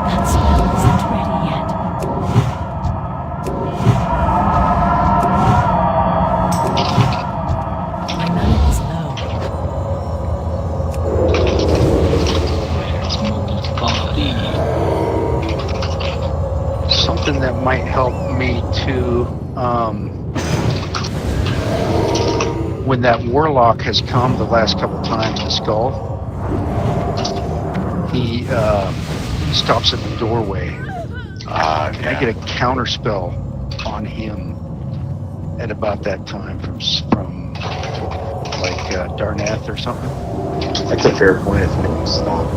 That spell isn't ready yet. My mana is low. Something that might help me too. When that warlock has come the last couple times to Skull, he stops at the doorway. And I get a counter spell on him at about that time from like Darnath or something. That's a fair point if it stop.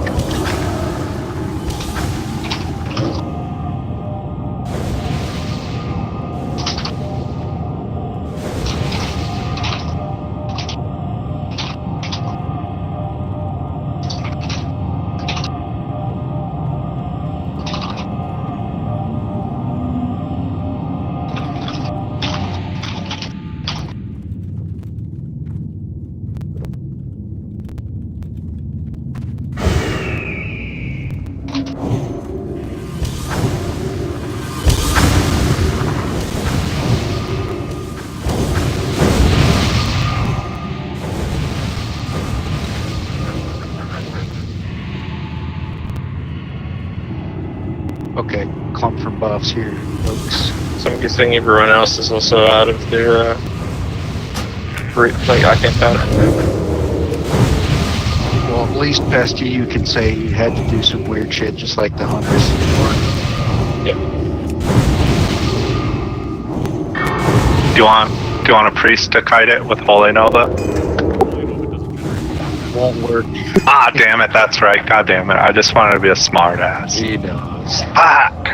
Okay, clump from buffs here, folks. So I'm guessing everyone else is also out of their like I can't out. Well, at least Pesty, you can say you had to do some weird shit just like the hunters. Yep. Do you want a priest to kite it with Holy Nova? Won't work. Ah, damn it, that's right. God damn it. I just wanted to be a smart ass. He knows. Fuck!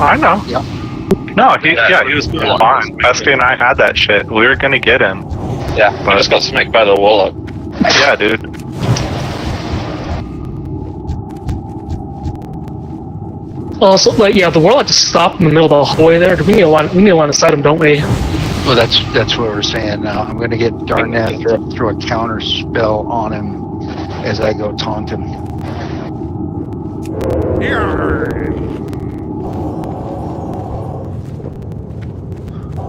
I know. Yep. No, he was fine. Pesty and I had that shit. We were gonna get him. Yeah, I just got smacked by the warlock. Yeah, dude. Also, like, yeah, the warlock just stopped in the middle of the hallway there. We need a line of sight him, don't we? Well, that's what we're saying now. I'm going to get Darnath to throw a counter spell on him as I go taunt him.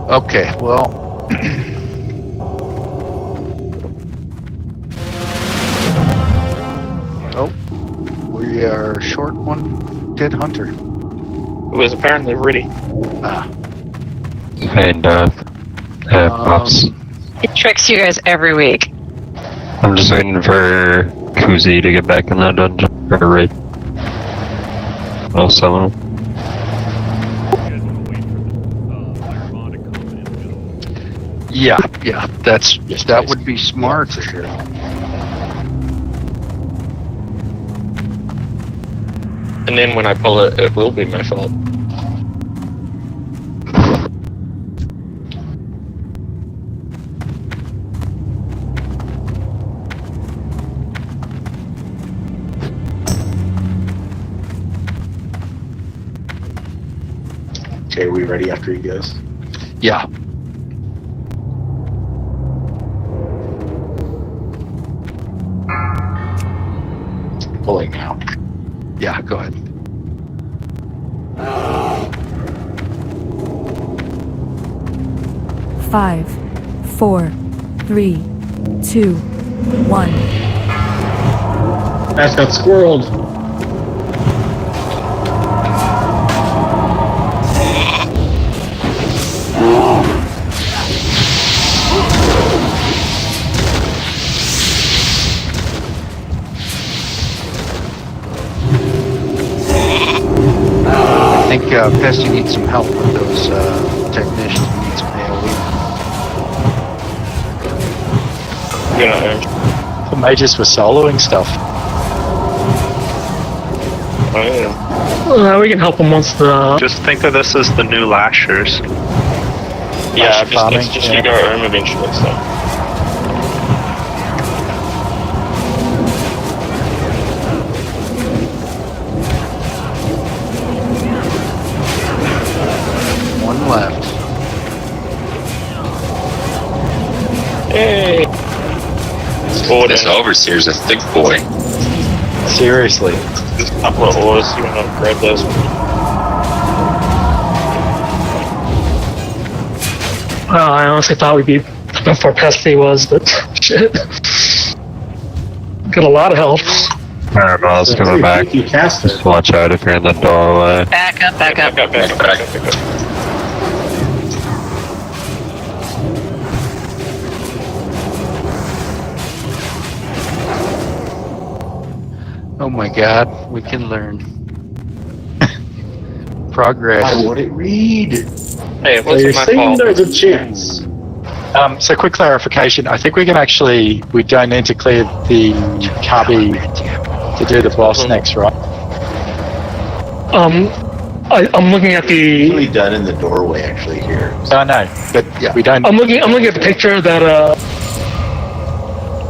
Okay, well. Oh, we are short one dead hunter. Who was apparently ready. Ah. And buffs. It tricks you guys every week. I'm just waiting for Kuzi to get back in that dungeon. Or raid. I'll summon him. Yeah, that would be smart. For sure. And then when I pull it, it will be my fault. Okay, are we ready after he goes? Yeah. Pulling now. Yeah, go ahead. Five, 4, 3, 2, 1. That's got squirreled. I think Pesty needs some help with those technicians. We need some AoE. You know, The mages were soloing stuff. We can help him once the. Just think of this as the new lashers. Yeah, it's just you go home eventually, so. One left. Hey! This overseer's a thick boy. Seriously. Just a couple of ores, you want to grab those? I honestly thought we'd be how far past he was, but shit. Got a lot of help. Alright, Miles, coming back. Just watch out if you're in the doorway. Back up, back up. Back up. Oh my god, we can learn. Progress. How would it read? Hey, it So you're wasn't my saying fault. there's a chance. So quick clarification. I think we can actually, we don't need to clear the cubby to do the boss next, right? I'm looking at the. Really done in the doorway actually here. I know, but we don't. I'm looking at the picture that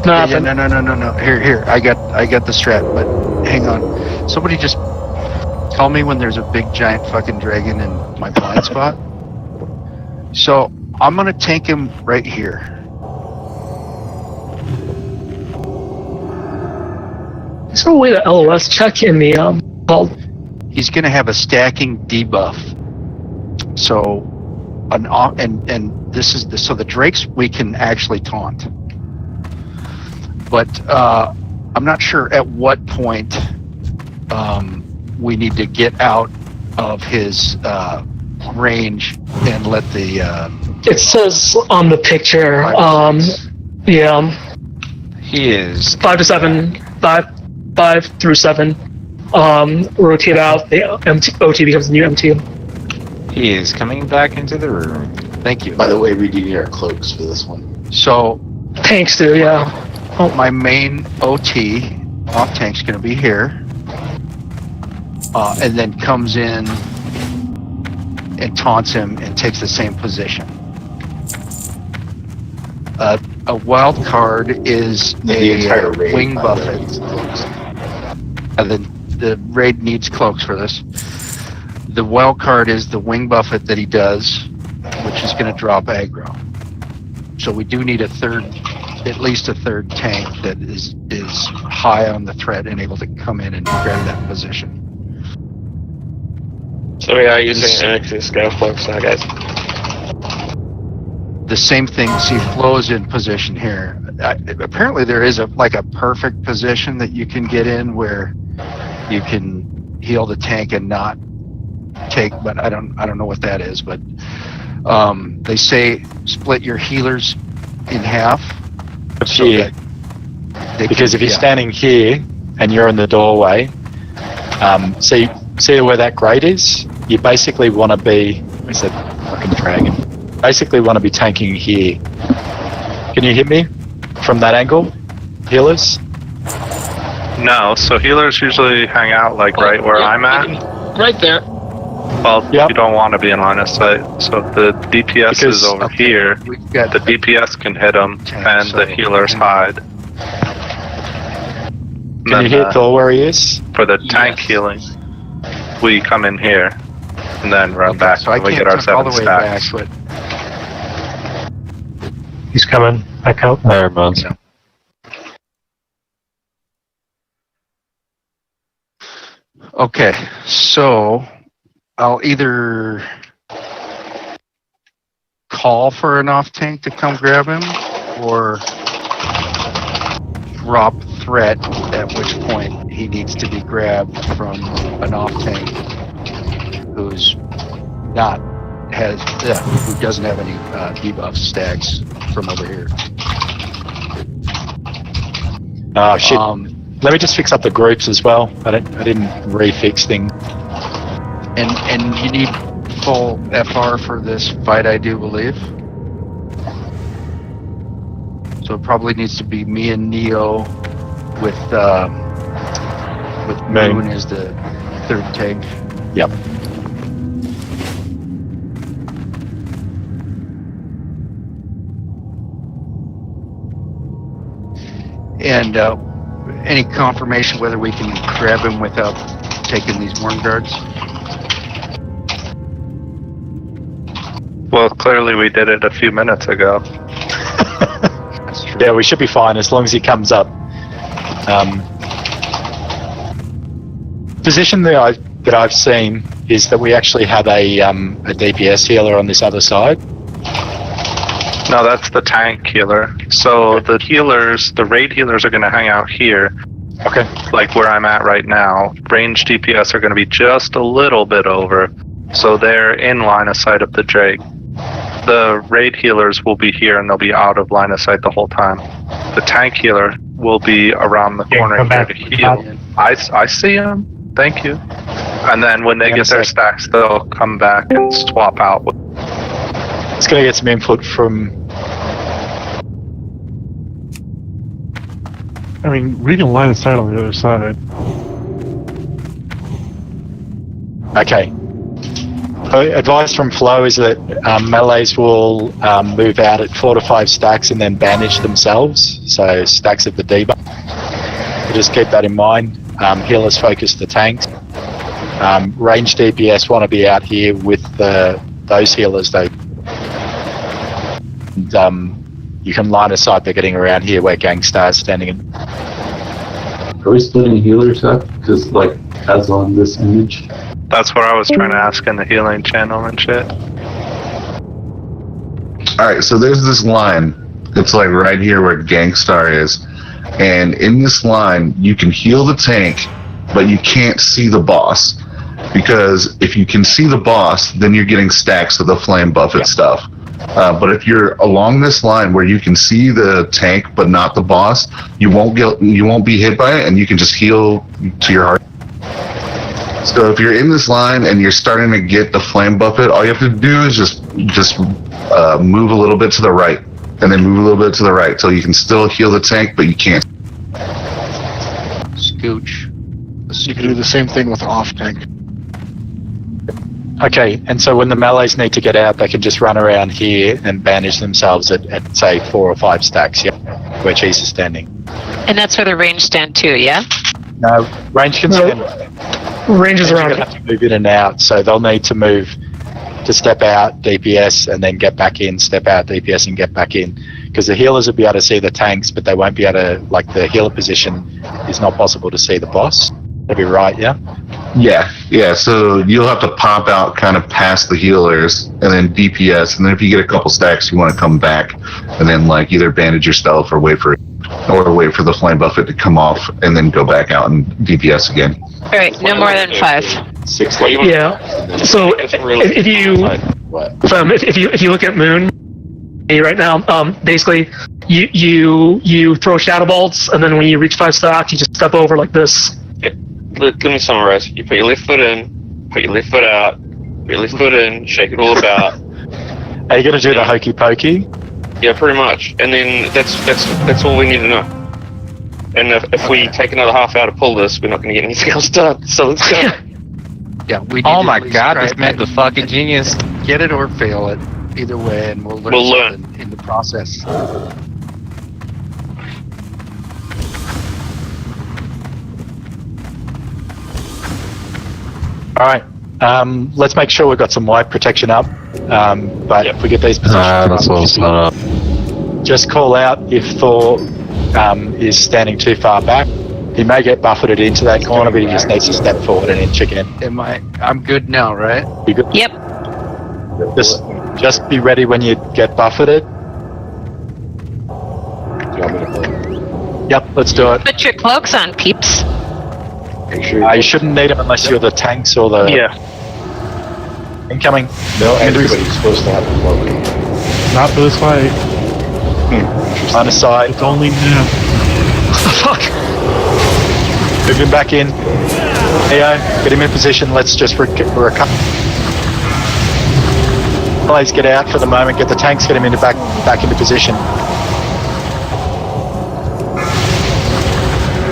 Yeah, no. Here. I got the strat, but hang on. Somebody just tell me when there's a big giant fucking dragon in my blind spot. So I'm gonna tank him right here. Is there a way to LOS check in the called? He's gonna have a stacking debuff. So and this is so the drakes we can actually taunt. But I'm not sure at what point we need to get out of his range and let the. It says on the picture. Yeah. He is 5 to 7, 5 through 7. Rotate out. The OT becomes the new MT. He is coming back into the room. Thank you. By the way, we do need our cloaks for this one. So. Tanks do, yeah. Oh, my main OT off tank's going to be here, and then comes in and taunts him and takes the same position. A wild card is a wing buffet. The raid needs cloaks for this. The wild card is the wing buffet that he does, which is going to drop aggro. So we do need at least a third tank that is high on the threat and able to come in and grab that position. So we are using NX's scale cloaks now, guys. The same thing, see, Flo's in position here. Apparently there is a perfect position that you can get in where you can heal the tank and not take, but I don't know what that is, but they say split your healers in half. So because if you're standing here and you're in the doorway, see where that grate is? You basically want to be, where's that fucking dragon? Basically want to be tanking here. Can you hit me from that angle? Healers? No, so healers usually hang out right where I'm at. Right there. Well, you don't want to be in line of sight. So if the DPS is over here, the DPS can hit them, and the healers hide. Can you hit Thor where he is? For the tank healing, we come in here, and then run back, so I and we can't get our jump all 7 the way stacks. back, He's coming back out. There, Miles. Okay, so I'll either call for an off tank to come grab him, or drop threat, at which point he needs to be grabbed from an off tank who doesn't have any debuff stacks from over here. Oh shit. Let me just fix up the groups as well. I didn't refix things. And you need full FR for this fight, I do believe. So it probably needs to be me and Neo with Moon as the third tank. Yep. And any confirmation whether we can grab him without taking these worm guards? Well, clearly we did it a few minutes ago. Yeah, we should be fine as long as he comes up. Position that I've seen is that we actually have a DPS healer on this other side. No, that's the tank healer. So the healers, the raid healers are going to hang out here. Okay. Like where I'm at right now. Range DPS are going to be just a little bit over. So they're in line of sight of the Drake. The raid healers will be here and they'll be out of line of sight the whole time. The tank healer will be around the corner here to heal. I see him. Thank you. And then when they get their stacks, they'll come back and swap out. It's going to get some input from... I mean, we can line of sight on the other side. Okay. Advice from Flo is that melees will move out at 4 to 5 stacks and then bandage themselves, so stacks of the debuff. So just keep that in mind. Healers focus the tanks. Range DPS want to be out here with those healers though. And, you can line of sight they're getting around here where Gangstar is standing in. Are we splitting healers up? Because, like, as on this image? That's what I was trying to ask in the healing channel and shit. Alright, so there's this line. It's like right here where Gangstar is. And in this line, you can heal the tank, but you can't see the boss. Because if you can see the boss, then you're getting stacks of the flame buffet stuff. But if you're along this line where you can see the tank but not the boss, you won't be hit by it, and you can just heal to your heart. So if you're in this line and you're starting to get the flame buffet, all you have to do is just move a little bit to the right, and then move a little bit to the right, so you can still heal the tank, but you can't. Scooch. You can do the same thing with off tank. Okay, and so when the melees need to get out, they can just run around here and bandage themselves at say 4 or 5 stacks, yeah, where Cheese is standing. And that's where the range stand too, yeah? No, range can stand. Range is around. Have to move in and out, so they'll need to move to step out, DPS, and then get back in, step out, DPS, and get back in. Because the healers will be able to see the tanks, but they won't be able to, like, the healer position is not possible to see the boss. That'd be right, yeah? Yeah, so you'll have to pop out kind of past the healers, and then DPS, and then if you get a couple stacks, you want to come back, and then, like, either bandage yourself or wait for the flame buffet to come off, and then go back out and DPS again. Alright, no more than 5. 6. Yeah. So if you look at Moon right now, basically you throw shadow bolts, and then when you reach 5 stacks, you just step over like this. Let me summarize. You put your left foot in, put your left foot out, put your left foot in, shake it all about. Are you going to do the hokey pokey? Yeah, pretty much. And then that's all we need to know. And if we take another half hour to pull this, we're not going to get anything else done. So let's go. Yeah, we need Oh to my at least god, try this it. man's a fucking genius. Get it or fail it. Either way, and we'll learn something in the process. Alright, let's make sure we've got some white protection up. But if we get these positions that's all set up. Just call out if Thor is standing too far back. He may get buffeted into that corner, but he just needs to step forward and inch again. I'm good now, right? You good? Yep. Just be ready when you get buffeted. Yep, let's do it. Put your cloaks on, peeps. You shouldn't need them unless you're the tanks or the... Yeah. Incoming. No, everybody's supposed to have a cloak. Not for this fight. On the side. It's only now. Fuck. Move him back in. Neo, get him in position. Let's just recover. Please get out for the moment. Get the tanks. Get him into back into position.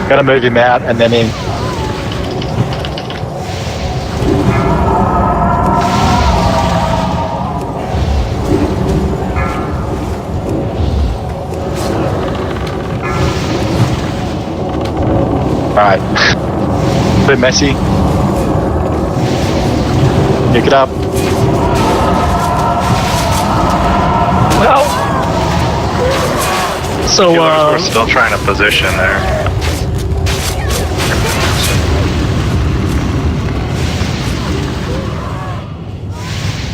Got to move him out and then in. Alright. A bit messy. Pick it up. Well, so we're still trying to position there.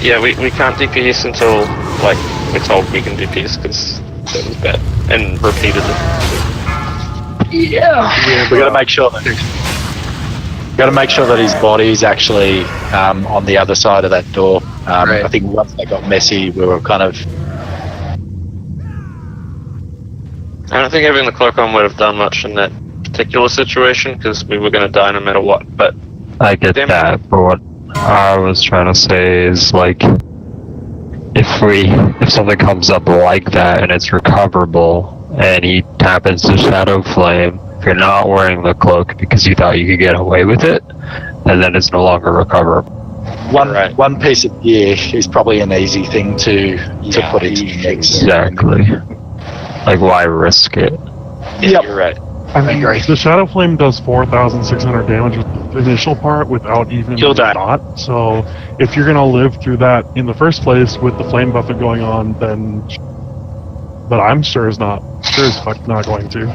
Yeah, we can't DPS until like we're told we can DPS because that was bad and repeatedly. Yeah. We gotta make sure that his body's actually on the other side of that door. Right. I think once they got messy, we were kind of. I don't think having the cloak on would have done much in that particular situation because we were going to die no matter what. But I get that, but what I was trying to say is like, if something comes up like that and it's recoverable, and he happens to Shadow Flame, if you're not wearing the cloak because you thought you could get away with it, and then it's no longer recoverable. One piece of gear is probably an easy thing to put into the mix. Exactly. Like, why risk it? Yeah, you're right. I mean, the Shadow Flame does 4,600 damage with the initial part without even You'll die. shot. So if you're gonna live through that in the first place with the flame buffet going on, then. But I'm sure as fuck not going to.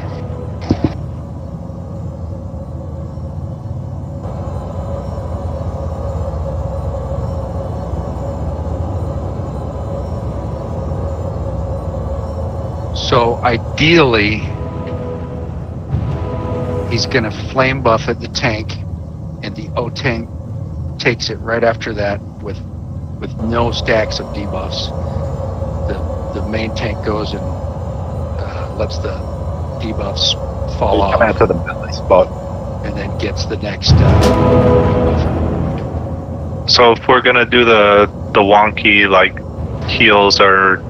So ideally, he's going to flame buffet the tank, and the O tank takes it right after that with no stacks of debuffs. The main tank goes and lets the debuffs fall off. Come out to the melee spot, and then gets the next buffer. So if we're gonna do the wonky like heals or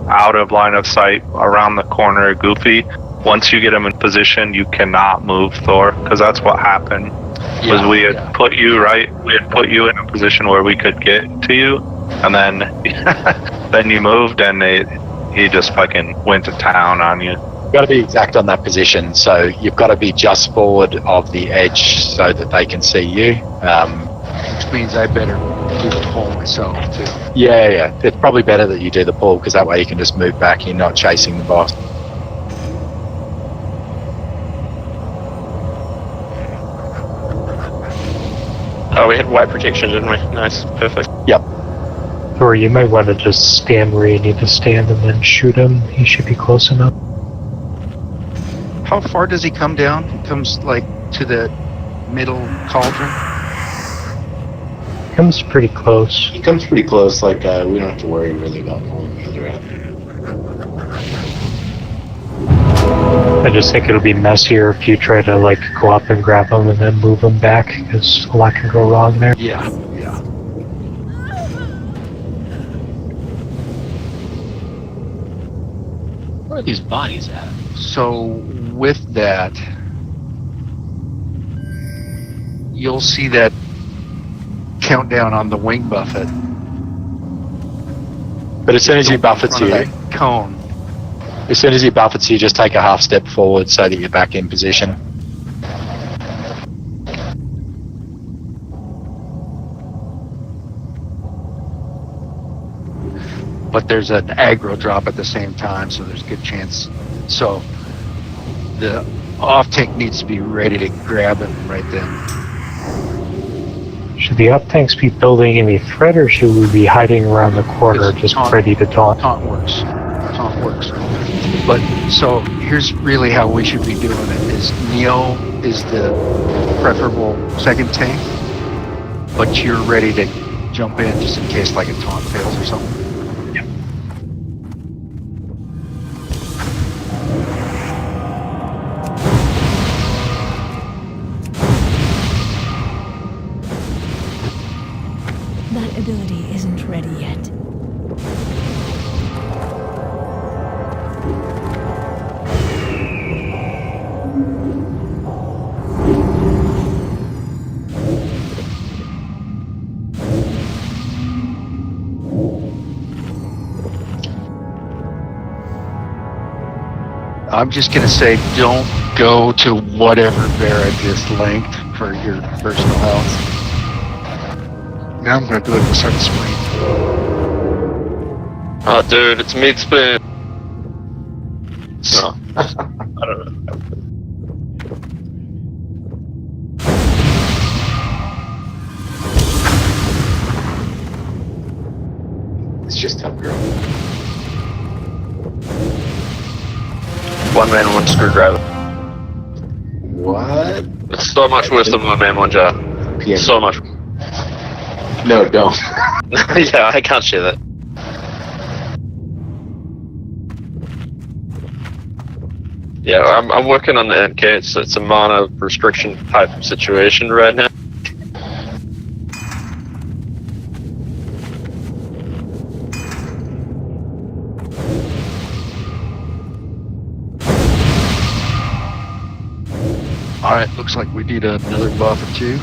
out of line of sight around the corner goofy, once you get him in position you cannot move, Thor, because that's what happened. We had put you in a position where we could get to you, and then then you moved and he just fucking went to town on you. You've got to be exact on that position, so you've got to be just forward of the edge so that they can see you. Which means I better do the pull myself too. Yeah. It's probably better that you do the pull, because that way you can just move back and you're not chasing the boss. Oh, we had white protection, didn't we? Nice, perfect. Yep. Or you might want to just stand where you need to stand and then shoot him. He should be close enough. How far does he come down? He comes like to the middle cauldron? Comes pretty close. He comes pretty close, like, we don't have to worry really about pulling the other end. I just think it'll be messier if you try to, like, go up and grab him and then move him back, because a lot can go wrong there. Yeah. Where are these bodies at? So with that, you'll see that countdown on the wing buffet. But as soon as he buffets you, cone. As soon as he buffets you, just take a half step forward so that you're back in position. But there's an aggro drop at the same time, so there's a good chance. So the off tank needs to be ready to grab him right then. Should the up tanks be building any threat, or should we be hiding around the corner just ready to taunt? Taunt works. But so here's really how we should be doing it: is Neo is the preferable second tank, but you're ready to jump in just in case like a taunt fails or something. That ability isn't ready yet. I'm just gonna say, don't go to whatever Vera just linked for your personal health. Now I'm gonna do it and start spraying. Oh, dude, it's meat spoon. No, I don't know. It's just tough girl. One man, one screwdriver. What? It's so much worse than one man, one job. PM. So much. No, don't. Yeah, I can't share that. Yeah, I'm working on the MK. It's a mana restriction type situation right now. Alright, looks like we need another buff or two.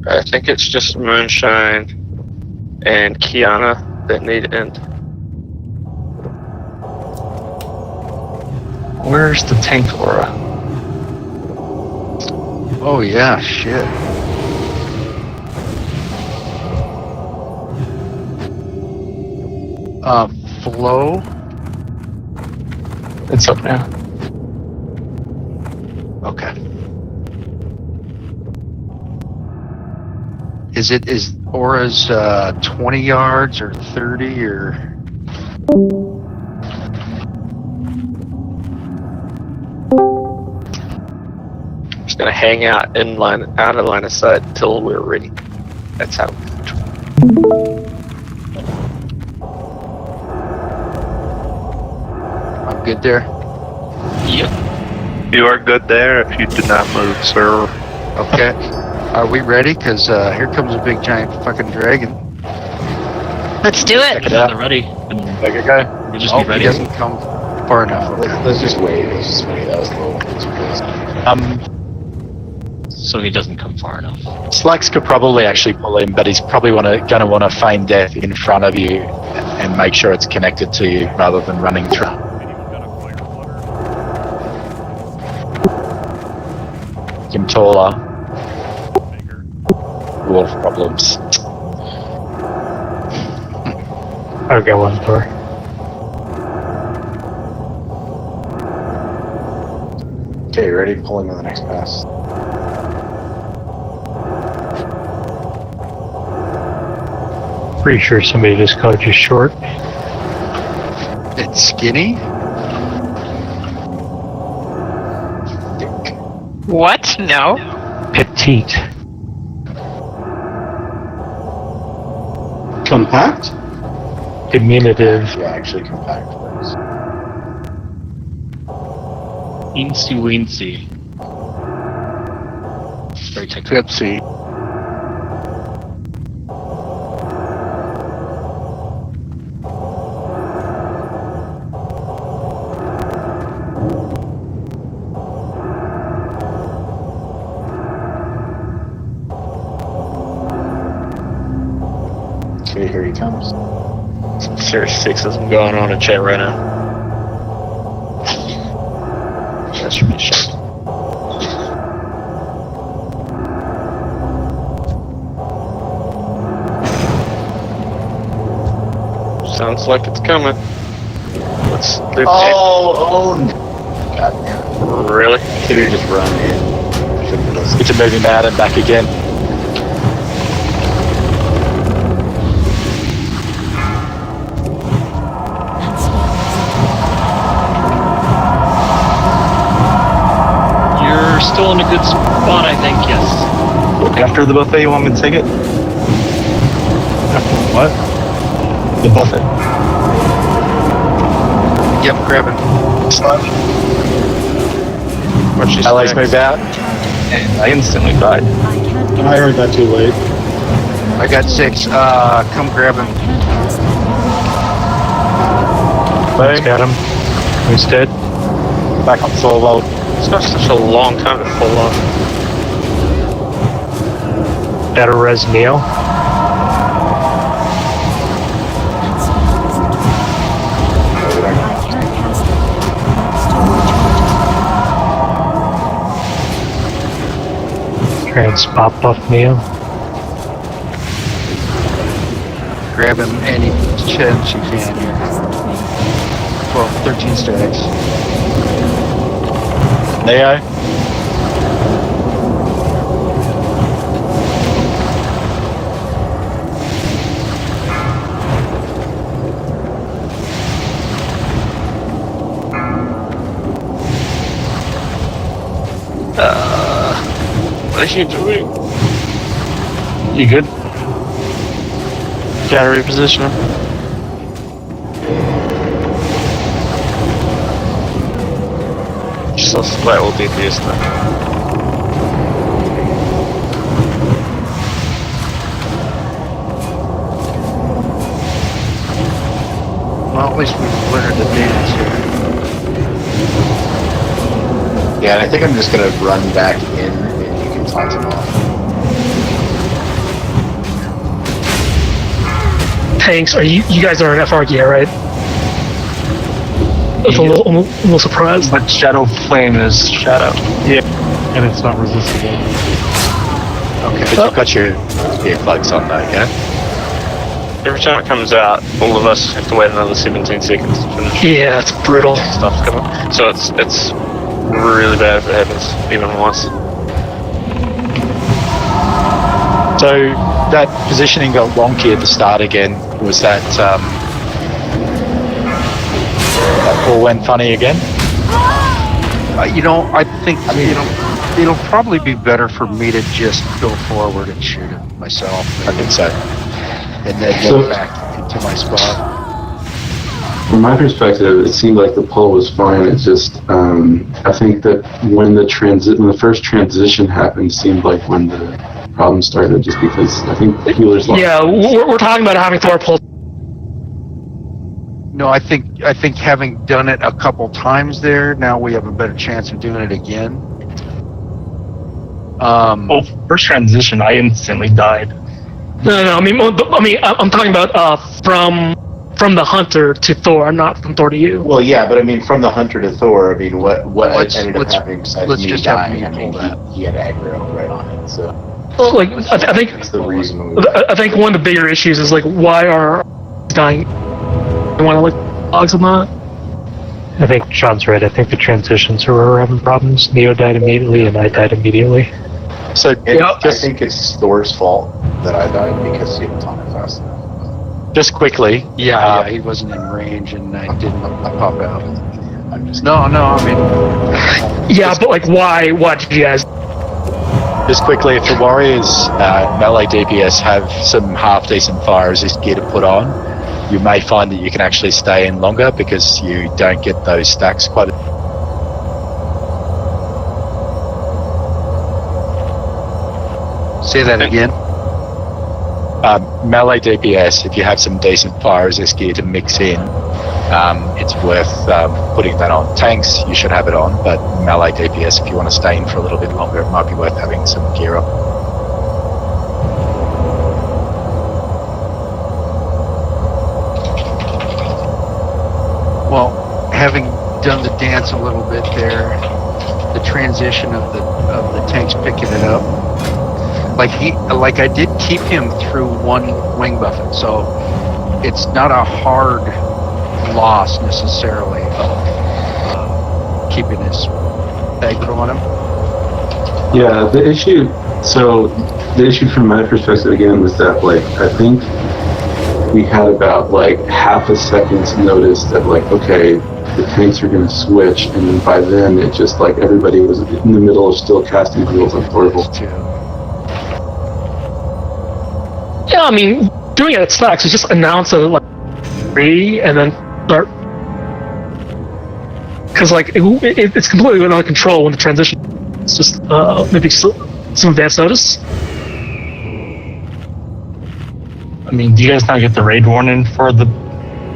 I think it's just Moonshine and Kiana that need end. Where's the tank aura? Oh yeah, shit. Flow? It's up now. Okay. Is Aura's 20 yards or 30 or? Just gonna hang out out of line of sight until we're ready. That's how. I'm good there. Yep. You are good there if you do not move, sir. Okay. Are we ready? Because here comes a big giant fucking dragon. Let's do it. Check it out. Ready. Bigger guy? We'll just Oh, be ready. he doesn't come far enough. Okay. Let's just wait. Let's just wait. That was a little. So he doesn't come far enough. Slacks could probably actually pull in, but he's probably gonna want to feign death in front of you and make sure it's connected to you rather than running through. Him taller. Wolf problems. I'll get one door. Okay, ready? Pulling on the next pass. Pretty sure somebody just called you short. It's skinny? What? No. Petite. Compact? Diminutive. Yeah, actually compact works. Eensy weensy. Very technical. Pepsi. Okay, here he comes. Some serious sexism going on in chat right now. That should be shit. Sounds like it's coming. Let's do Oh! God damn it. Really? Should have just run in. Should've listened. Get to move him out and back again. You're still in a good spot, I think, yes. After the buffet, you want me to take it? After what? The buffet. Yep, grab it. Alex, move out. And I instantly died. I heard that too late. I got 6. Come grab him. Got him. He's dead. Back on full load. It's not such a long time to fall off. Better res Neo. Trans pop buff Neo. Grab him any chance you can here. 13 stacks. Neo. What are you doing? You good? Gotta reposition him. Just a split will DPS now. Well, at least we've learned the dance here. Yeah, and I think I'm just gonna run back in and you can taunt him off. Tanks, are you guys are an FR gear, right? That's a little surprised. But Shadow Flame is Shadow. Yeah. And it's not resistible. Okay, but you've got your earplugs on though, yeah? Every time it comes out, all of us have to wait another 17 seconds to finish. Yeah, it's brutal. Stuff's coming. So it's really bad if it happens even once. So that positioning got wonky at the start again. Was that all went funny again? You know, I think it'll probably be better for me to just go forward and shoot it myself. I think so. And then get back into my spot. From my perspective, it seemed like the pull was fine. It's just, I think that when the first transition happened, seemed like when the problem started. Just because I think the healers. Yeah, we're talking about having Thor pull. No, I think having done it a couple times there, now we have a better chance of doing it again. Well, first transition, I instantly died. No. I mean, I'm talking about from the Hunter to Thor, not from Thor to you. Well, yeah, but I mean, from the Hunter to Thor, I mean, what ended up happening besides me dying? I mean, he had aggro right on it, so. Like, I think that's the reason. I think one of the bigger issues is like, why are dying? I want to like logs on that. I think Sean's right. I think the transitions are where we're having problems. Neo died immediately, and I died immediately. So I think it's Thor's fault that I died because he didn't taunt it fast enough. Just quickly. Yeah, he wasn't in range, and I didn't pop out. No, I mean. Yeah, but like, why did you guys? Just quickly, if the Warriors melee DPS have some half-decent fire resist gear to put on, you may find that you can actually stay in longer because you don't get those stacks quite. Say that again. Melee DPS, if you have some decent fire resist gear to mix in, it's worth putting that on. Tanks, you should have it on, but melee DPS, if you want to stay in for a little bit longer, it might be worth having some gear on. Well, having done the dance a little bit there, the transition of the tanks picking it up, like I did keep him through one wing buffet, so it's not a hard loss necessarily of keeping his aggro on him. Yeah, the issue from my perspective again was that like I think we had about like half a second's notice that like, okay, the tanks are going to switch, and then by then it just like everybody was in the middle of still casting heals on Thorvald. Yeah, I mean, doing it at Stacks, you just announce it like 3 and then start. Because like it's completely out of control when the transition. It's just maybe some advance notice. I mean, do you guys not get the raid warning for the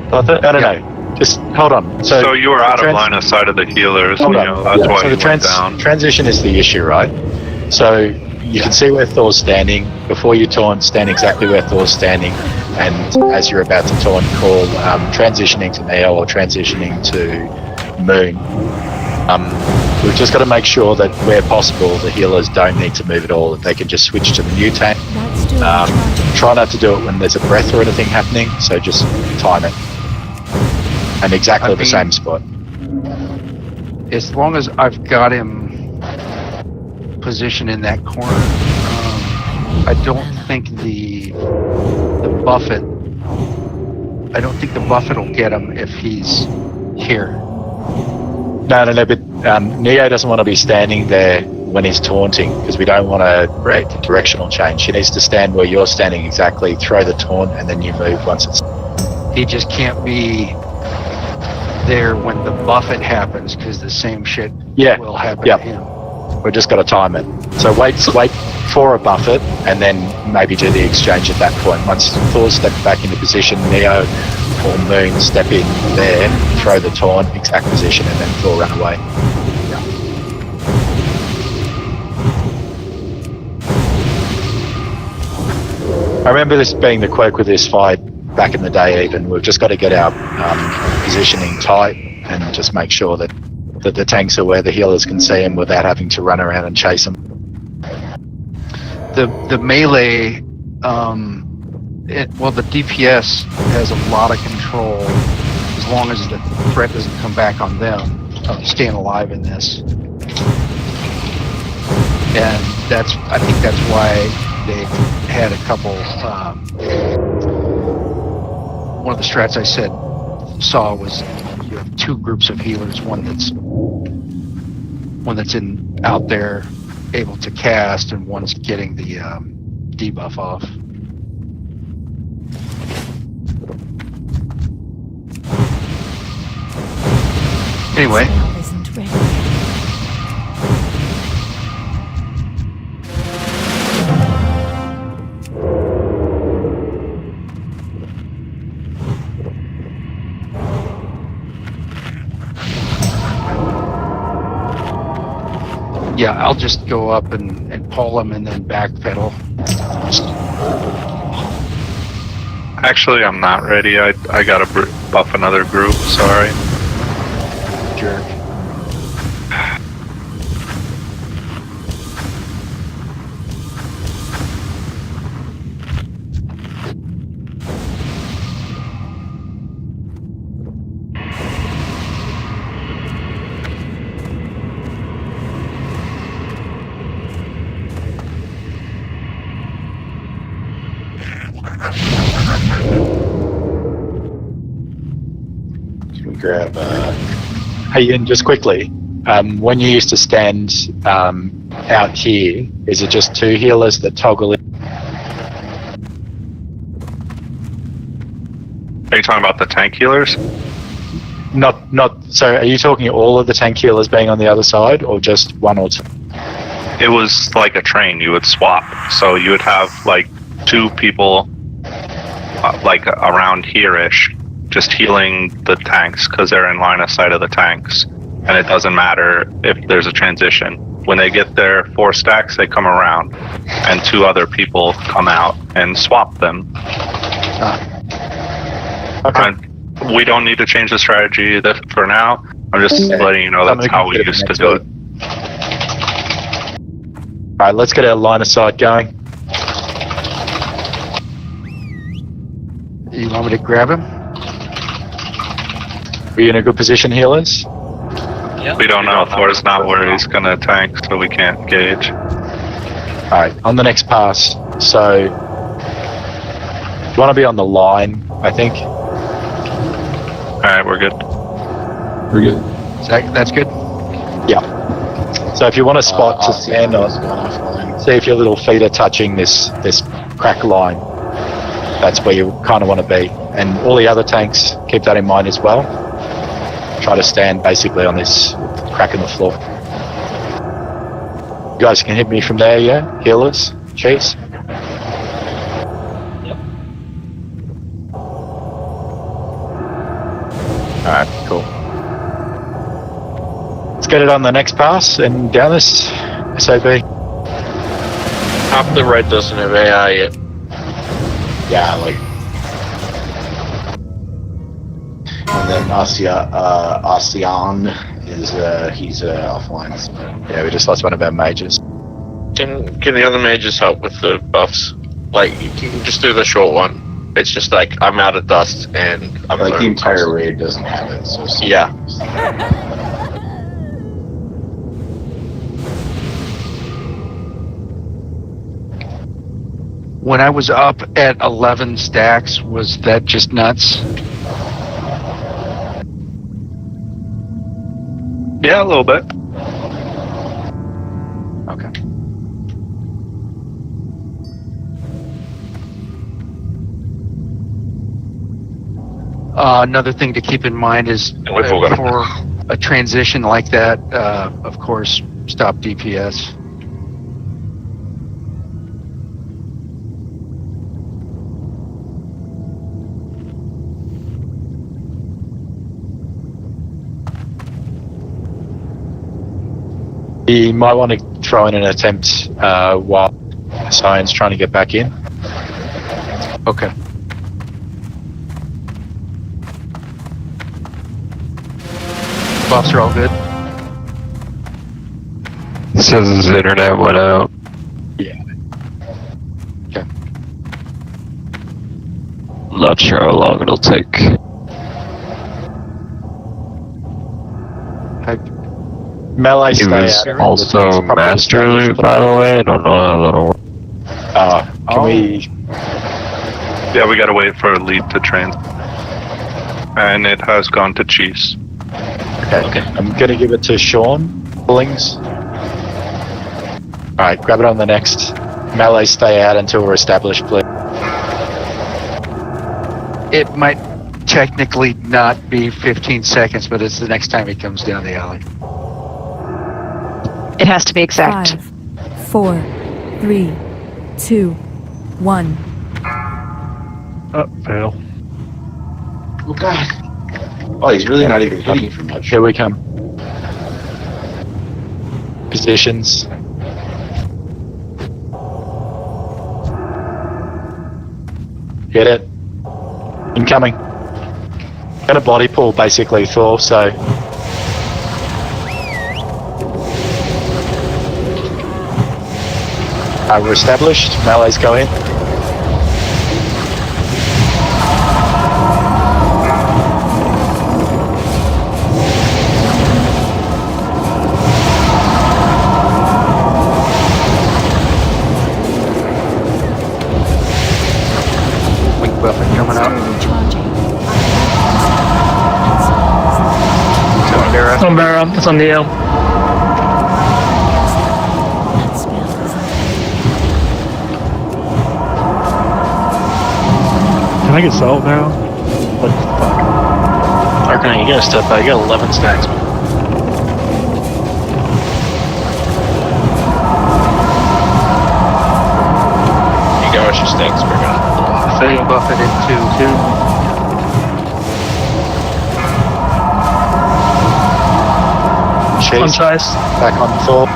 buffet? I don't know. Just hold on. So you were out of line of sight of the healers. Hold on. That's why so you the went down. transition is the issue, right? So you can see where Thor's standing. Before you taunt, stand exactly where Thor's standing. And as you're about to taunt, call transitioning to Neo or transitioning to Moon. We've just got to make sure that where possible, the healers don't need to move at all. That they can just switch to the new tank. Try not to do it when there's a breath or anything happening. So just time it. And exactly the same spot. As long as I've got him positioned in that corner, I don't think the buffet. I don't think the buffet will get him if he's here. No, but Neo doesn't want to be standing there when he's taunting because we don't want to break the directional change. She needs to stand where you're standing exactly, throw the taunt, and then you move once it's. He just can't be there when the buffet happens because the same shit will happen to him. We've just got to time it. So wait for a buffet and then maybe do the exchange at that point. Once Thor steps back into position, Neo or Moon step in there, throw the taunt, exact position, and then Thor run away. I remember this being the quirk with this fight back in the day even. We've just got to get our positioning tight and just make sure that the tanks are where the healers can see them without having to run around and chase them. The melee, the DPS has a lot of control as long as the threat doesn't come back on them staying alive in this. And I think that's why they had a couple. One of the strats I saw was you have 2 groups of healers. One that's out there able to cast, and one's getting the debuff off. Anyway. Yeah, I'll just go up and pull him and then backpedal. Actually, I'm not ready. I gotta buff another group. Sorry. Jerk. Can we grab hey, and just quickly, when you used to stand out here, is it just 2 healers that toggle in? Are you talking about the tank healers? Not. So, are you talking all of the tank healers being on the other side, or just 1 or 2? It was like a train. You would swap. So you would have like 2 people, like around here-ish, just healing the tanks because they're in line of sight of the tanks, and it doesn't matter if there's a transition. When they get their 4 stacks, they come around, and 2 other people come out and swap them. Okay. We don't need to change the strategy for now. I'm just letting you know that's how we used to do it. Alright, let's get our line of sight going. You want me to grab him? Are you in a good position, healers? We don't know. Thor's not where he's gonna tank, so we can't gauge. Alright, on the next pass. So, you want to be on the line, I think. Alright, we're good. We're good. That's good? Yeah. So if you want a spot to stand on, see if your little feet are touching this crack line. That's where you kind of want to be. And all the other tanks, keep that in mind as well. Try to stand basically on this crack in the floor. You guys can hit me from there, yeah? Healers? Cheese? Alright, cool. Let's get it on the next pass and down this SOB. Half the red doesn't have AI yet. Yeah, like. And then Ocean is he's offline. So. Yeah, we just lost one of our mages. Can the other mages help with the buffs? Like, you can just do the short one. It's just like, I'm out of dust and I'm like the entire raid doesn't have it, so yeah. When I was up at 11 stacks, was that just nuts? Yeah, a little bit. Okay. Another thing to keep in mind is for a transition like that, of course, stop DPS. You might want to throw in an attempt while Cyan's trying to get back in. Okay. Buffs are all good. It says his internet went out. Yeah. Okay. Not sure how long it'll take. Melee He stay was out. also Master Loot, by the way. I don't know how that'll work. Can we... Yeah, we gotta wait for a lead to train. And it has gone to Chiefs. Okay. I'm gonna give it to Sean. Billings. Alright, grab it on the next. Melee stay out until we're established, please. It might technically not be 15 seconds, but it's the next time he comes down the alley. It has to be exact. 5, 4, 3, 2, 1. Fail. Oh god. Oh, he's really not even hitting from much. Here we come. Positions. Get it. Incoming. Got a body pull basically, Thor, so... we're established. Melee's go in. Wing buffer coming up. Sombera, it's on the L. Can I get settled now? What the fuck? Arcanine, you gotta step out. You got 11 stacks. You got your stacks, we're gonna. Fail buff it into 2. Chase. Back on Thor.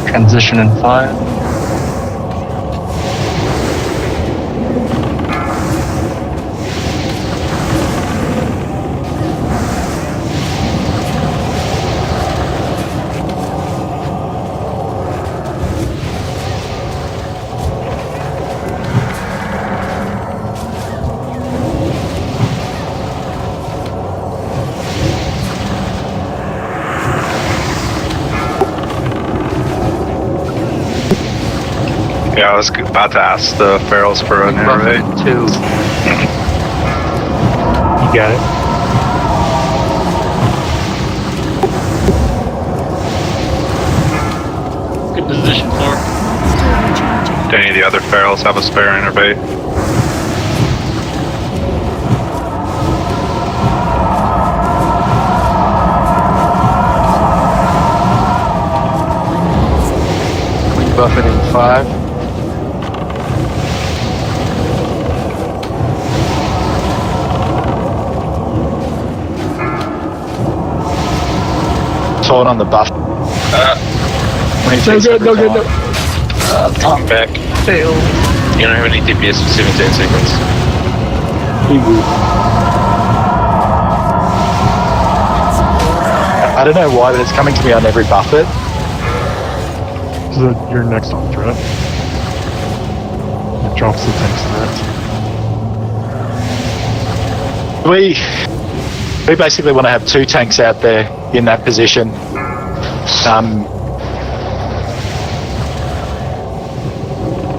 Transition in 5. Yeah, I was about to ask the ferals for an array. Two. You got it. Good position for. Do any of the other ferals have a spare innervate? Buffet in 5. Torn on the buff. No good. I'm back. Fail. You don't have any DPS for 17 seconds. I don't know why, but it's coming to me on every buffet. So your next on threat. It drops the tank's threat. We basically want to have 2 tanks out there in that position.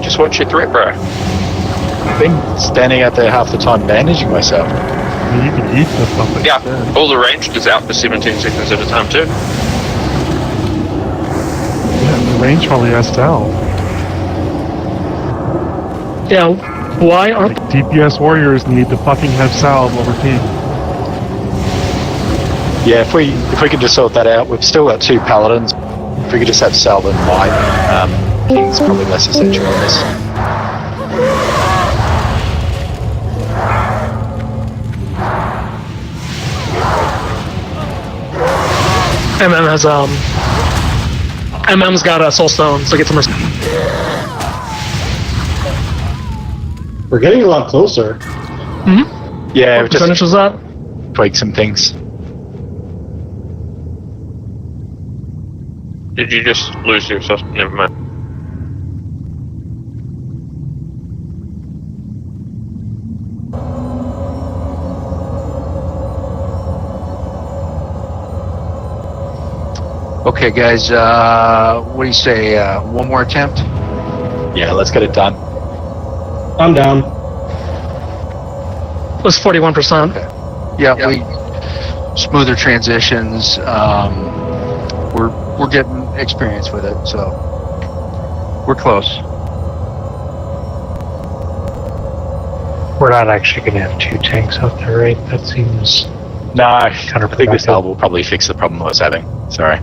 Just watch your threat, bro. I've been standing out there half the time bandaging myself. I mean, you can eat the stuff. Yeah, all the ranged is out for 17 seconds at a time too. Yeah, the range probably has Sal. Yeah, why aren't DPS warriors need to fucking have Sal over King? Yeah, if we could just sort that out, we've still got 2 paladins. If we could just have Sal and White, King's probably less essential on this. MM's got a soul stone, so get some. We're getting a lot closer. Yeah, What percentage was that? Tweak some things. Did you just lose yourself? Never mind. Okay, guys, what do you say? One more attempt? Yeah, let's get it done. I'm down. It was 41%. Yeah, we smoother transitions. We're getting experience with it, so we're close. We're not actually going to have 2 tanks out there, right? That seems No, I think this help will probably fix the problem I was having. Sorry.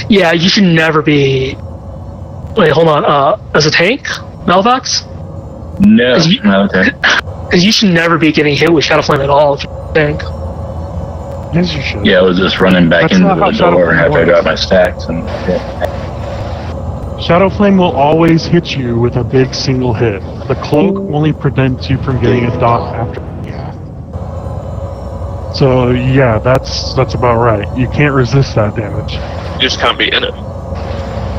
Yeah, you should never be. Wait, hold on. As a tank, Malvax? No, okay. Because you should never be getting hit with Shadow Flame at all if you're a tank. Yes, you should. Yeah, I was just running back That's into not how the Shadow door Flame after I works. got my stacks and Shadow Flame will always hit you with a big single hit. The cloak only prevents you from getting a dot after. So yeah, that's about right. You can't resist that damage. You just can't be in it.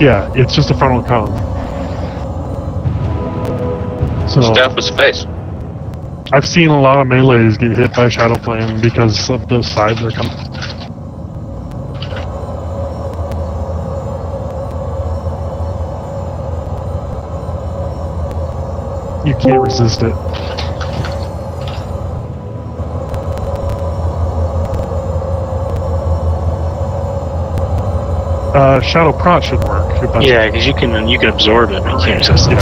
Yeah, it's just a frontal cone. So Stay off his face. I've seen a lot of melees get hit by Shadow Flame because of the sides they're coming. You can't resist it. Shadow Prot should work. Yeah, because you can absorb it, but you can't resist it.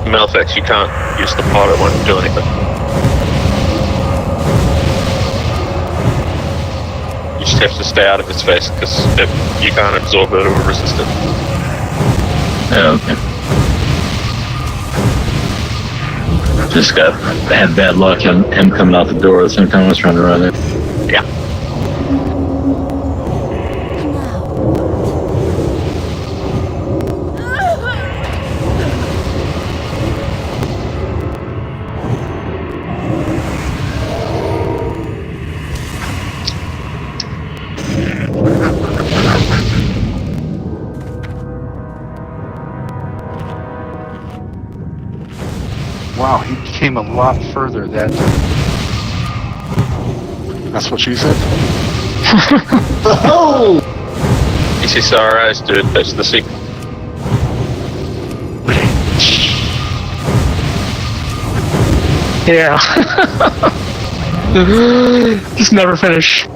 Malfax, you can't use the pod, it won't do anything. just have to stay out of its face because you can't absorb it or resist it. Yeah, okay. Just had bad luck on him coming out the door at the same time I was trying to run it. Yeah. Wow, he came a lot further that time. That's what she said. Oh! ECCRIs, dude, that's the secret. Yeah. Just never finish.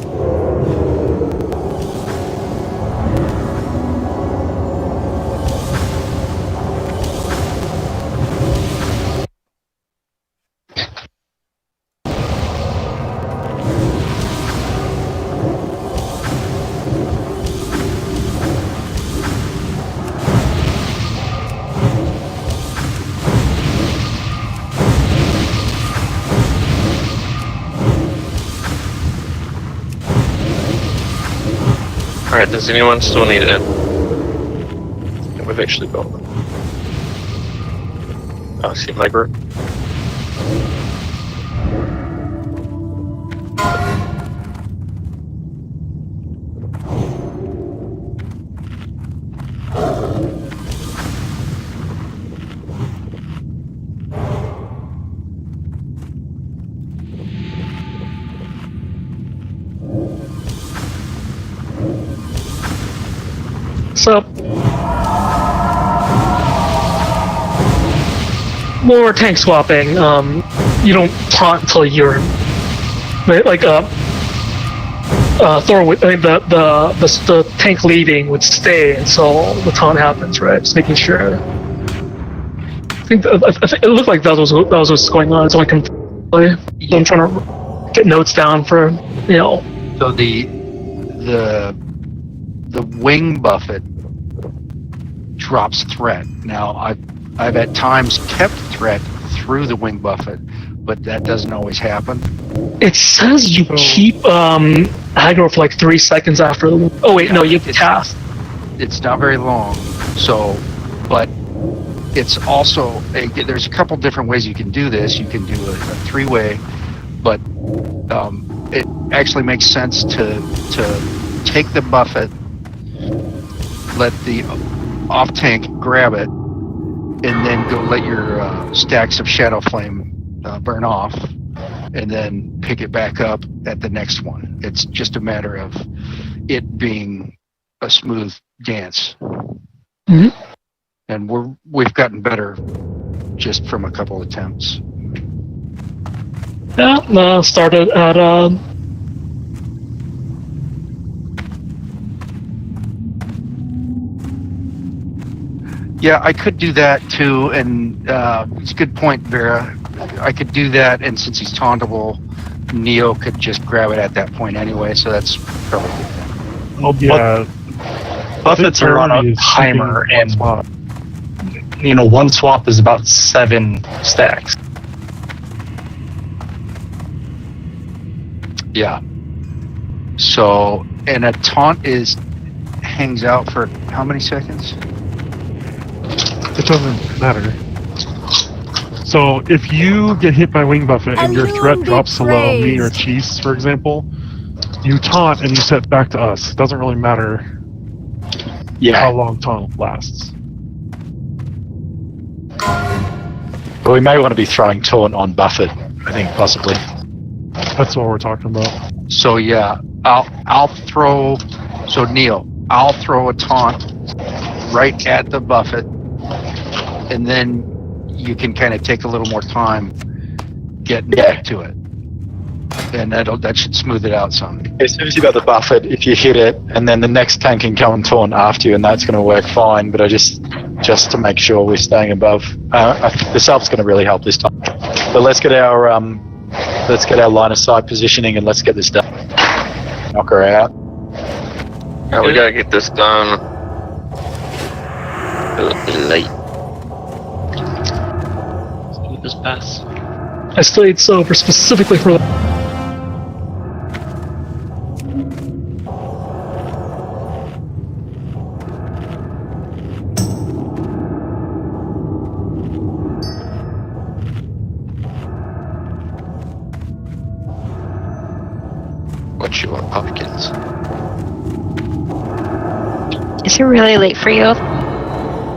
Alright, does anyone still need it? We've actually built them. Oh, see my group. So, more tank swapping. You don't taunt until you're like Thor would. I mean, the tank leaving would stay until the taunt happens, right? Just making sure. I think it looked like that was what's going on. So I can. I'm trying to get notes down for So the wing buffet drops threat. Now I've at times kept threat through the wing buffet, but that doesn't always happen. It says you keep aggro for like 3 seconds after the. Oh wait, no, you have to cast. It's not very long. So, but it's also there's a couple different ways you can do this. You can do a 3-way, but it actually makes sense to take the buffet, let the off tank grab it, and then go let your stacks of Shadow Flame burn off, and then pick it back up at the next one. It's just a matter of it being a smooth dance. Mm-hmm. And we've gotten better just from a couple attempts. Yeah, started at Yeah, I could do that too, and it's a good point, Vera. I could do that, and since he's tauntable, Neo could just grab it at that point anyway, so that's probably good. Oh yeah. Buffets are on a timer, and one swap is about 7 stacks. Yeah. So, and a taunt hangs out for how many seconds? It doesn't matter. So if you get hit by wing buffet and your threat drops below me or Cheese, for example, you taunt and you set back to us. It doesn't really matter how long taunt lasts. But we may want to be throwing taunt on Buffett, I think, possibly. That's what we're talking about. So yeah, I'll throw. So Neil, I'll throw a taunt right at the Buffett, and then you can kind of take a little more time getting back to it, and that should smooth it out some. As soon as you got the Buffett, if you hit it, and then the next tank can come and taunt after you, and that's going to work fine. But just to make sure we're staying above, the sub's going to really help this time. But let's get our line of sight positioning, and let's get this done. Knock her out. Now we gotta get this done. A little bit late. Let's do this pass. I stayed sober specifically for that. What you want, pumpkins? Is it really late for you?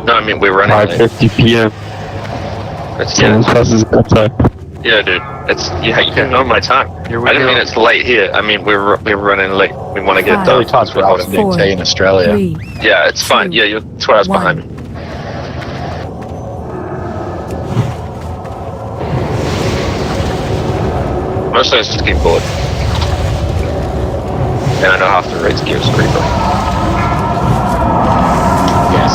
No, I mean we're running late. 5:50 p.m. That's Yeah, as fast as good time. Yeah, dude. It's you know my time. I didn't mean it's late here. I mean we're running late. We want to get it done. Early times for us in Australia. 3, Yeah, it's fine. Yeah, you're 2 hours behind me. Mostly it's just getting bored. And I know half the raid's Gears Creeper. Yes.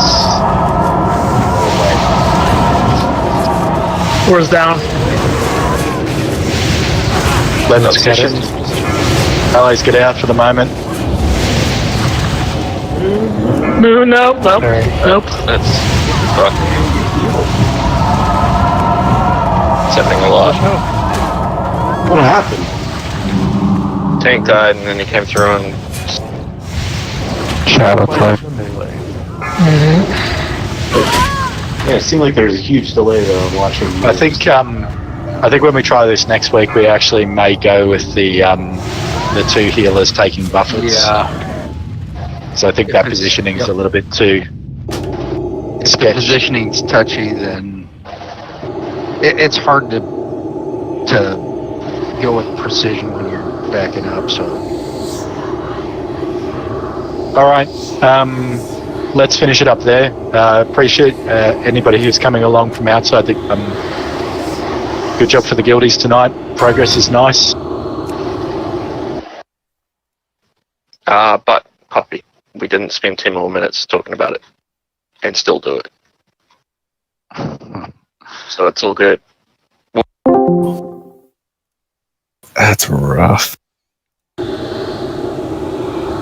Where's down? Let's get it. Allies get out for the moment. No, nope. That's fucking evil. It's happening a lot. What happened? Tank died and then he came through and Shadow time. Yeah, it seemed like there was a huge delay though. I'm watching. I think when we try this next week, we actually may go with the 2 healers taking buffets. Yeah. So I think that positioning is a little bit too If the positioning's touchy, then it's hard to go with precision when you're backing up. So, all right, let's finish it up there. Appreciate anybody who's coming along from outside. Good job for the guildies tonight. Progress is nice. but Puppy, we didn't spend 10 more minutes talking about it and still do it. So it's all good. That's rough.